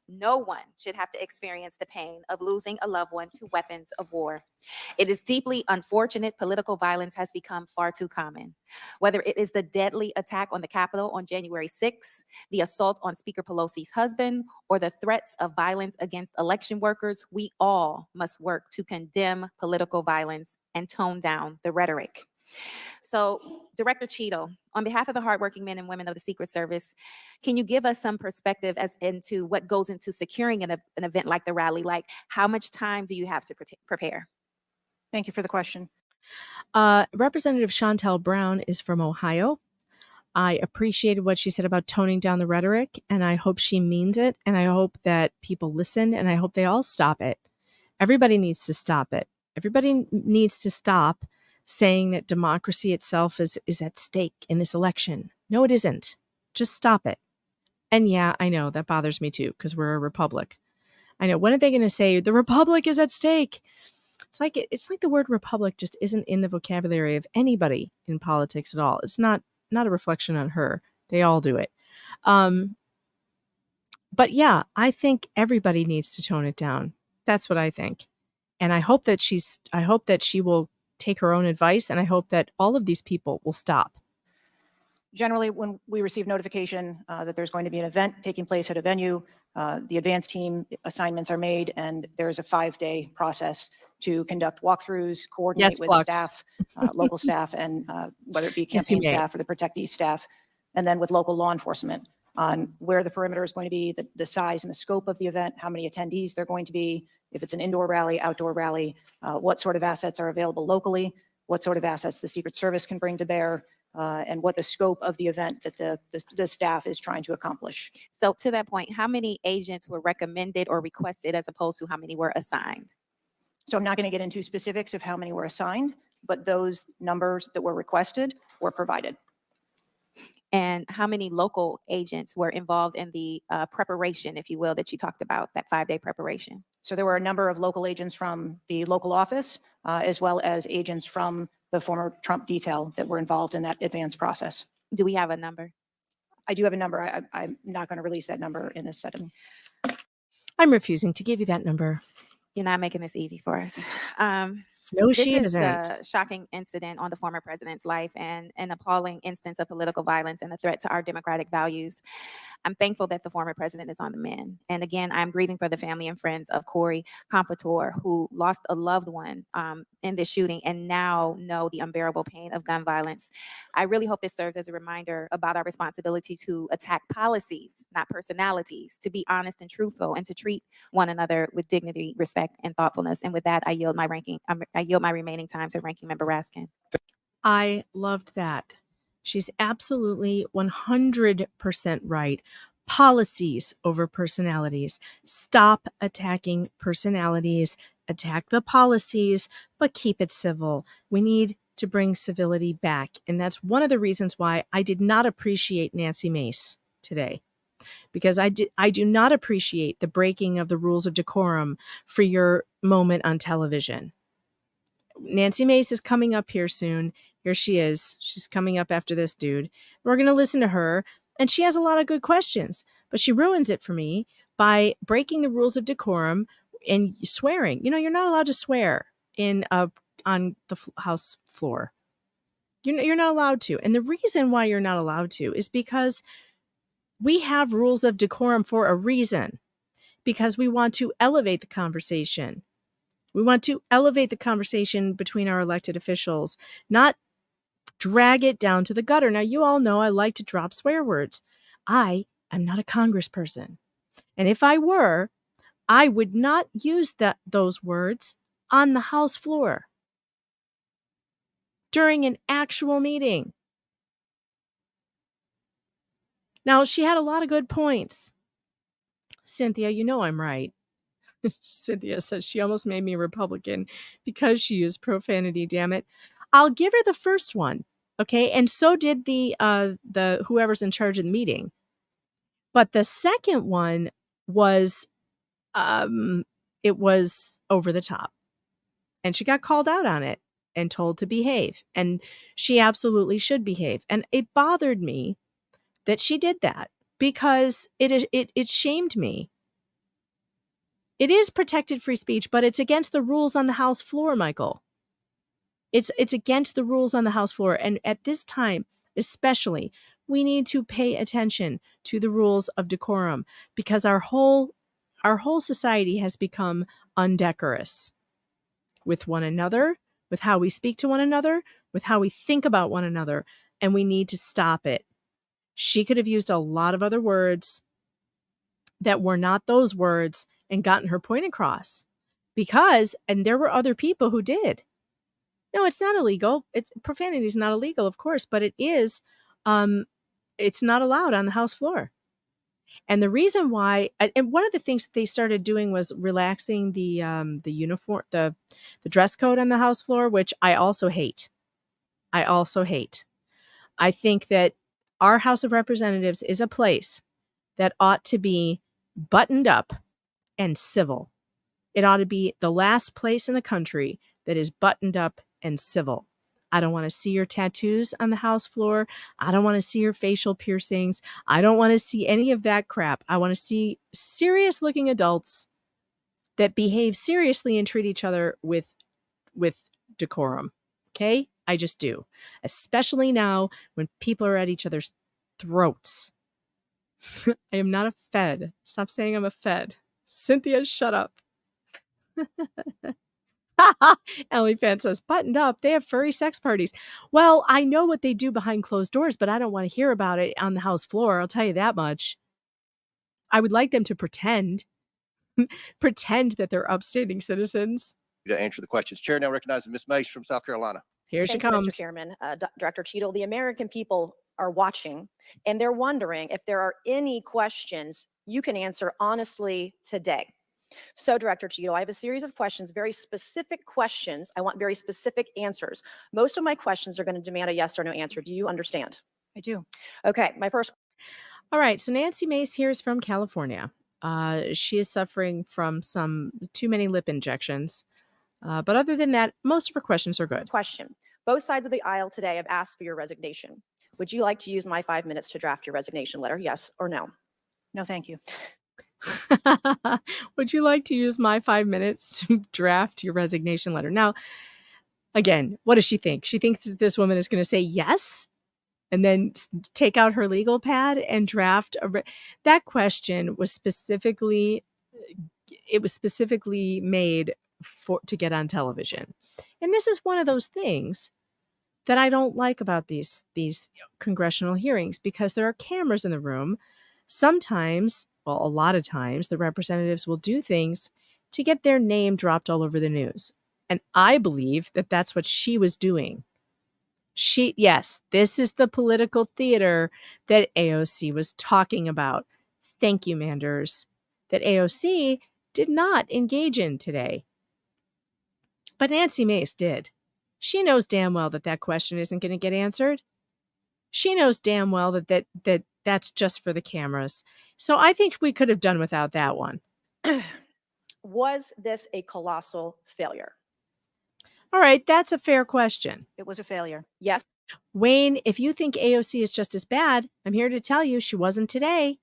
no one should have to experience the pain of losing a loved one to weapons of war. It is deeply unfortunate political violence has become far too common. Whether it is the deadly attack on the Capitol on January 6th, the assault on Speaker Pelosi's husband, or the threats of violence against election workers, we all must work to condemn political violence and tone down the rhetoric. So, Director Cheatle, on behalf of the hardworking men and women of the Secret Service, can you give us some perspective as into what goes into securing an event like the rally? Like, how much time do you have to prepare? Thank you for the question. Representative Chantel Brown is from Ohio. I appreciated what she said about toning down the rhetoric, and I hope she means it, and I hope that people listen, and I hope they all stop it. Everybody needs to stop it. Everybody needs to stop saying that democracy itself is at stake in this election. No, it isn't. Just stop it. And yeah, I know that bothers me too, because we're a republic. I know. When are they going to say the republic is at stake? It's like the word republic just isn't in the vocabulary of anybody in politics at all. It's not a reflection on her. They all do it. But yeah, I think everybody needs to tone it down. That's what I think. And I hope that she will take her own advice, and I hope that all of these people will stop. Generally, when we receive notification that there's going to be an event taking place at a venue, the advance team assignments are made, and there's a 5-day process to conduct walkthroughs, coordinate with Flux. staff, local staff, and whether it be Yes, you campaign may. staff or the protectee staff, and then with local law enforcement on where the perimeter is going to be, the size and the scope of the event, how many attendees there are going to be, if it's an indoor rally, outdoor rally, what sort of assets are available locally, what sort of assets the Secret Service can bring to bear, and what the scope of the event that the staff is trying to accomplish. So to that point, how many agents were recommended or requested as opposed to how many were assigned? So I'm not going to get into specifics of how many were assigned, but those numbers that were requested were provided. And how many local agents were involved in the preparation, if you will, that you talked about, that 5-day preparation? So there were a number of local agents from the local office, as well as agents from the former Trump detail that were involved in that advance process. Do we have a number? I do have a number. I'm not going to release that number in this setting. I'm refusing to give you that number. You're not making this easy for us. No, This she is isn't. a shocking incident on the former president's life and an appalling instance of political violence and a threat to our democratic values. I'm thankful that the former president is on the mend. And again, I'm grieving for the family and friends of Corey Compatore, who lost a loved one in this shooting and now know the unbearable pain of gun violence. I really hope this serves as a reminder about our responsibility to attack policies, not personalities, to be honest and truthful, and to treat one another with dignity, respect, and thoughtfulness. And with that, I yield my remaining time to Ranking Member Raskin. I loved that. She's absolutely 100% right. Policies over personalities. Stop attacking personalities. Attack the policies, but keep it civil. We need to bring civility back. And that's one of the reasons why I did not appreciate Nancy Mace today. Because I do not appreciate the breaking of the rules of decorum for your moment on television. Nancy Mace is coming up here soon. Here she is. She's coming up after this dude. We're going to listen to her, and she has a lot of good questions, but she ruins it for me by breaking the rules of decorum and swearing. You know, you're not allowed to swear on the House floor. You're not allowed to. And the reason why you're not allowed to is because we have rules of decorum for a reason, because we want to elevate the conversation. We want to elevate the conversation between our elected officials, not drag it down to the gutter. Now, you all know I like to drop swear words. I am not a congressperson. And if I were, I would not use those words on the House floor during an actual meeting. Now, she had a lot of good points. Cynthia, you know I'm right. Cynthia says she almost made me a Republican because she used profanity, damn it. I'll give her the first one, okay? And so did the whoever's in charge of the meeting. But the second one was it was over the top. And she got called out on it and told to behave. And she absolutely should behave. And it bothered me that she did that because it shamed me. It is protected free speech, but it's against the rules on the House floor, Michael. It's against the rules on the House floor. And at this time, especially, we need to pay attention to the rules of decorum because our whole society has become undecorous with one another, with how we speak to one another, with how we think about one another, and we need to stop it. She could have used a lot of other words that were not those words and gotten her point across and there were other people who did. No, it's not illegal. Profanity is not illegal, of course, but it is, it's not allowed on the House floor. And the reason why, and one of the things that they started doing was relaxing the uniform, the dress code on the House floor, which I also hate. I think that our House of Representatives is a place that ought to be buttoned up and civil. It ought to be the last place in the country that is buttoned up and civil. I don't want to see your tattoos on the House floor. I don't want to see your facial piercings. I don't want to see any of that crap. I want to see serious looking adults that behave seriously and treat each other with decorum. Okay? I just do. Especially now when people are at each other's throats. I am not a Fed. Stop saying I'm a Fed. Cynthia, shut up. Ellie Fan says, buttoned up. They have furry sex parties. Well, I know what they do behind closed doors, but I don't want to hear about it on the House floor. I'll tell you that much. I would like them to pretend that they're upstanding citizens. To answer the questions. Chair now recognizes Ms. Mace from South Carolina. Here she Thank you, comes. Mr. Chairman, Director Cheatle. The American people are watching, and they're wondering if there are any questions you can answer honestly today. So, Director Cheatle, I have a series of questions, very specific questions. I want very specific answers. Most of my questions are going to demand a yes or no answer. Do you understand? I do. Okay, my first. All right, so Nancy Mace here is from California. She is suffering from too many lip injections. But other than that, most of her questions are good. Question. Both sides of the aisle today have asked for your resignation. Would you like to use my 5 minutes to draft your resignation letter? Yes or no? No, thank you. Would you like to use my 5 minutes to draft your resignation letter? Now, again, what does she think? She thinks that this woman is going to say yes and then take out her legal pad and draft that question was specifically made to get on television. And this is one of those things that I don't like about these congressional hearings, because there are cameras in the room. Sometimes, well, a lot of times, the representatives will do things to get their name dropped all over the news. And I believe that that's what she was doing. Yes, this is the political theater that AOC was talking about. Thank you, Manders. That AOC did not engage in today. But Nancy Mace did. She knows damn well that question isn't going to get answered. She knows damn well that that's just for the cameras. So I think we could have done without that one. Was this a colossal failure? All right, that's a fair question. It was a failure. Yes. Wayne, if you think AOC is just as bad, I'm here to tell you she wasn't today.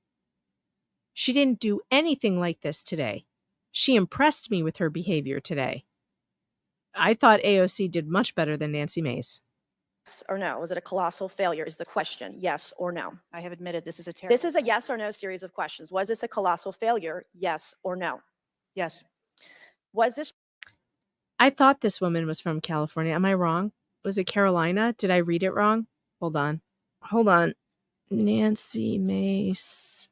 She didn't do anything like this today. She impressed me with her behavior today. I thought AOC did much better than Nancy Mace. Yes or no? Was it a colossal failure is the question. Yes or no? I have admitted this is a terrible. This is a yes or no series of questions. Was this a colossal failure? Yes or no? Yes. Was this? I thought this woman was from California. Am I wrong? Was it Carolina? Did I read it wrong? Hold on. Nancy Mace.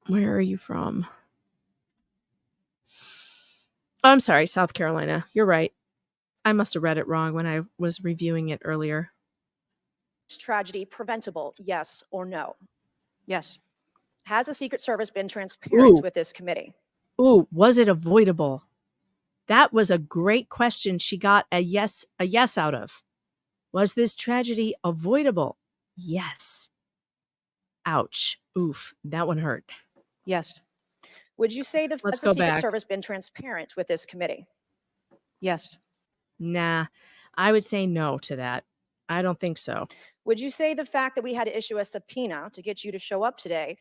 Where are you from? Oh, I'm sorry, South Carolina. You're right. I must have read it wrong when I was reviewing it earlier. Tragedy preventable? Yes or no? Yes. Has the Secret Service been transparent Ooh. with this committee? Ooh, was it avoidable? That was a great question. She got a yes out of. Was this tragedy avoidable? Yes. Ouch. Oof. That one hurt. Yes. Would you say has the Secret Service been transparent with this committee? Yes. Nah, I would say no to that. I don't think so. Would you say the fact that we had to issue a subpoena to get you to show up today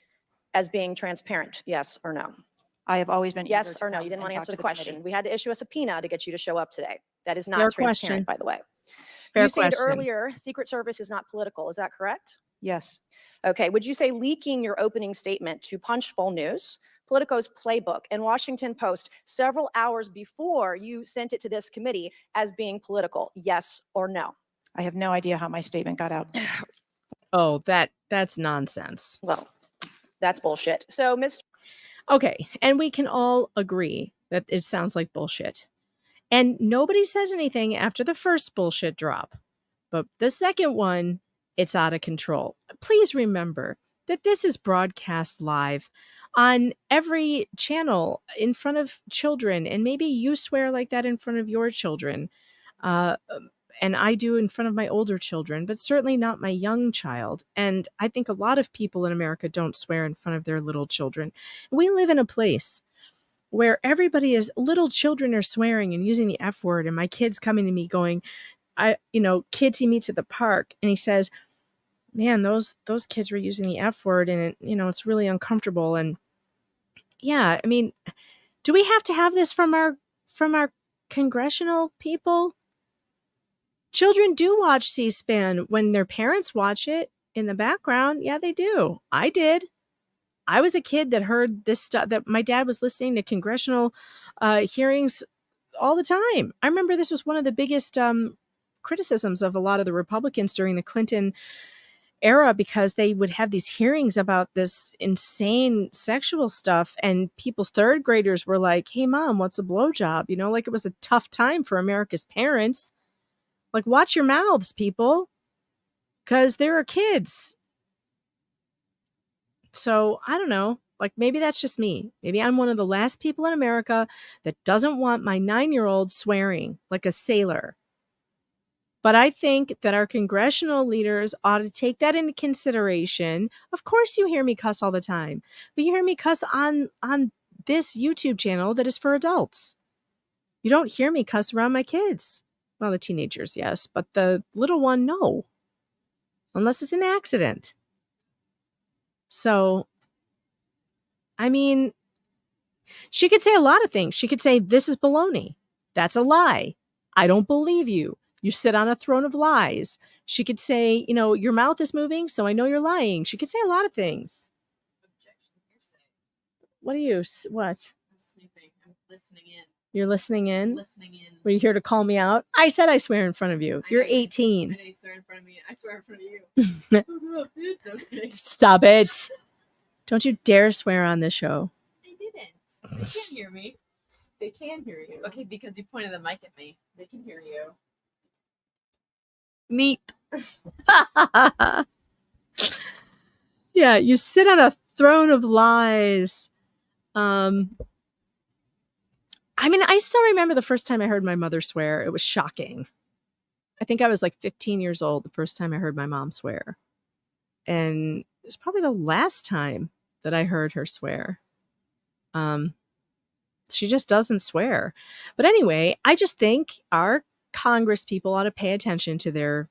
as being transparent? Yes or no? I have always been. Yes or no? You didn't want to answer the question. We had to issue a subpoena to get you to show up today. That is not Fair transparent, question. by the way. Fair You stated question. earlier, Secret Service is not political. Is that correct? Yes. Okay. Would you say leaking your opening statement to Punchbowl News, Politico's Playbook, and Washington Post several hours before you sent it to this committee as being political? Yes or no? I have no idea how my statement got out. Oh, that's nonsense. Well, that's bullshit. So, Mr. Okay, and we can all agree that it sounds like bullshit. And nobody says anything after the first bullshit drop. But the second one, it's out of control. Please remember that this is broadcast live on every channel in front of children. And maybe you swear like that in front of your children. And I do in front of my older children, but certainly not my young child. And I think a lot of people in America don't swear in front of their little children. We live in a place where everybody is, little children are swearing and using the F word, and my kid's coming to me going, kids he meets at the park, and he says, man, those kids were using the F word, and it's really uncomfortable. And yeah, I mean, do we have to have this from our congressional people? Children do watch C-SPAN when their parents watch it in the background. Yeah, they do. I did. I was a kid that heard this stuff, that my dad was listening to congressional hearings all the time. I remember this was one of the biggest criticisms of a lot of the Republicans during the Clinton era, because they would have these hearings about this insane sexual stuff, and people's third graders were like, hey, Mom, what's a blowjob? Like it was a tough time for America's parents. Like, watch your mouths, people, because there are kids. So I don't know, like maybe that's just me. Maybe I'm one of the last people in America that doesn't want my 9-year-old swearing like a sailor. But I think that our congressional leaders ought to take that into consideration. Of course you hear me cuss all the time, but you hear me cuss on this YouTube channel that is for adults. You don't hear me cuss around my kids. Well, the teenagers, yes, but the little one, no. Unless it's an accident. So, I mean, she could say a lot of things. She could say, this is baloney. That's a lie. I don't believe you. You sit on a throne of lies. She could say, your mouth is moving, so I know you're lying. She could say a lot of things. What? I'm snooping. I'm listening in. You're listening in? I'm listening in. Were you here to call me out? I said I swear in front of you. You're 18. I know you swear in front of me. I swear in front of you. Stop it. Don't you dare swear on this show. I didn't. They can't hear me. They can hear you. Okay, because you pointed the mic at me. They can hear you. Neat. Yeah, you sit on a throne of lies. I mean, I still remember the first time I heard my mother swear. It was shocking. I think I was like 15 years old the first time I heard my mom swear. And it was probably the last time that I heard her swear. She just doesn't swear. But anyway, I just think our Congress people ought to pay attention to their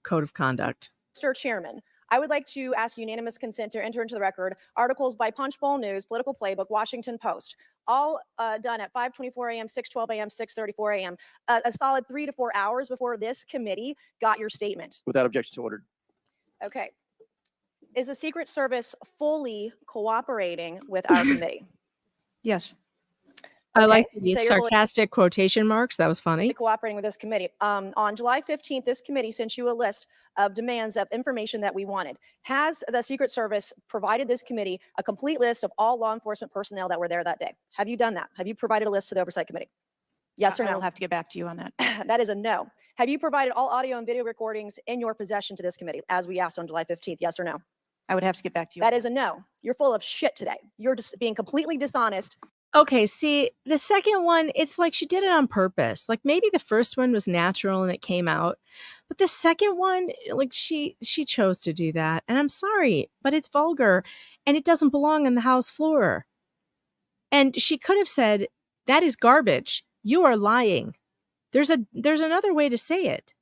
code of conduct. Mr. Chairman, I would like to ask unanimous consent to enter into the record articles by Punchbowl News, Political Playbook, Washington Post, all done at 5:24 a.m., 6:12 a.m., 6:34 a.m., a solid 3 to 4 hours before this committee got your statement. Without objection to ordered. Okay. Is the Secret Service fully cooperating with our committee? Yes. I like Okay, the so you're fully sarcastic quotation marks. That was funny. cooperating with this committee. On July 15th, this committee sent you a list of demands of information that we wanted. Has the Secret Service provided this committee a complete list of all law enforcement personnel that were there that day? Have you done that? Have you provided a list to the Oversight Committee? Yes or I no? will have to get back to you on that. That is a no. Have you provided all audio and video recordings in your possession to this committee, as we asked on July 15th? Yes or no? I would have to get back to you. That is a no. You're full of shit today. You're just being completely dishonest. Okay, see, the second one, it's like she did it on purpose. Like maybe the first one was natural and it came out. But the second one, like she chose to do that. And I'm sorry, but it's vulgar and it doesn't belong on the House floor. And she could have said, that is garbage. You are lying. There's another way to say it.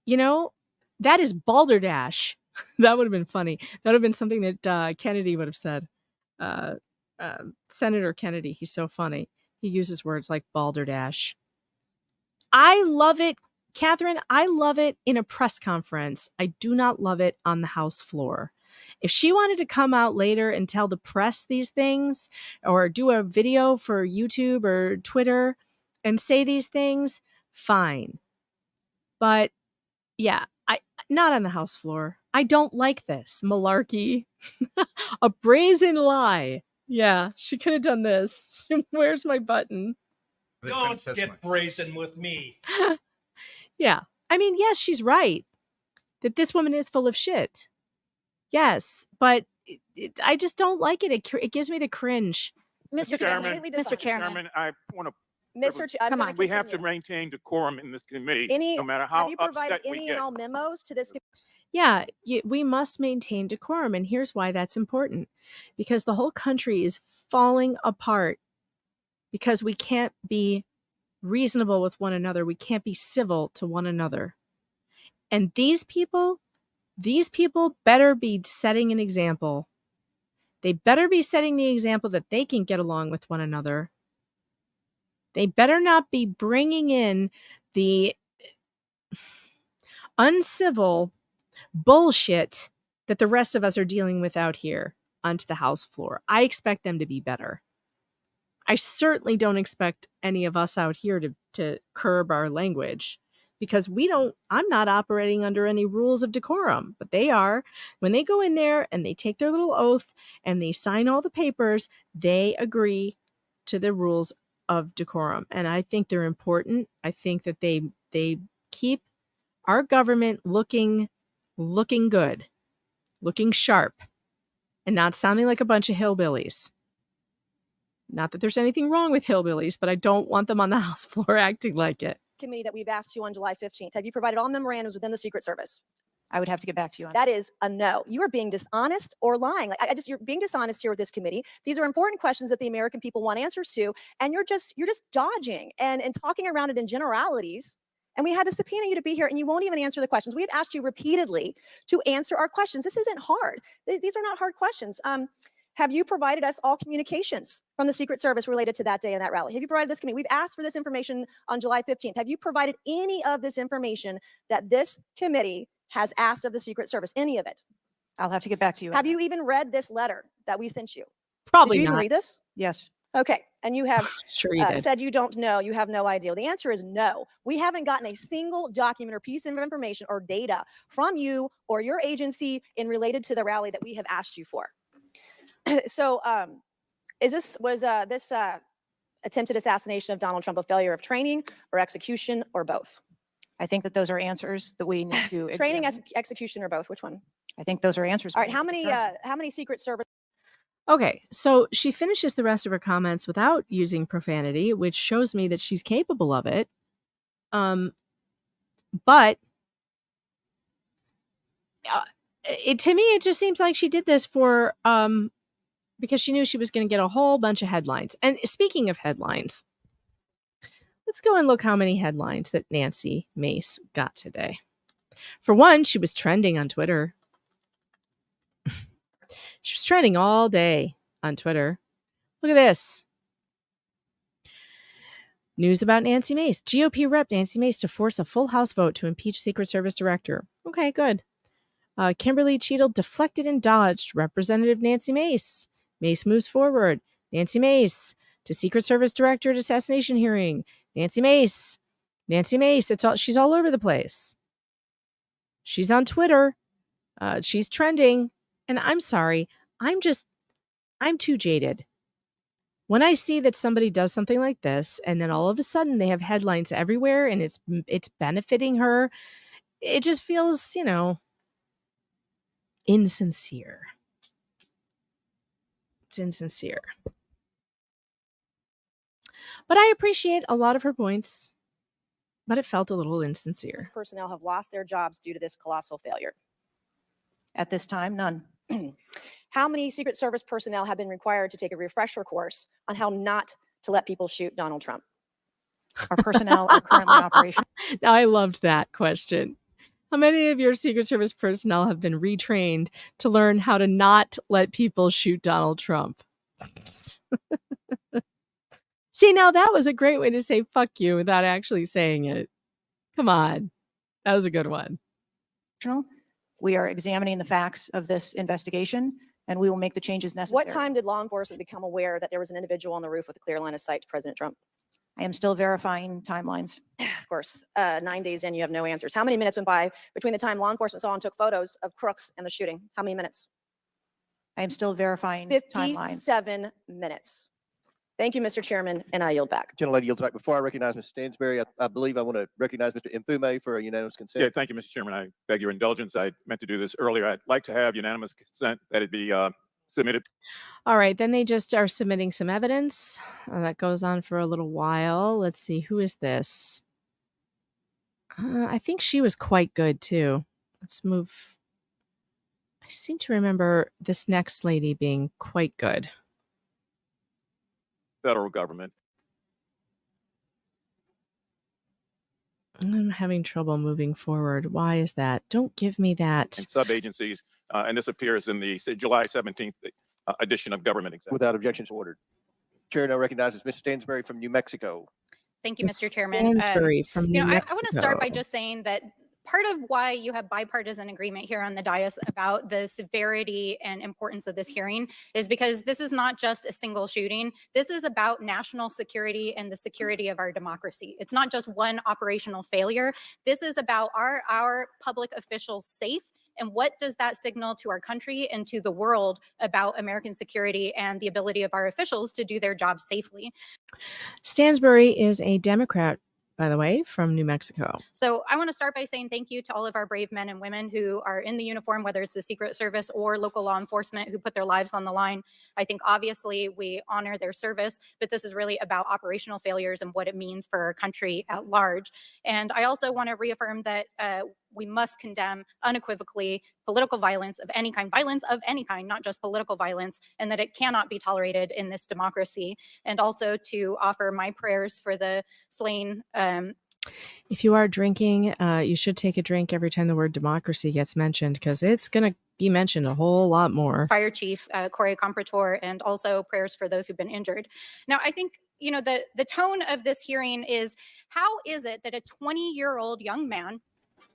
That is balderdash. That would have been funny. That would have been something that Kennedy would have said. Senator Kennedy, he's so funny. He uses words like balderdash. I love it, Catherine. I love it in a press conference. I do not love it on the House floor. If she wanted to come out later and tell the press these things or do a video for YouTube or Twitter and say these things, fine. But yeah, not on the House floor. I don't like this malarkey. A brazen lie. Yeah, she could have done this. Where's my button? Don't get brazen with me. Yeah. I mean, yes, she's right that this woman is full of shit. Yes, but I just don't like it. It gives me the cringe. Mr. Chairman, Mr. Chairman, I want to. Mr. Come on, we have to maintain decorum in this committee, no matter how have you provided upset we any get. and all memos to this? Yeah, we must maintain decorum. And here's why that's important. Because the whole country is falling apart because we can't be reasonable with one another. We can't be civil to one another. And these people better be setting an example. They better be setting the example that they can get along with one another. They better not be bringing in the uncivil bullshit that the rest of us are dealing with out here onto the House floor. I expect them to be better. I certainly don't expect any of us out here to curb our language, because I'm not operating under any rules of decorum, but they are. When they go in there and they take their little oath and they sign all the papers, they agree to the rules of decorum. And I think they're important. I think that they keep our government looking good, looking sharp, and not sounding like a bunch of hillbillies. Not that there's anything wrong with hillbillies, but I don't want them on the House floor acting like it. Committee that we've asked you on July 15th. Have you provided all memorandums within the Secret Service? I would have to get back to you on that. Is a no. You are being dishonest or lying. Like you're being dishonest here with this committee. These are important questions that the American people want answers to, and you're just dodging and talking around it in generalities. And we had to subpoena you to be here, and you won't even answer the questions. We've asked you repeatedly to answer our questions. This isn't hard. These are not hard questions. Have you provided us all communications from the Secret Service related to that day and that rally? Have you provided this committee? We've asked for this information on July 15th. Have you provided any of this information that this committee has asked of the Secret Service? Any of it? I'll have to get back to you. Have you even read this letter that we sent you? Probably Did you not. even read this? Yes. Okay. And you have Sure you did. said you don't know. You have no idea. The answer is no. We haven't gotten a single document or piece of information or data from you or your agency in related to the rally that we have asked you for. So was this attempted assassination of Donald Trump a failure of training or execution or both? I think that those are answers that we need to training, execution, or both. Which one? I think those are answers. All right. How many Secret Service? Okay, so she finishes the rest of her comments without using profanity, which shows me that she's capable of it. But to me, it just seems like she did this for because she knew she was going to get a whole bunch of headlines. And speaking of headlines, let's go and look how many headlines that Nancy Mace got today. For one, she was trending on Twitter. She was trending all day on Twitter. Look at this. News about Nancy Mace. GOP rep Nancy Mace to force a full House vote to impeach Secret Service director. Okay, good. Kimberly Cheatle deflected and dodged Representative Nancy Mace. Mace moves forward. Nancy Mace to Secret Service director at assassination hearing. Nancy Mace. Nancy Mace. She's all over the place. She's on Twitter. She's trending. And I'm sorry. I'm too jaded. When I see that somebody does something like this, and then all of a sudden they have headlines everywhere and it's benefiting her, it just feels, insincere. It's insincere. But I appreciate a lot of her points, but it felt a little insincere. Personnel have lost their jobs due to this colossal failure. At this time, none. How many Secret Service personnel have been required to take a refresher course on how not to let people shoot Donald Trump? Our personnel are currently operational. Now, I loved that question. How many of your Secret Service personnel have been retrained to learn how to not let people shoot Donald Trump? See, now that was a great way to say fuck you without actually saying it. Come on. That was a good one. We are examining the facts of this investigation, and we will make the changes necessary. What time did law enforcement become aware that there was an individual on the roof with a clear line of sight to President Trump? I am still verifying timelines. Of course, 9 days in, you have no answers. How many minutes went by between the time law enforcement saw and took photos of crooks and the shooting? How many minutes? I am still verifying 57 timelines. minutes. Thank you, Mr. Chairman, and I yield back. Gentlelady yields back. Before I recognize Mr. Stansberry, I believe I want to recognize Mr. Mfume for a unanimous consent. Yeah, thank you, Mr. Chairman. I beg your indulgence. I meant to do this earlier. I'd like to have unanimous consent that it be submitted. All right, then they just are submitting some evidence. That goes on for a little while. Let's see, who is this? I think she was quite good, too. Let's move seem to remember this next lady being quite good. Federal government. I'm having trouble moving forward. Why is that? Don't give me that. And sub-agencies, and this appears in the July 17th edition of Government Executive. Without objection, so ordered. Chair now recognizes Ms. Stansbury from New Mexico. Thank you, Ms. Mr. Chairman. Stansbury from New I want to start by Mexico. just saying that part of why you have bipartisan agreement here on the dais about the severity and importance of this hearing is because this is not just a single shooting. This is about national security and the security of our democracy. It's not just one operational failure. This is about our public officials safe. And what does that signal to our country and to the world about American security and the ability of our officials to do their jobs safely? Stansbury is a Democrat, by the way, from New Mexico. So I want to start by saying thank you to all of our brave men and women who are in the uniform, whether it's the Secret Service or local law enforcement, who put their lives on the line. I think obviously we honor their service, but this is really about operational failures and what it means for our country at large. And I also want to reaffirm that we must condemn unequivocally political violence of any kind, not just political violence, and that it cannot be tolerated in this democracy. And also to offer my prayers for the slain. If you are drinking, you should take a drink every time the word democracy gets mentioned, because it's going to be mentioned a whole lot more. Fire Chief Corey Comprator, and also prayers for those who've been injured. Now, I think, the tone of this hearing is, how is it that a 20-year-old young man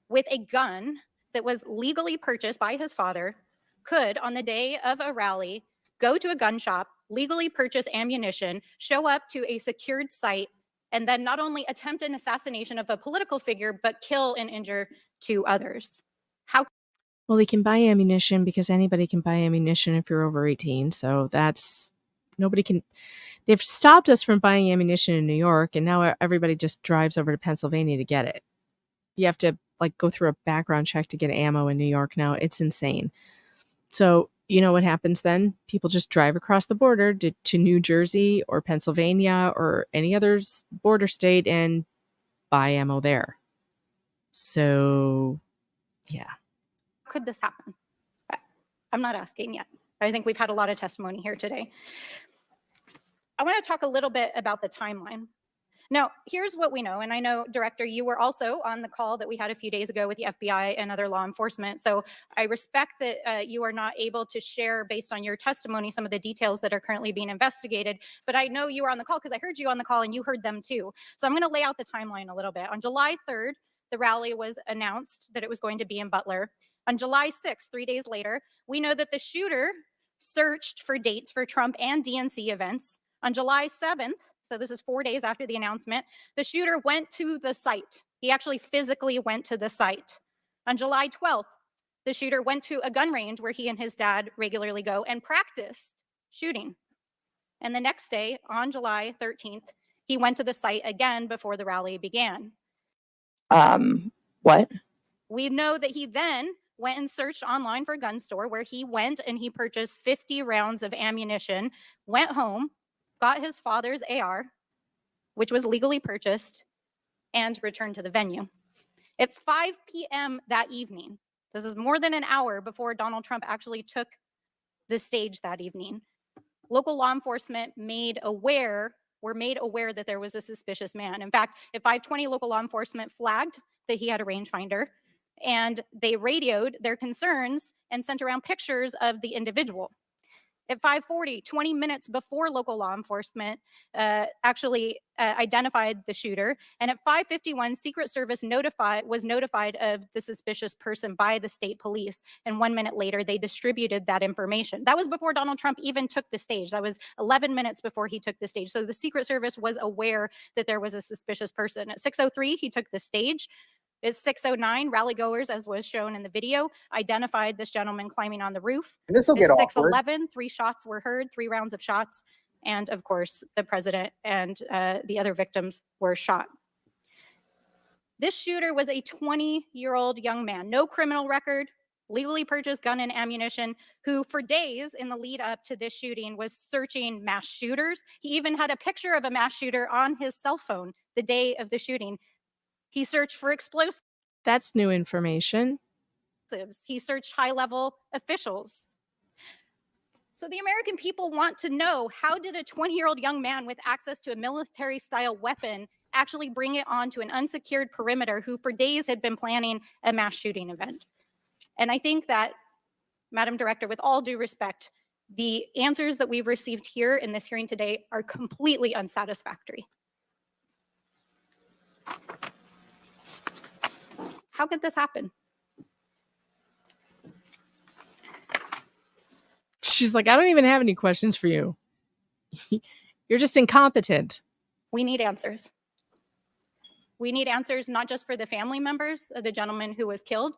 with a gun that was legally purchased by his father could, on the day of a rally, go to a gun shop, legally purchase ammunition, show up to a secured site, and then not only attempt an assassination of a political figure, but kill and injure two others? Well, they can buy ammunition because anybody can buy ammunition if you're over 18. So they've stopped us from buying ammunition in New York, and now everybody just drives over to Pennsylvania to get it. You have to go through a background check to get ammo in New York now. It's insane. So you know what happens then? People just drive across the border to New Jersey or Pennsylvania or any other border state and buy ammo there. So, yeah. Could this happen? I'm not asking yet. I think we've had a lot of testimony here today. I want to talk a little bit about the timeline. Now, here's what we know, and I know, Director, you were also on the call that we had a few days ago with the FBI and other law enforcement, so I respect that you are not able to share, based on your testimony, some of the details that are currently being investigated, but I know you were on the call because I heard you on the call and you heard them too. So I'm going to lay out the timeline a little bit. On July 3rd, the rally was announced that it was going to be in Butler. On July 6th, 3 days later, we know that the shooter searched for dates for Trump and DNC events. On July 7th, so this is 4 days after the announcement, the shooter went to the site. He actually physically went to the site. On July 12th, the shooter went to a gun range where he and his dad regularly go and practiced shooting. And the next day, on July 13th, he went to the site again before the rally began. What? We know that he then went and searched online for a gun store where he went and he purchased 50 rounds of ammunition, went home, got his father's AR, which was legally purchased, and returned to the venue. At 5 p.m. that evening, this is more than an hour before Donald Trump actually took the stage that evening, local law enforcement were made aware that there was a suspicious man. In fact, at 5:20, local law enforcement flagged that he had a rangefinder, and they radioed their concerns and sent around pictures of the individual. At 5:40, 20 minutes before local law enforcement actually identified the shooter, and at 5:51, Secret Service was notified of the suspicious person by the state police, and 1 minute later, they distributed that information. That was before Donald Trump even took the stage. That was 11 minutes before he took the stage. So the Secret Service was aware that there was a suspicious person. At 6:03, he took the stage. At 6:09, rallygoers, as was shown in the video, identified this gentleman climbing on the roof. This will At get awkward. 6:11, 3 shots were heard, 3 rounds of shots. And of course, the president and the other victims were shot. This shooter was a 20-year-old young man, no criminal record, legally purchased gun and ammunition, who for days in the lead up to this shooting was searching mass shooters. He even had a picture of a mass shooter on his cell phone the day of the shooting. He searched for explosives. That's new information. He searched high-level officials. So the American people want to know, how did a 20-year-old young man with access to a military-style weapon actually bring it onto an unsecured perimeter who for days had been planning a mass shooting event? And I think that, Madam Director, with all due respect, the answers that we've received here in this hearing today are completely unsatisfactory. How could this happen? She's like, I don't even have any questions for you. You're just incompetent. We need answers. We need answers not just for the family members of the gentleman who was killed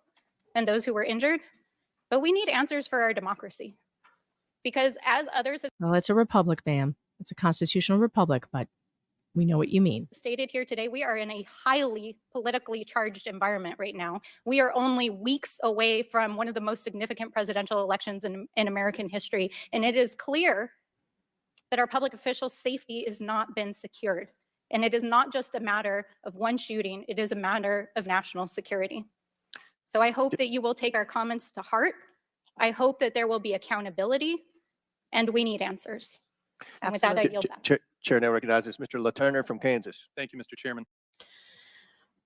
and those who were injured, but we need answers for our democracy. Because as others have Well, it's a republic, ma'am. It's a constitutional republic, but we know what you mean. stated here today, we are in a highly politically charged environment right now. We are only weeks away from one of the most significant presidential elections in American history. And it is clear that our public officials' safety has not been secured. And it is not just a matter of one shooting, it is a matter of national security. So I hope that you will take our comments to heart. I hope that there will be accountability, and we need answers. And with that, I yield back. Chair now recognizes Mr. LaTurner from Kansas. Thank you, Mr. Chairman.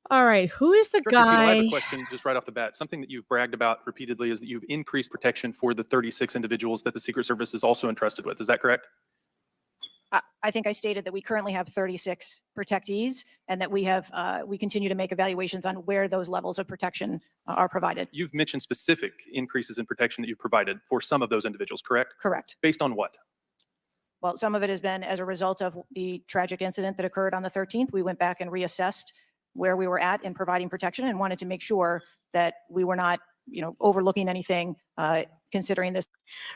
All right, who is the Director Cheatle, I have guy? a question just right off the bat. Something that you've bragged about repeatedly is that you've increased protection for the 36 individuals that the Secret Service is also entrusted with. Is that correct? I think I stated that we currently have 36 protectees and that we continue to make evaluations on where those levels of protection are provided. You've mentioned specific increases in protection that you've provided for some of those individuals, correct? Correct. Based on what? Well, some of it has been as a result of the tragic incident that occurred on the 13th. We went back and reassessed where we were at in providing protection and wanted to make sure that we were not, overlooking anything, considering this.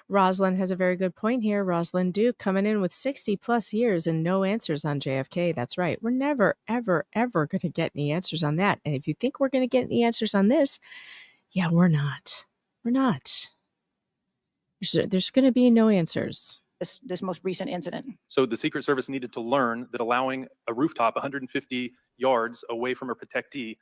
Rosalind has a very good point here. Rosalind Duke coming in with 60 plus years and no answers on JFK. That's right. We're never, ever, ever going to get any answers on that. And if you think we're going to get any answers on this, yeah, we're not. We're not. There's going to be no answers. This most recent incident. So the Secret Service needed to learn that allowing a rooftop 150 yards away from a protectee,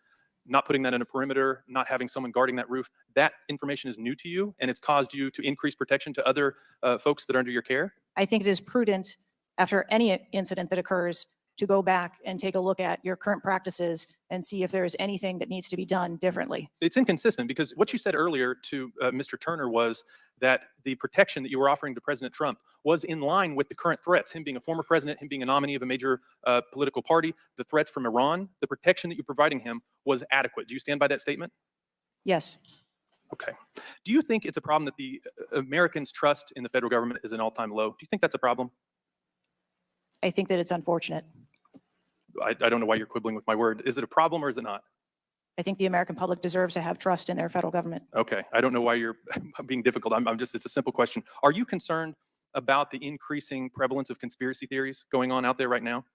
not putting that in a perimeter, not having someone guarding that roof, that information is new to you and it's caused you to increase protection to other folks that are under your care? I think it is prudent after any incident that occurs to go back and take a look at your current practices and see if there is anything that needs to be done differently. It's inconsistent because what you said earlier to Mr. Turner was that the protection that you were offering to President Trump was in line with the current threats, him being a former president, him being a nominee of a major political party, the threats from Iran, the protection that you're providing him was adequate. Do you stand by that statement? Yes. Okay. Do you think it's a problem that the Americans' trust in the federal government is an all-time low? Do you think that's a problem? I think that it's unfortunate. I don't know why you're quibbling with my word. Is it a problem or is it not? I think the American public deserves to have trust in their federal government. Okay. I don't know why you're being difficult. I'm just, it's a simple question. Are you concerned about the increasing prevalence of conspiracy theories going on out there right now?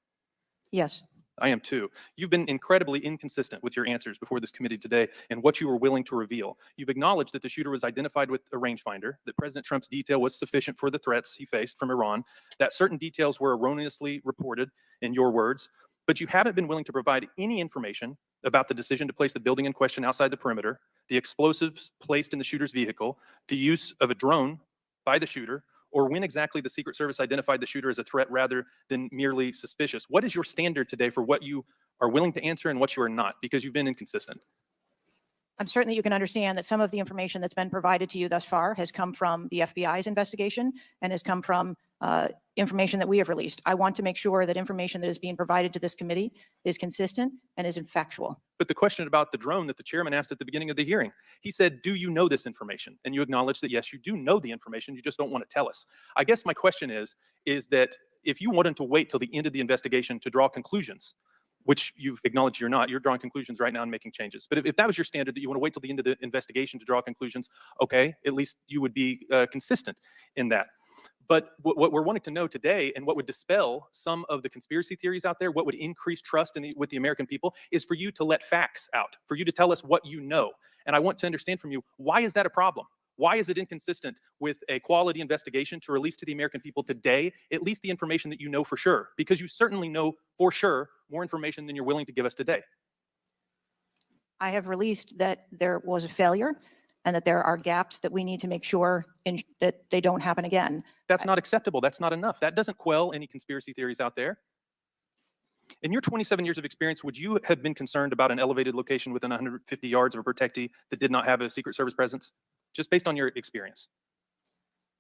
Yes. I am too. You've been incredibly inconsistent with your answers before this committee today and what you were willing to reveal. You've acknowledged that the shooter was identified with a rangefinder, that President Trump's detail was sufficient for the threats he faced from Iran, that certain details were erroneously reported, in your words, but you haven't been willing to provide any information about the decision to place the building in question outside the perimeter, the explosives placed in the shooter's vehicle, the use of a drone by the shooter, or when exactly the Secret Service identified the shooter as a threat rather than merely suspicious. What is your standard today for what you are willing to answer and what you are not? Because you've been inconsistent. I'm certain that you can understand that some of the information that's been provided to you thus far has come from the FBI's investigation and has come from information that we have released. I want to make sure that information that is being provided to this committee is consistent and is factual. But the question about the drone that the chairman asked at the beginning of the hearing, he said, do you know this information? And you acknowledged that, yes, you do know the information, you just don't want to tell us. I guess my question is that if you wanted to wait till the end of the investigation to draw conclusions, which you've acknowledged you're not, you're drawing conclusions right now and making changes. But if that was your standard, that you want to wait till the end of the investigation to draw conclusions, okay, at least you would be consistent in that. But what we're wanting to know today, and what would dispel some of the conspiracy theories out there, what would increase trust with the American people, is for you to let facts out, for you to tell us what you know. And I want to understand from you, why is that a problem? Why is it inconsistent with a quality investigation to release to the American people today, at least the information that you know for sure? Because you certainly know for sure more information than you're willing to give us today. I have released that there was a failure and that there are gaps that we need to make sure that they don't happen again. That's not acceptable. That's not enough. That doesn't quell any conspiracy theories out there. In your 27 years of experience, would you have been concerned about an elevated location within 150 yards of a protectee that did not have a Secret Service presence? Just based on your experience.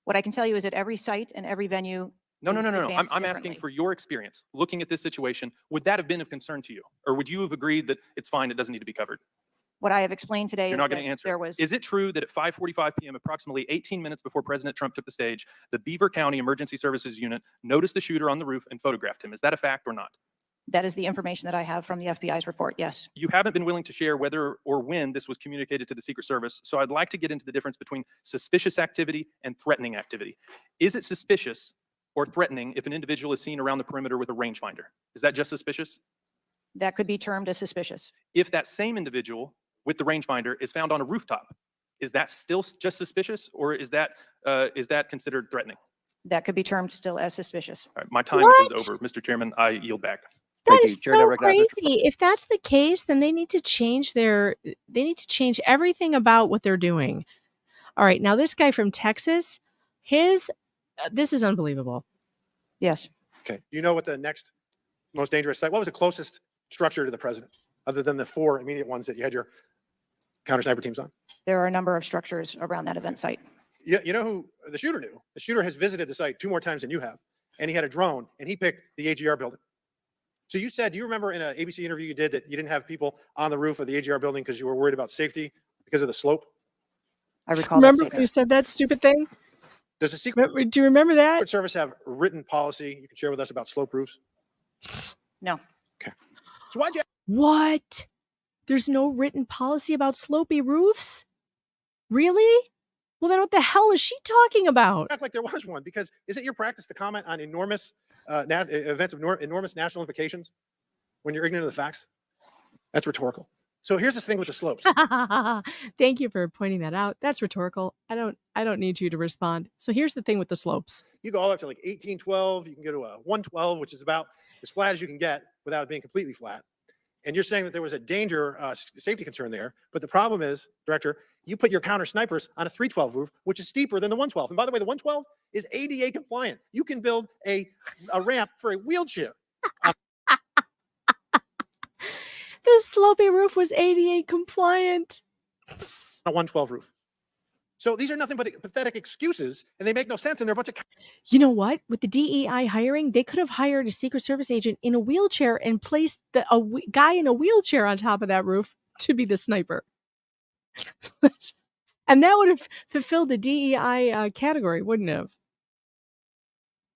What I can tell you is that every site and every venue. No. is I'm advanced asking differently. for your experience. Looking at this situation, would that have been of concern to you? Or would you have agreed that it's fine, it doesn't need to be covered? What I have explained today You're is not going that to answer. there was. Is it true that at 5:45 p.m., approximately 18 minutes before President Trump took the stage, the Beaver County Emergency Services Unit noticed the shooter on the roof and photographed him? Is that a fact or not? That is the information that I have from the FBI's report, yes. You haven't been willing to share whether or when this was communicated to the Secret Service. So I'd like to get into the difference between suspicious activity and threatening activity. Is it suspicious or threatening if an individual is seen around the perimeter with a rangefinder? Is that just suspicious? That could be termed as suspicious. If that same individual with the rangefinder is found on a rooftop, is that still just suspicious, or is that considered threatening? That could be termed still as suspicious. All right, my time What? is over. Mr. Chairman, I yield back. That is so crazy. If that's the case, then they need to change everything about what they're doing. All right, now this guy from Texas, this is unbelievable. Yes. Okay. Do you know what the next most dangerous site? What was the closest structure to the president, other than the 4 immediate ones that you had your counter sniper teams on? There are a number of structures around that event site. You know who the shooter knew? The shooter has visited the site 2 more times than you have, and he had a drone, and he picked the AGR building. So you said, do you remember in an ABC interview you did that you didn't have people on the roof of the AGR building because you were worried about safety because of the slope? I recall. Remember when you said that stupid thing? Does the Secret Do you remember that? Service have written policy you can share with us about slope roofs? No. Okay. So why'd you? What? There's no written policy about slopey roofs? Really? Well, then what the hell is she talking about? Act like there was one, because is it your practice to comment on enormous events of enormous national implications when you're ignorant of the facts? That's rhetorical. So here's the thing with the slopes. Thank you for pointing that out. That's rhetorical. I don't need you to respond. So here's the thing with the slopes. You go all up to like 1812. You can go to a 112, which is about as flat as you can get without it being completely flat. And you're saying that there was a danger, safety concern there. But the problem is, Director, you put your counter snipers on a 312 roof, which is steeper than the 112. And by the way, the 112 is ADA compliant. You can build a ramp for a wheelchair. The slopey roof was ADA compliant. A 112 roof. So these are nothing but pathetic excuses, and they make no sense, and they're a bunch of. You know what? With the DEI hiring, they could have hired a Secret Service agent in a wheelchair and placed a guy in a wheelchair on top of that roof to be the sniper. And that would have fulfilled the DEI category, wouldn't it have?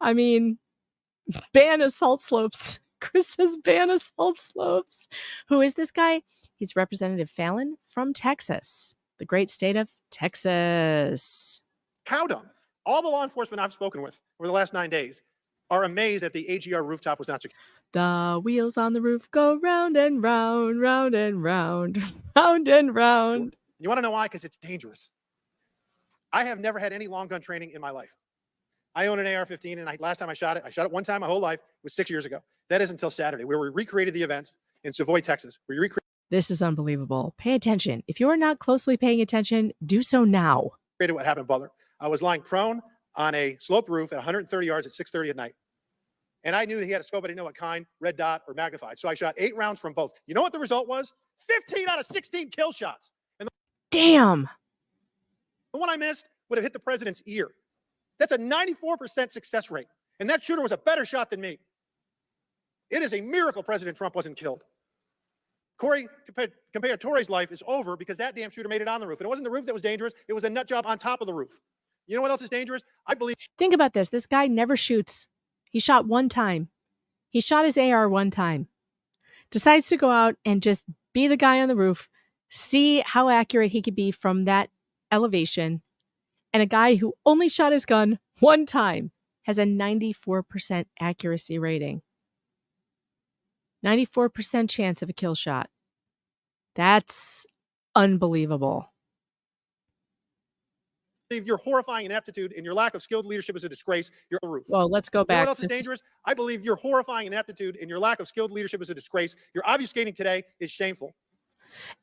I mean, ban assault slopes. Chris says ban assault slopes. Who is this guy? He's Representative Fallon from Texas, the great state of Texas. Cow dung. All the law enforcement I've spoken with over the last 9 days are amazed that the AGR rooftop was not secure. The wheels on the roof go round and round, round and round, round and round. You want to know why? Because it's dangerous. I have never had any long gun training in my life. I own an AR-15, and last time I shot it one time my whole life. It was 6 years ago. That is until Saturday, where we recreated the events in Savoy, Texas. This is unbelievable. Pay attention. If you're not closely paying attention, do so now. Created what happened in Butler. I was lying prone on a slope roof at 130 yards at 6:30 at night. And I knew that he had a scope. I didn't know what kind, red dot or magnified. So I shot 8 rounds from both. You know what the result was? 15 out of 16 kill shots. And Damn. the one I missed would have hit the president's ear. That's a 94% success rate. And that shooter was a better shot than me. It is a miracle President Trump wasn't killed. Corey Comparatori's life is over because that damn shooter made it on the roof. And it wasn't the roof that was dangerous. It was a nut job on top of the roof. You know what else is dangerous? I believe. Think about this. This guy never shoots. He shot one time. He shot his AR one time. Decides to go out and just be the guy on the roof, see how accurate he could be from that elevation. And a guy who only shot his gun one time has a 94% accuracy rating. 94% chance of a kill shot. That's unbelievable. Your horrifying ineptitude and your lack of skilled leadership is a disgrace. You're on the roof. Well, let's go You know back. what else is dangerous? I believe your horrifying ineptitude and your lack of skilled leadership is a disgrace. Your obfuscating today is shameful.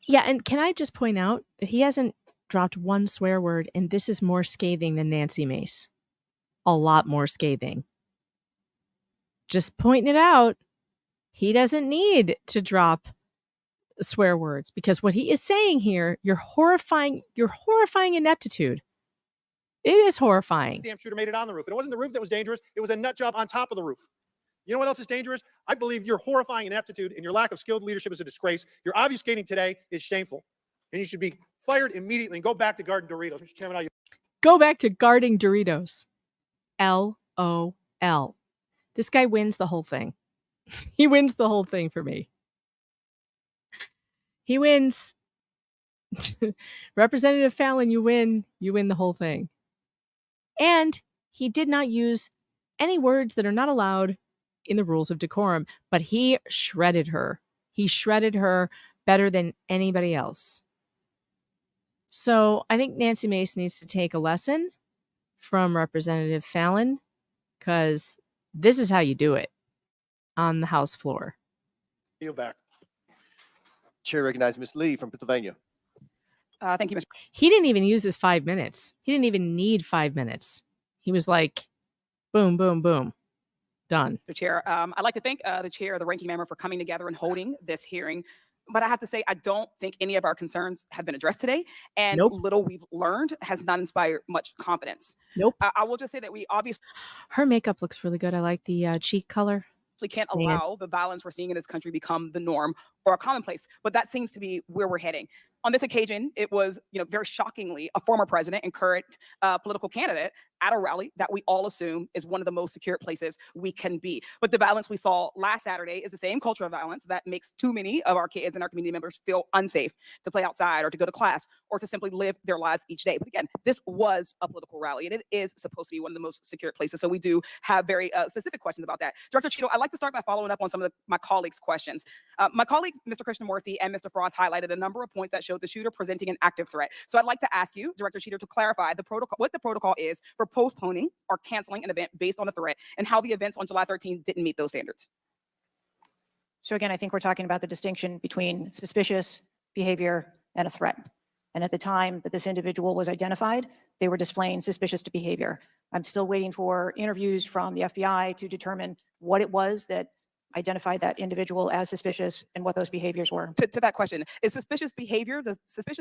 Yeah, and can I just point out that he hasn't dropped one swear word, and this is more scathing than Nancy Mace. A lot more scathing. Just pointing it out. He doesn't need to drop swear words because what he is saying here, your horrifying ineptitude. It is horrifying. Damn shooter made it on the roof. And it wasn't the roof that was dangerous. It was a nut job on top of the roof. You know what else is dangerous? I believe your horrifying ineptitude and your lack of skilled leadership is a disgrace. Your obfuscating today is shameful. And you should be fired immediately and go back to guarding Doritos. Mr. Chairman, Go back to guarding Doritos. LOL. This guy wins the whole thing. He wins the whole thing for me. He wins. Representative Fallon, you win. You win the whole thing. And he did not use any words that are not allowed in the rules of decorum, but he shredded her. He shredded her better than anybody else. So I think Nancy Mace needs to take a lesson from Representative Fallon, because this is how you do it on the House floor. yield back. Chair recognizes Ms. Lee from Pennsylvania. Thank you, Mr. He didn't even use his 5 minutes. He didn't even need 5 minutes. He was like, boom, boom, boom. Done. Chair. I'd like to thank the chair, the ranking member, for coming together and holding this hearing. But I have to say, I don't think any of our concerns have been addressed today. And little we've learned has not inspired much confidence. Nope. I will just say that we obviously Her makeup looks really good. I like the cheek color. can't allow the violence we're seeing in this country become the norm or a commonplace. But that seems to be where we're heading. On this occasion, it was, very shockingly, a former president and current political candidate at a rally that we all assume is one of the most secure places we can be. But the violence we saw last Saturday is the same culture of violence that makes too many of our kids and our community members feel unsafe to play outside or to go to class or to simply live their lives each day. But again, this was a political rally, and it is supposed to be one of the most secure places. So we do have very specific questions about that. Director Cheatle, I'd like to start by following up on some of my colleagues' questions. My colleagues, Mr. Krishnamurthy and Mr. Frost, highlighted a number of points that showed the shooter presenting an active threat. So I'd like to ask you, Director Cheatle, to clarify what the protocol is for postponing or canceling an event based on a threat, and how the events on July 13th didn't meet those standards. So again, I think we're talking about the distinction between suspicious behavior and a threat. And at the time that this individual was identified, they were displaying suspicious behavior. I'm still waiting for interviews from the FBI to determine what it was that identified that individual as suspicious and what those behaviors were. To that question, does suspicious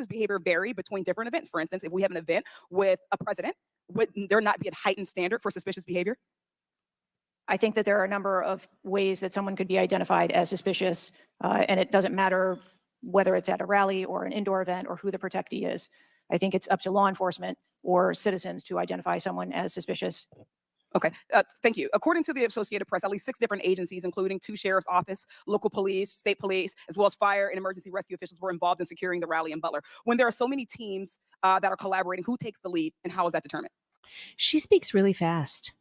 behavior vary between different events? For instance, if we have an event with a president, would there not be a heightened standard for suspicious behavior? I think that there are a number of ways that someone could be identified as suspicious, and it doesn't matter whether it's at a rally or an indoor event or who the protectee is. I think it's up to law enforcement or citizens to identify someone as suspicious. Okay, thank you. According to the Associated Press, at least 6 different agencies, including 2 sheriff's office, local police, state police, as well as fire and emergency rescue officials, were involved in securing the rally in Butler. When there are so many teams that are collaborating, who takes the lead and how is that determined? She speaks really fast,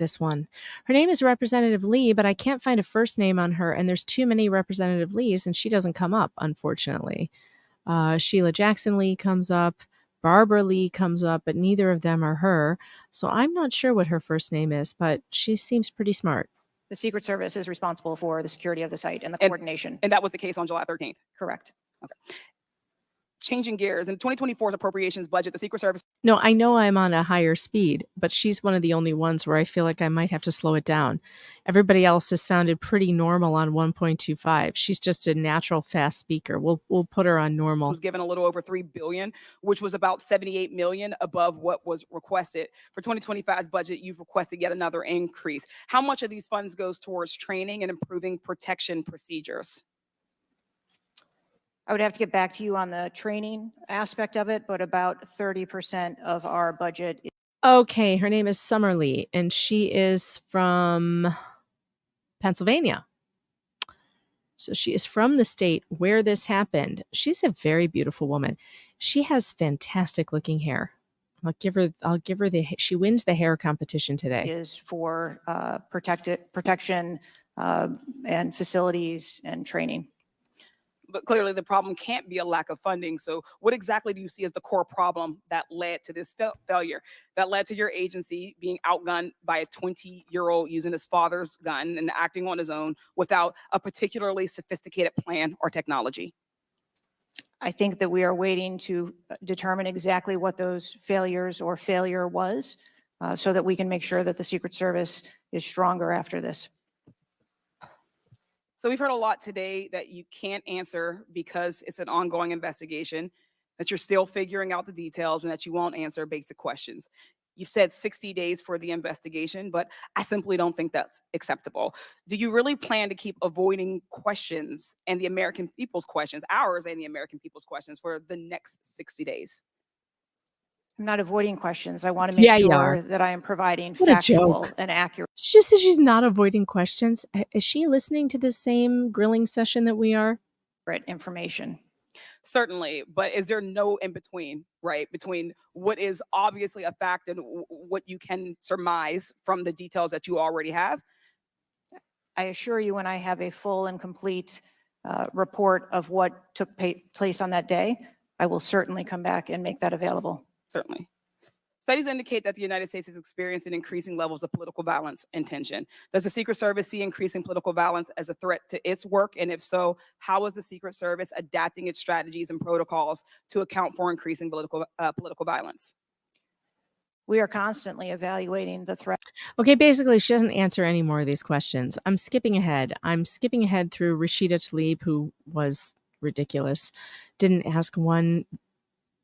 this one. Her name is Representative Lee, but I can't find a first name on her, and there's too many Representative Lees, and she doesn't come up, unfortunately. Sheila Jackson Lee comes up. Barbara Lee comes up, but neither of them are her. So I'm not sure what her first name is, but she seems pretty smart. The Secret Service is responsible for the security of the site and the coordination. And that was the case on July 13th? Correct. Okay. Changing gears, in 2024's appropriations budget, the Secret Service... No, I know I'm on a higher speed, but she's one of the only ones where I feel like I might have to slow it down. Everybody else has sounded pretty normal on 1.25. She's just a natural fast speaker. We'll put her on normal. Was given a little over $3 billion, which was about $78 million above what was requested. For 2025's budget, you've requested yet another increase. How much of these funds goes towards training and improving protection procedures? I would have to get back to you on the training aspect of it, but about 30% of our budget. Okay, her name is Summer Lee, and she is from Pennsylvania. So she is from the state where this happened. She's a very beautiful woman. She has fantastic looking hair. I'll give her she wins the hair competition today. Is for protection and facilities and training. But clearly the problem can't be a lack of funding. So what exactly do you see as the core problem that led to this failure, that led to your agency being outgunned by a 20-year-old using his father's gun and acting on his own without a particularly sophisticated plan or technology? I think that we are waiting to determine exactly what those failures or failure was so that we can make sure that the Secret Service is stronger after this. So we've heard a lot today that you can't answer because it's an ongoing investigation, that you're still figuring out the details, and that you won't answer basic questions. You said 60 days for the investigation, but I simply don't think that's acceptable. Do you really plan to keep avoiding questions and the American people's questions, ours and the American people's questions, for the next 60 days? I'm not avoiding questions. I want to make Yeah, you sure are. that I am providing What a factual joke. and accurate. She just says she's not avoiding questions. Is she listening to the same grilling session that we are? Information. Certainly, but is there no in between, right? Between what is obviously a fact and what you can surmise from the details that you already have? I assure you, when I have a full and complete report of what took place on that day, I will certainly come back and make that available. Certainly. Studies indicate that the United States is experiencing increasing levels of political violence and tension. Does the Secret Service see increasing political violence as a threat to its work? And if so, how is the Secret Service adapting its strategies and protocols to account for increasing political violence? We are constantly evaluating the threat. Okay, basically, she doesn't answer any more of these questions. I'm skipping ahead. I'm skipping ahead through Rashida Tlaib, who was ridiculous, didn't ask one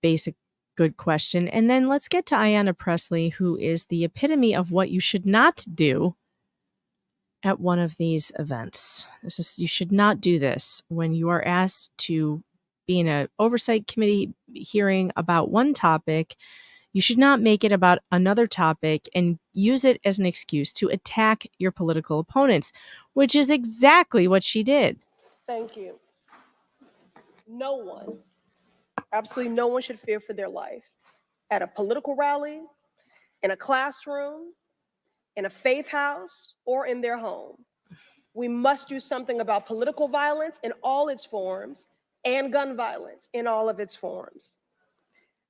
basic good question. And then let's get to Ayanna Pressley, who is the epitome of what you should not do at one of these events. You should not do this when you are asked to be in an oversight committee hearing about one topic. You should not make it about another topic and use it as an excuse to attack your political opponents, which is exactly what she did. Thank you. No one, absolutely no one should fear for their life at a political rally, in a classroom, in a faith house, or in their home. We must do something about political violence in all its forms and gun violence in all of its forms.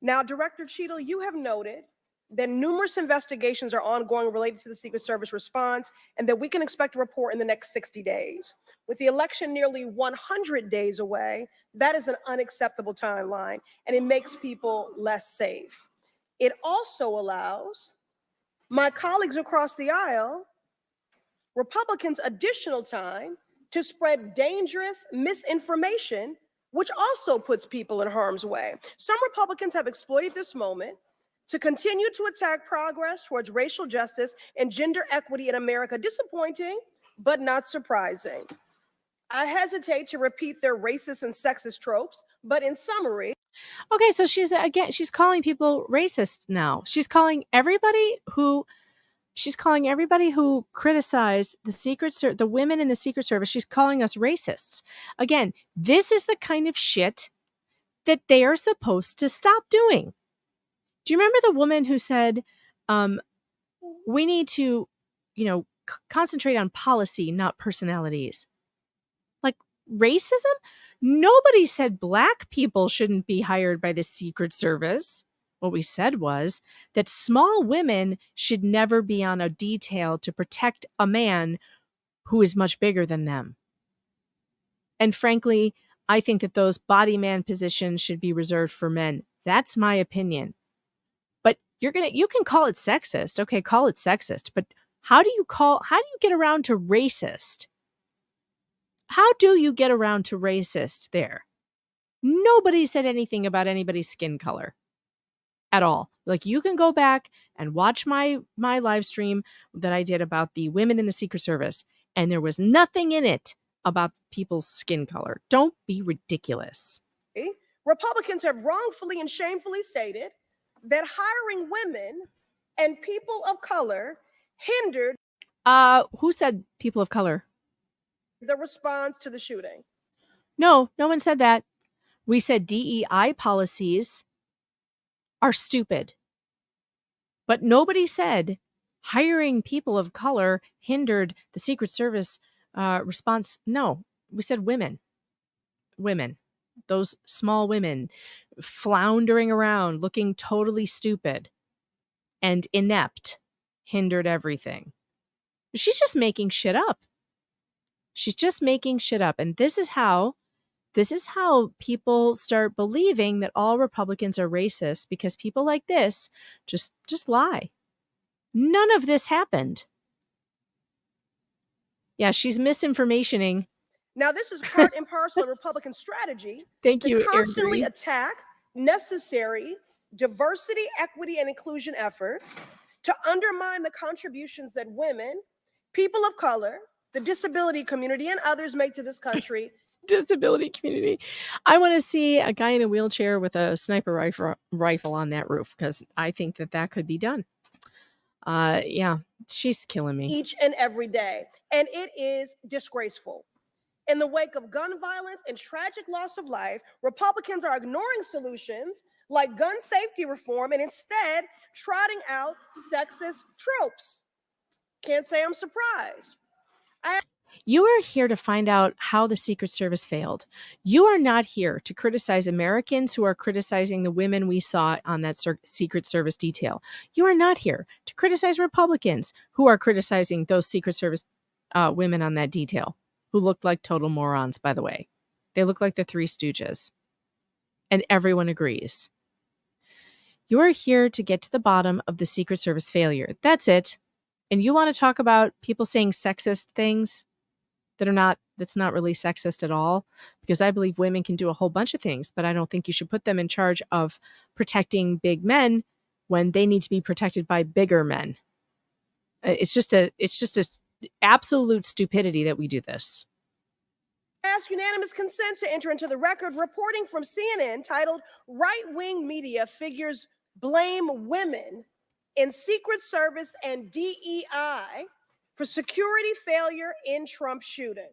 Now, Director Cheatle, you have noted that numerous investigations are ongoing related to the Secret Service response, and that we can expect a report in the next 60 days. With the election nearly 100 days away, that is an unacceptable timeline, and it makes people less safe. It also allows my colleagues across the aisle, Republicans, additional time to spread dangerous misinformation, which also puts people in harm's way. Some Republicans have exploited this moment to continue to attack progress towards racial justice and gender equity in America. Disappointing, but not surprising. I hesitate to repeat their racist and sexist tropes, but in summary. Okay, so she's calling people racist now. She's calling everybody who criticized the women in the Secret Service, she's calling us racists. Again, this is the kind of shit that they are supposed to stop doing. Do you remember the woman who said, we need to, concentrate on policy, not personalities? Like racism? Nobody said Black people shouldn't be hired by the Secret Service. What we said was that small women should never be on a detail to protect a man who is much bigger than them. And frankly, I think that those body man positions should be reserved for men. That's my opinion. But you can call it sexist. Okay, call it sexist. But how do you get around to racist? How do you get around to racist there? Nobody said anything about anybody's skin color at all. Like, you can go back and watch my live stream that I did about the women in the Secret Service, and there was nothing in it about people's skin color. Don't be ridiculous. Republicans have wrongfully and shamefully stated that hiring women and people of color hindered Who said people of color? the response to the shooting. No one said that. We said DEI policies are stupid. But nobody said hiring people of color hindered the Secret Service response. No, we said women. Women. Those small women floundering around looking totally stupid and inept hindered everything. She's just making shit up. She's just making shit up. And this is how This is how people start believing that all Republicans are racist, because people like this just lie. None of this happened. Yeah, she's misinformationing. Now, this is part and parcel of Republican strategy Thank to you, constantly Airdrie. attack necessary diversity, equity, and inclusion efforts, to undermine the contributions that women, people of color, the disability community, and others make to this country. Disability community. I want to see a guy in a wheelchair with a sniper rifle on that roof, because I think that could be done. Yeah, she's killing me. Each and every day. And it is disgraceful. In the wake of gun violence and tragic loss of life, Republicans are ignoring solutions like gun safety reform and instead trotting out sexist tropes. Can't say I'm surprised. You are here to find out how the Secret Service failed. You are not here to criticize Americans who are criticizing the women we saw on that Secret Service detail. You are not here to criticize Republicans who are criticizing those Secret Service women on that detail, who look like total morons, by the way. They look like the Three Stooges. And everyone agrees. You are here to get to the bottom of the Secret Service failure. That's it. And you want to talk about people saying sexist things that's not really sexist at all, because I believe women can do a whole bunch of things, but I don't think you should put them in charge of protecting big men when they need to be protected by bigger men. It's just a absolute stupidity that we do this. Ask unanimous consent to enter into the record reporting from CNN titled "Right-Wing Media Figures Blame Women in Secret Service and DEI for Security Failure in Trump Shooting."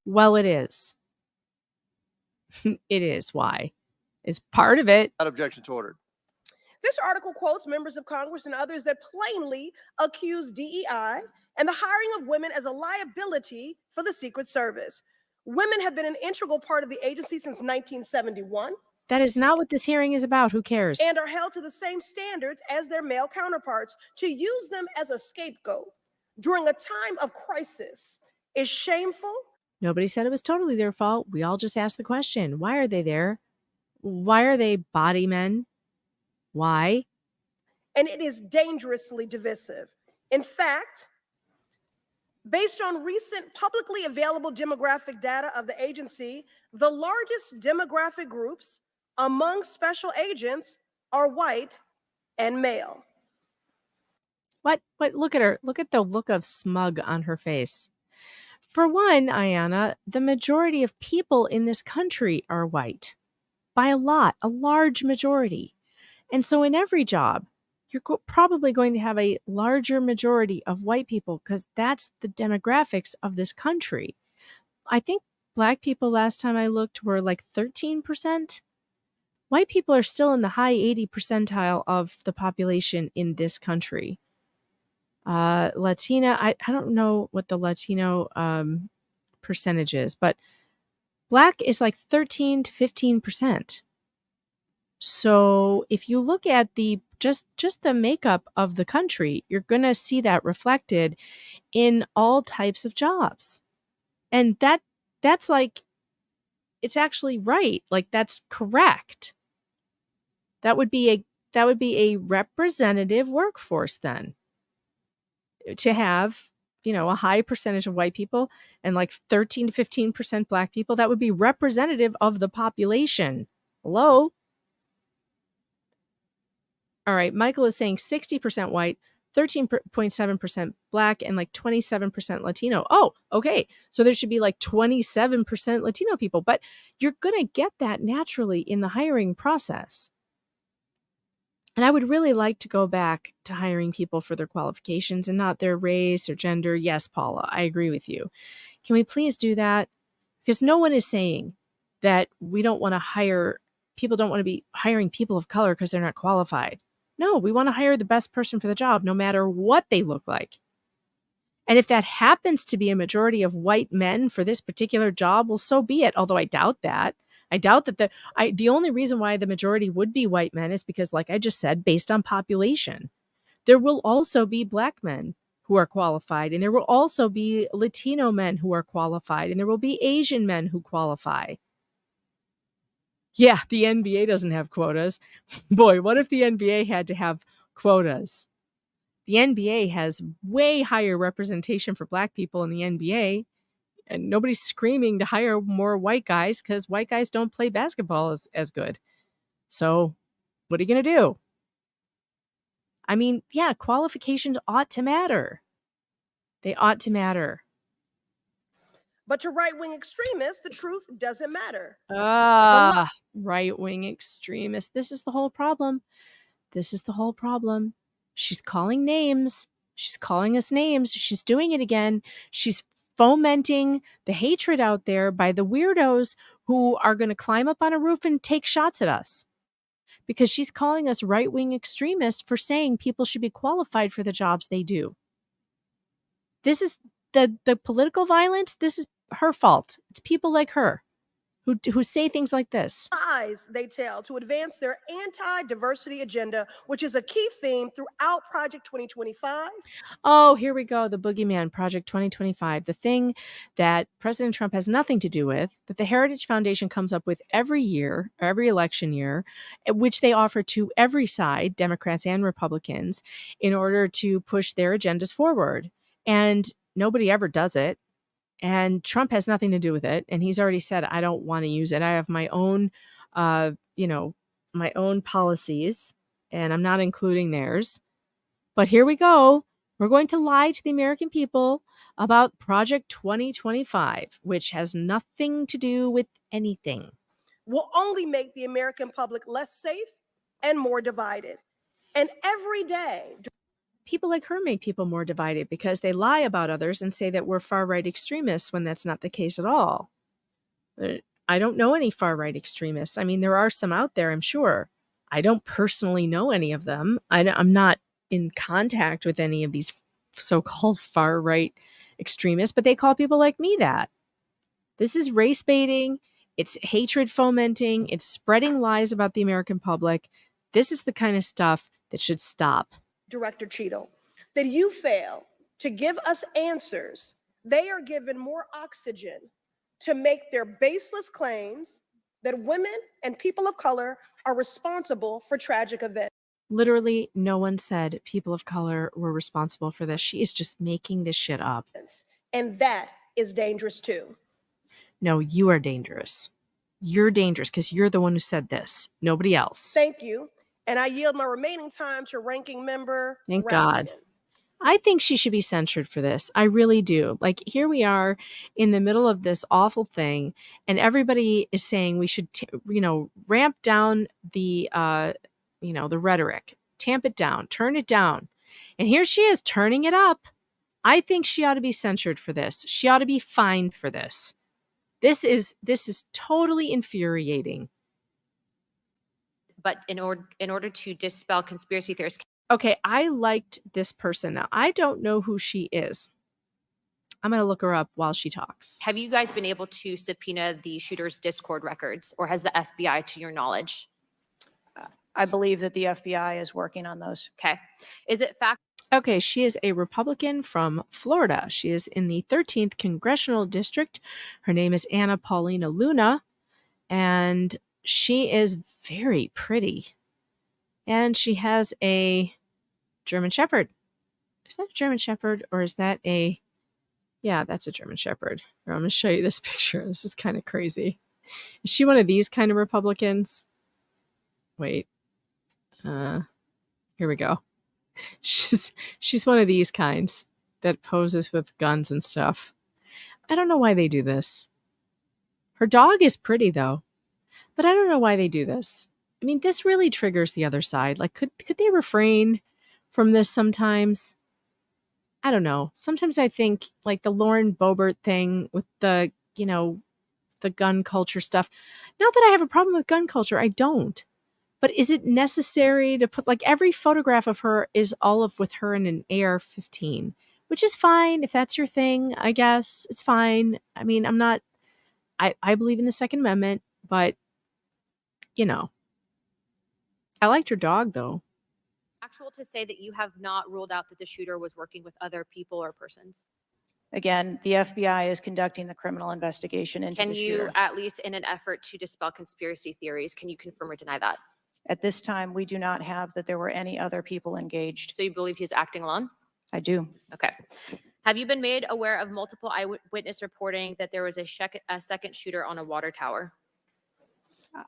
Well, it is. It is. Why? It's part of it. Without objection to order. This article quotes members of Congress and others that plainly accuse DEI and the hiring of women as a liability for the Secret Service. Women have been an integral part of the agency since 1971. That is not what this hearing is about. Who cares? And are held to the same standards as their male counterparts. To use them as a scapegoat during a time of crisis is shameful. Nobody said it was totally their fault. We all just asked the question. Why are they there? Why are they body men? Why? And it is dangerously divisive. In fact, based on recent publicly available demographic data of the agency, the largest demographic groups among special agents are white and male. What? Look at her. Look at the look of smug on her face. For one, Ayanna, the majority of people in this country are white. By a lot, a large majority. And so in every job, you're probably going to have a larger majority of white people, because that's the demographics of this country. I think Black people, last time I looked, were like 13%. White people are still in the high 80 percentile of the population in this country. Latina, I don't know what the Latino percentage is, but Black is like 13 to 15%. So if you look at the just the makeup of the country, you're going to see that reflected in all types of jobs. And that's like, it's actually right. Like, that's correct. That would be a representative workforce then, to have, a high percentage of white people and like 13 to 15% Black people. That would be representative of the population. Hello? All right, Michael is saying 60% white, 13.7% Black, and like 27% Latino. Oh, okay. So there should be like 27% Latino people, but you're going to get that naturally in the hiring process. And I would really like to go back to hiring people for their qualifications and not their race or gender. Yes, Paula, I agree with you. Can we please do that? Because no one is saying that we don't want to hire, people don't want to be hiring people of color because they're not qualified. No, we want to hire the best person for the job, no matter what they look like. And if that happens to be a majority of white men for this particular job, well, so be it. Although I doubt that. I doubt that the only reason why the majority would be white men is because, like I just said, based on population. There will also be Black men who are qualified, and there will also be Latino men who are qualified, and there will be Asian men who qualify. Yeah, the NBA doesn't have quotas. Boy, what if the NBA had to have quotas? The NBA has way higher representation for black people in the NBA, and nobody's screaming to hire more white guys because white guys don't play basketball as good. So what are you going to do? I mean, yeah, qualifications ought to matter. They ought to matter. But to right-wing extremists, the truth doesn't matter. Right-wing extremists. This is the whole problem. This is the whole problem. She's calling names. She's calling us names. She's doing it again. She's fomenting the hatred out there by the weirdos who are going to climb up on a roof and take shots at us. Because she's calling us right-wing extremists for saying people should be qualified for the jobs they do. This is the political violence. This is her fault. It's people like her who say things like this. Lies they tell to advance their anti-diversity agenda, which is a key theme throughout Project 2025. Oh, here we go. The boogeyman, Project 2025, the thing that President Trump has nothing to do with, that the Heritage Foundation comes up with every year, every election year, which they offer to every side, Democrats and Republicans, in order to push their agendas forward. And nobody ever does it. And Trump has nothing to do with it. And he's already said, I don't want to use it. I have my own, my own policies, and I'm not including theirs. But here we go. We're going to lie to the American people about Project 2025, which has nothing to do with anything. Will only make the American public less safe and more divided. And every day, People like her make people more divided because they lie about others and say that we're far-right extremists when that's not the case at all. I don't know any far-right extremists. I mean, there are some out there, I'm sure. I don't personally know any of them. I'm not in contact with any of these so-called far-right extremists, but they call people like me that. This is race baiting. It's hatred fomenting. It's spreading lies about the American public. This is the kind of stuff that should stop. Director Cheatle, that you fail to give us answers. They are given more oxygen to make their baseless claims that women and people of color are responsible for tragic events. Literally, no one said people of color were responsible for this. She is just making this shit up. And that is dangerous too. No, you are dangerous. You're dangerous because you're the one who said this. Nobody else. Thank you. And I yield my remaining time to Ranking Member Thank Raskin. God. I think she should be censured for this. I really do. Like, here we are in the middle of this awful thing, and everybody is saying we should, ramp down the, the rhetoric, tamp it down, turn it down. And here she is turning it up. I think she ought to be censured for this. She ought to be fined for this. This is totally infuriating. But in order to dispel conspiracy theories. Okay, I liked this person. Now, I don't know who she is. I'm going to look her up while she talks. Have you guys been able to subpoena the shooter's Discord records, or has the FBI, to your knowledge? I believe that the FBI is working on those. Okay. Is it fact? Okay, she is a Republican from Florida. She is in the 13th Congressional District. Her name is Anna Paulina Luna, and she is very pretty. And she has a German Shepherd. Is that a German Shepherd, or is that a... Yeah, that's a German Shepherd. Here, I'm going to show you this picture. This is kind of crazy. Is she one of these kind of Republicans? Wait. Here we go. She's one of these kinds that poses with guns and stuff. I don't know why they do this. Her dog is pretty, though. But I don't know why they do this. I mean, this really triggers the other side. Like, could they refrain from this sometimes? I don't know. Sometimes I think, like, the Lauren Boebert thing with the, the gun culture stuff. Not that I have a problem with gun culture. I don't. But is it necessary to put, like, every photograph of her is Olive with her in an AR-15, which is fine if that's your thing, I guess. It's fine. I mean, I'm not, I believe in the Second Amendment, but, I liked her dog, though. Actual to say that you have not ruled out that the shooter was working with other people or persons? Again, the FBI is conducting the criminal investigation into Can the you, shooter. at least in an effort to dispel conspiracy theories, can you confirm or deny that? At this time, we do not have that there were any other people engaged. So you believe he's acting alone? I do. Okay. Have you been made aware of multiple eyewitness reporting that there was a second shooter on a water tower?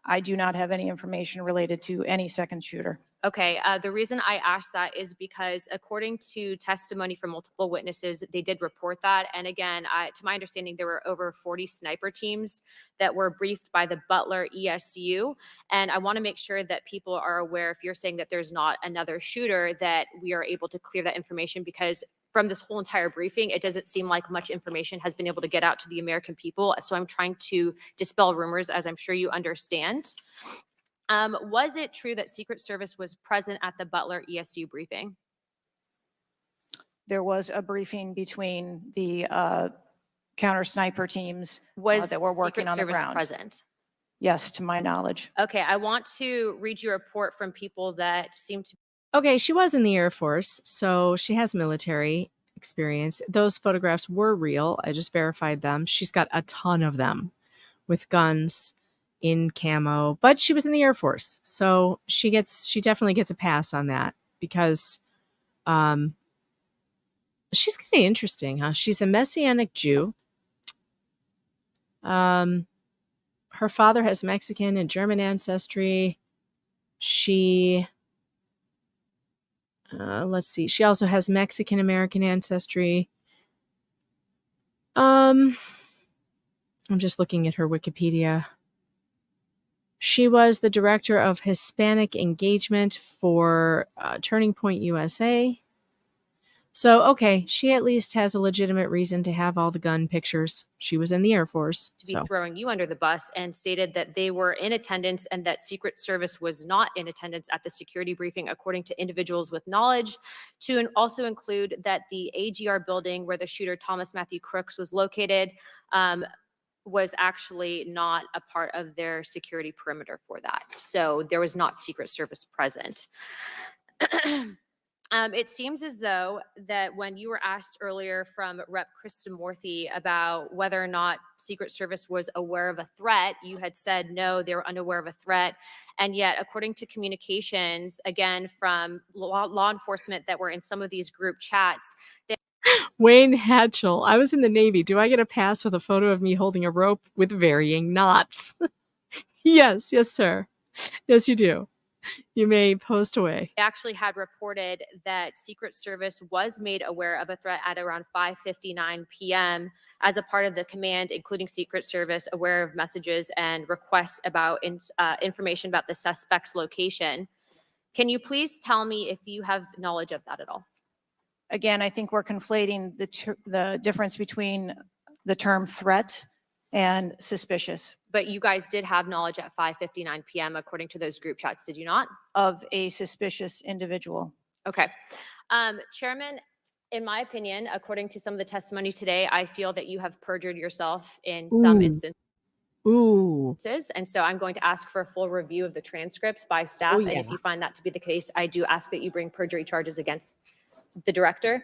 I do not have any information related to any second shooter. Okay, the reason I asked that is because according to testimony from multiple witnesses, they did report that. And again, to my understanding, there were over 40 sniper teams that were briefed by the Butler ESU. And I want to make sure that people are aware, if you're saying that there's not another shooter, that we are able to clear that information, because from this whole entire briefing, it doesn't seem like much information has been able to get out to the American people. So I'm trying to dispel rumors, as I'm sure you understand. Was it true that Secret Service was present at the Butler ESU briefing? There was a briefing between the counter sniper teams that were working Secret on the Service ground. present? Yes, to my knowledge. Okay, I want to read you a report from people that seem to. Okay, she was in the Air Force, so she has military experience. Those photographs were real. I just verified them. She's got a ton of them with guns in camo, but she was in the Air Force, so she definitely gets a pass on that, because she's kind of interesting, huh? She's a Messianic Jew. Her father has Mexican and German ancestry. She let's see. She also has Mexican American ancestry. I'm just looking at her Wikipedia. She was the director of Hispanic engagement for Turning Point USA. So, okay, she at least has a legitimate reason to have all the gun pictures. She was in the Air Force. To be throwing you under the bus, and stated that they were in attendance and that Secret Service was not in attendance at the security briefing, according to individuals with knowledge, to also include that the AGR building where the shooter Thomas Matthew Crooks was located was actually not a part of their security perimeter for that. So there was not Secret Service present. It seems as though that when you were asked earlier from Rep. Kristamorthy about whether or not Secret Service was aware of a threat, you had said no, they were unaware of a threat. And yet, according to communications, again, from law enforcement that were in some of these group chats, Wayne Hatchell. I was in the Navy. Do I get a pass with a photo of me holding a rope with varying knots? Yes, sir. Yes, you do. You may post away. they actually had reported that Secret Service was made aware of a threat at around 5:59 p.m. as a part of the command, including Secret Service, aware of messages and requests about information about the suspect's location. Can you please tell me if you have knowledge of that at all? Again, I think we're conflating the difference between the term threat and suspicious. But you guys did have knowledge at 5:59 p.m. according to those group chats, did you not? Of a suspicious individual. Okay. Chairman, in my opinion, according to some of the testimony today, I feel that you have perjured yourself in some instances. Ooh. And so I'm going to ask for a full review of the transcripts by staff. Oh, And if yeah. you find that to be the case, I do ask that you bring perjury charges against the director.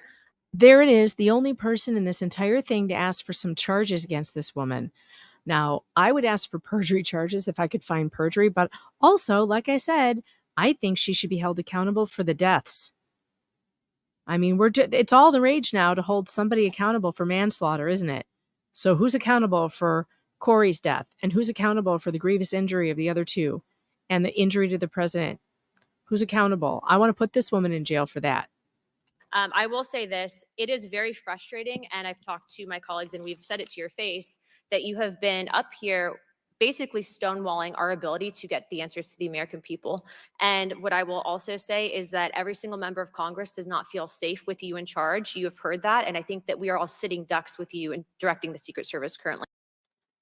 There it is, the only person in this entire thing to ask for some charges against this woman. Now, I would ask for perjury charges if I could find perjury, but also, like I said, I think she should be held accountable for the deaths. I mean, it's all the rage now to hold somebody accountable for manslaughter, isn't it? So who's accountable for Corey's death? And who's accountable for the grievous injury of the other two and the injury to the president? Who's accountable? I want to put this woman in jail for that. I will say this, it is very frustrating, and I've talked to my colleagues and we've said it to your face, that you have been up here basically stonewalling our ability to get the answers to the American people. And what I will also say is that every single member of Congress does not feel safe with you in charge. You have heard that, and I think that we are all sitting ducks with you in directing the Secret Service currently.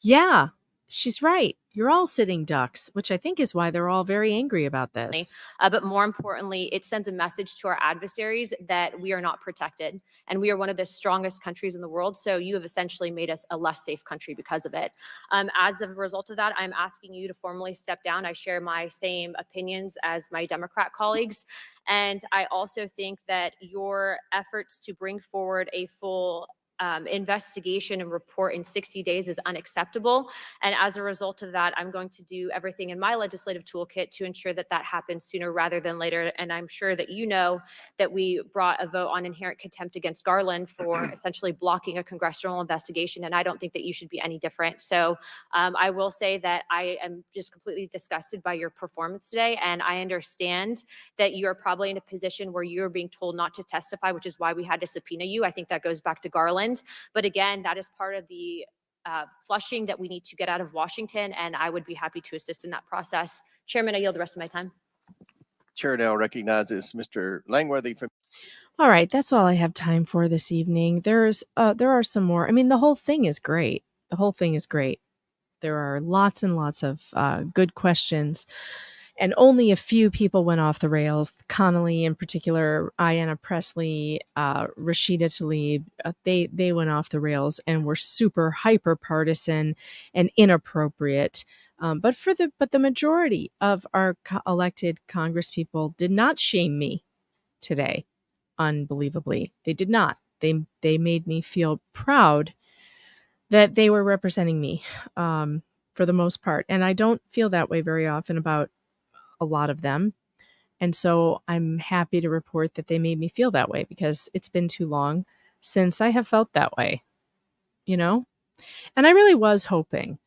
Yeah, she's right. You're all sitting ducks, which I think is why they're all very angry about this. But more importantly, it sends a message to our adversaries that we are not protected, and we are one of the strongest countries in the world. So you have essentially made us a less safe country because of it. As a result of that, I'm asking you to formally step down. I share my same opinions as my Democrat colleagues. And I also think that your efforts to bring forward a full investigation and report in 60 days is unacceptable. And as a result of that, I'm going to do everything in my legislative toolkit to ensure that that happens sooner rather than later. And I'm sure that you know that we brought a vote on inherent contempt against Garland for essentially blocking a congressional investigation. And I don't think that you should be any different. So I will say that I am just completely disgusted by your performance today. And I understand that you're probably in a position where you're being told not to testify, which is why we had to subpoena you. I think that goes back to Garland. But again, that is part of the flushing that we need to get out of Washington, and I would be happy to assist in that process. Chairman, I yield the rest of my time. Chair now recognizes Mr. Langworthy from. All right, that's all I have time for this evening. There are some more. I mean, the whole thing is great. The whole thing is great. There are lots and lots of good questions. And only a few people went off the rails. Connolly, in particular, Ayanna Pressley, Rashida Tlaib, they went off the rails and were super hyper partisan and inappropriate. But the majority of our elected Congresspeople did not shame me today. Unbelievably, they did not. They made me feel proud that they were representing me for the most part, and I don't feel that way very often about a lot of them. And so I'm happy to report that they made me feel that way, because it's been too long since I have felt that way, you know? And I really was hoping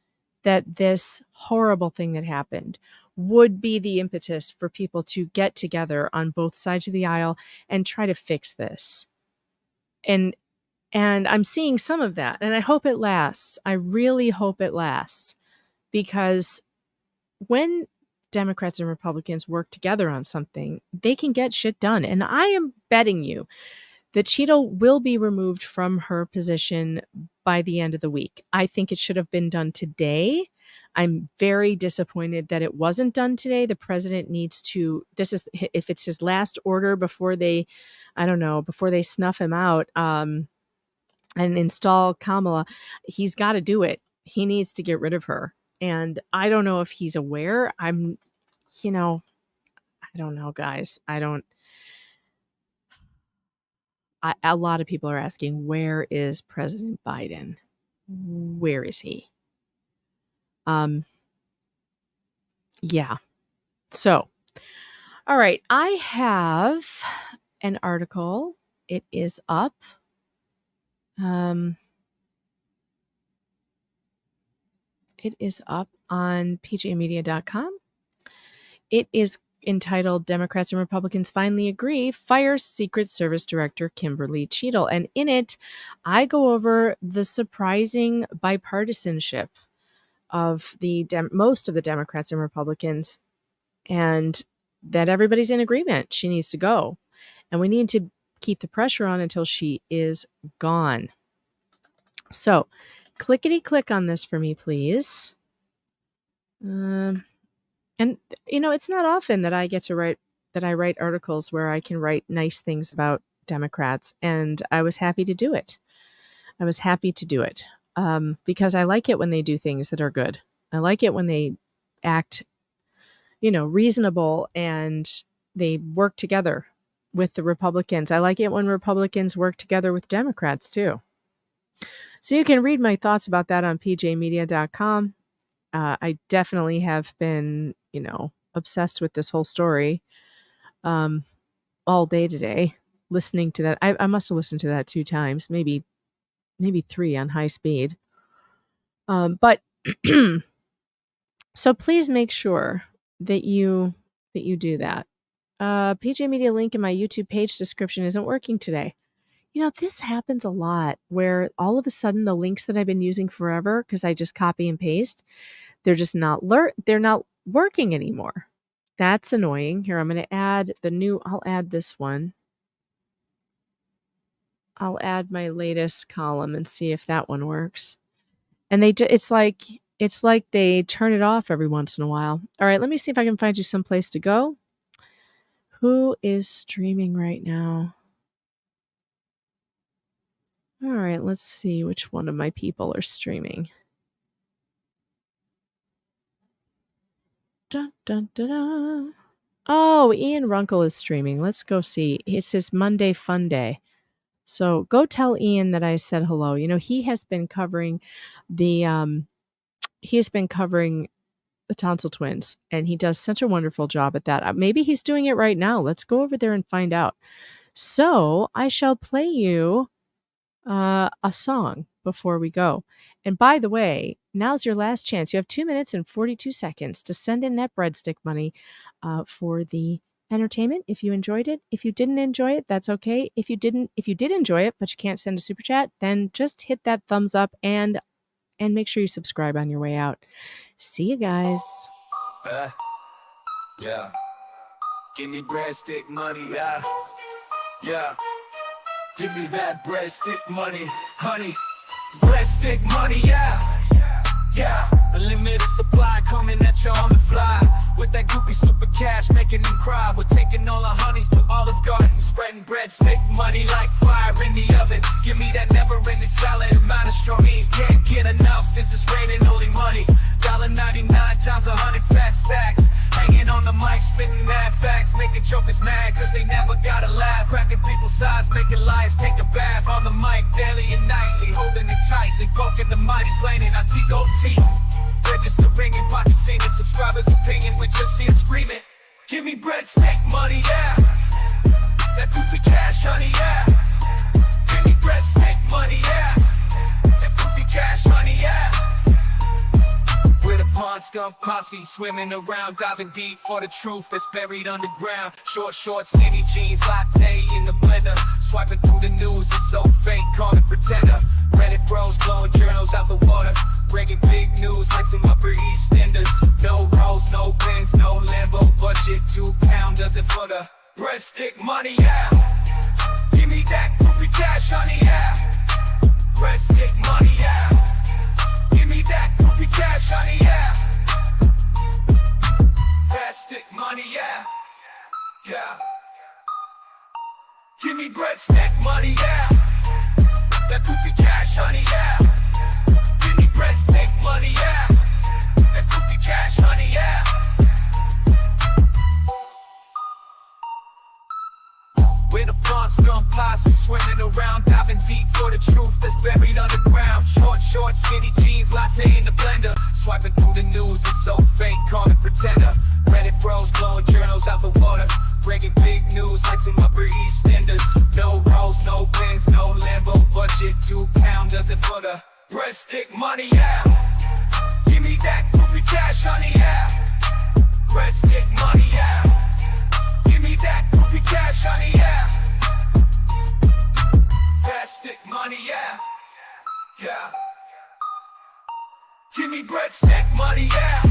that this horrible thing that happened would be the impetus for people to get together on both sides of the aisle and try to fix this. And I'm seeing some of that, and I hope it lasts. I really hope it lasts, because when Democrats and Republicans work together on something, they can get shit done. And I am betting you that Cheatle will be removed from her position by the end of the week. I think it should have been done today. I'm very disappointed that it wasn't done today. The president needs to, if it's his last order before they snuff him out and install Kamala, he's got to do it. He needs to get rid of her. And I don't know if he's aware. I don't know, guys. A lot of people are asking, where is President Biden? Where is he? Yeah. So, all right. I have an article. It is up. It is up on pjmedia.com. It is entitled "Democrats and Republicans Finally Agree, Fires Secret Service Director Kimberly Cheatle." And in it, I go over the surprising bipartisanship of most of the Democrats and Republicans, and that everybody's in agreement. She needs to go. And we need to keep the pressure on until she is gone. So, clickety-click on this for me, please. And it's not often that I get to write articles where I can write nice things about Democrats, and I was happy to do it. Because I like it when they do things that are good. I like it when they act, reasonable, and they work together with the Republicans. I like it when Republicans work together with Democrats too. So you can read my thoughts about that on pjmedia.com. I definitely have been, obsessed with this whole story all day today, listening to that. I must have listened to that 2 times, maybe 3 on high speed. But so please make sure that you do that. PJ Media link in my YouTube page description isn't working today. This happens a lot, where all of a sudden the links that I've been using forever, because I just copy and paste, they're not working anymore. That's annoying. Here, I'm going to add I'll add this one. I'll add my latest column and see if that one works. And it's like they turn it off every once in a while. All right, let me see if I can find you someplace to go. Who is streaming right now? All right, let's see which one of my people are streaming. Dun, dun, dun, dun. Oh, Ian Runkle is streaming. Let's go see. It's his Monday Fun Day. So go tell Ian that I said hello. You know, he has been covering the tonsil twins, and he does such a wonderful job at that. Maybe he's doing it right now. Let's go over there and find out. So I shall play you a song before we go. And by the way, now's your last chance. You have 2 minutes and 42 seconds to send in that breadstick money for the entertainment. If you enjoyed it, if you didn't enjoy it, that's okay. If you did enjoy it, but you can't send a super chat, then just hit that thumbs up and make sure you subscribe on your way out. See you guys. Yeah. Give me breadstick money, yeah. Yeah. Give me that breadstick money, honey. Breadstick money, yeah. Yeah. Unlimited supply coming at you on the fly. With that goopy super cash making them cry. We're taking all our honeys to Olive Garden, spreading breadstick money like fire in the oven. Give me that never-ending solid amount of strong heat. Can't get enough since it's raining holy money. $1.99 times 100 fast stacks. Hanging on the mic, spitting mad facts, making jokers mad cause they never gotta laugh. Cracking people's sides, making liars take a bath. On the mic daily and nightly, holding it tightly, poking the mighty plane in our T-Gold teeth. Register ringing, pocket singing, subscribers opinion, we're just here screaming. Give me breadstick money, yeah. That goofy cash, honey, yeah. Give me breadstick money, yeah. That goofy cash, honey, yeah. We're the pond skunk posse, swimming around, diving deep for the truth that's buried underground. Short, skinny jeans, latte in the blender. Swiping through the news, it's so fake, call it pretender. Reddit bros blowing journals out the water. Bringing big news like some Upper East Enders. No rolls, no Benz, no Lambo budget. 2 pounders and for the breadstick money, yeah. Give me that goofy cash, honey, yeah. Breadstick money, yeah. Give me that goofy cash, honey, yeah. Breadstick money, yeah. Yeah. Give me breadstick money, yeah. That goofy cash, honey, yeah. Give me breadstick money, yeah. That goofy cash, honey, yeah. We're the pond skunk posse, swimming around, diving deep for the truth that's buried underground. Short, skinny jeans, latte in the blender. Swiping through the news, it's so fake, call it pretender. Reddit bros blowing journals out the water. Bringing big news like some Upper East Enders. No rolls, no Benz, no Lambo budget. 2 pounders and for the breadstick money, yeah. Give me that goofy cash, honey, yeah. Breadstick money, yeah. Give me that goofy cash, honey, yeah. Breadstick money, yeah. Yeah. Give me breadstick money, yeah.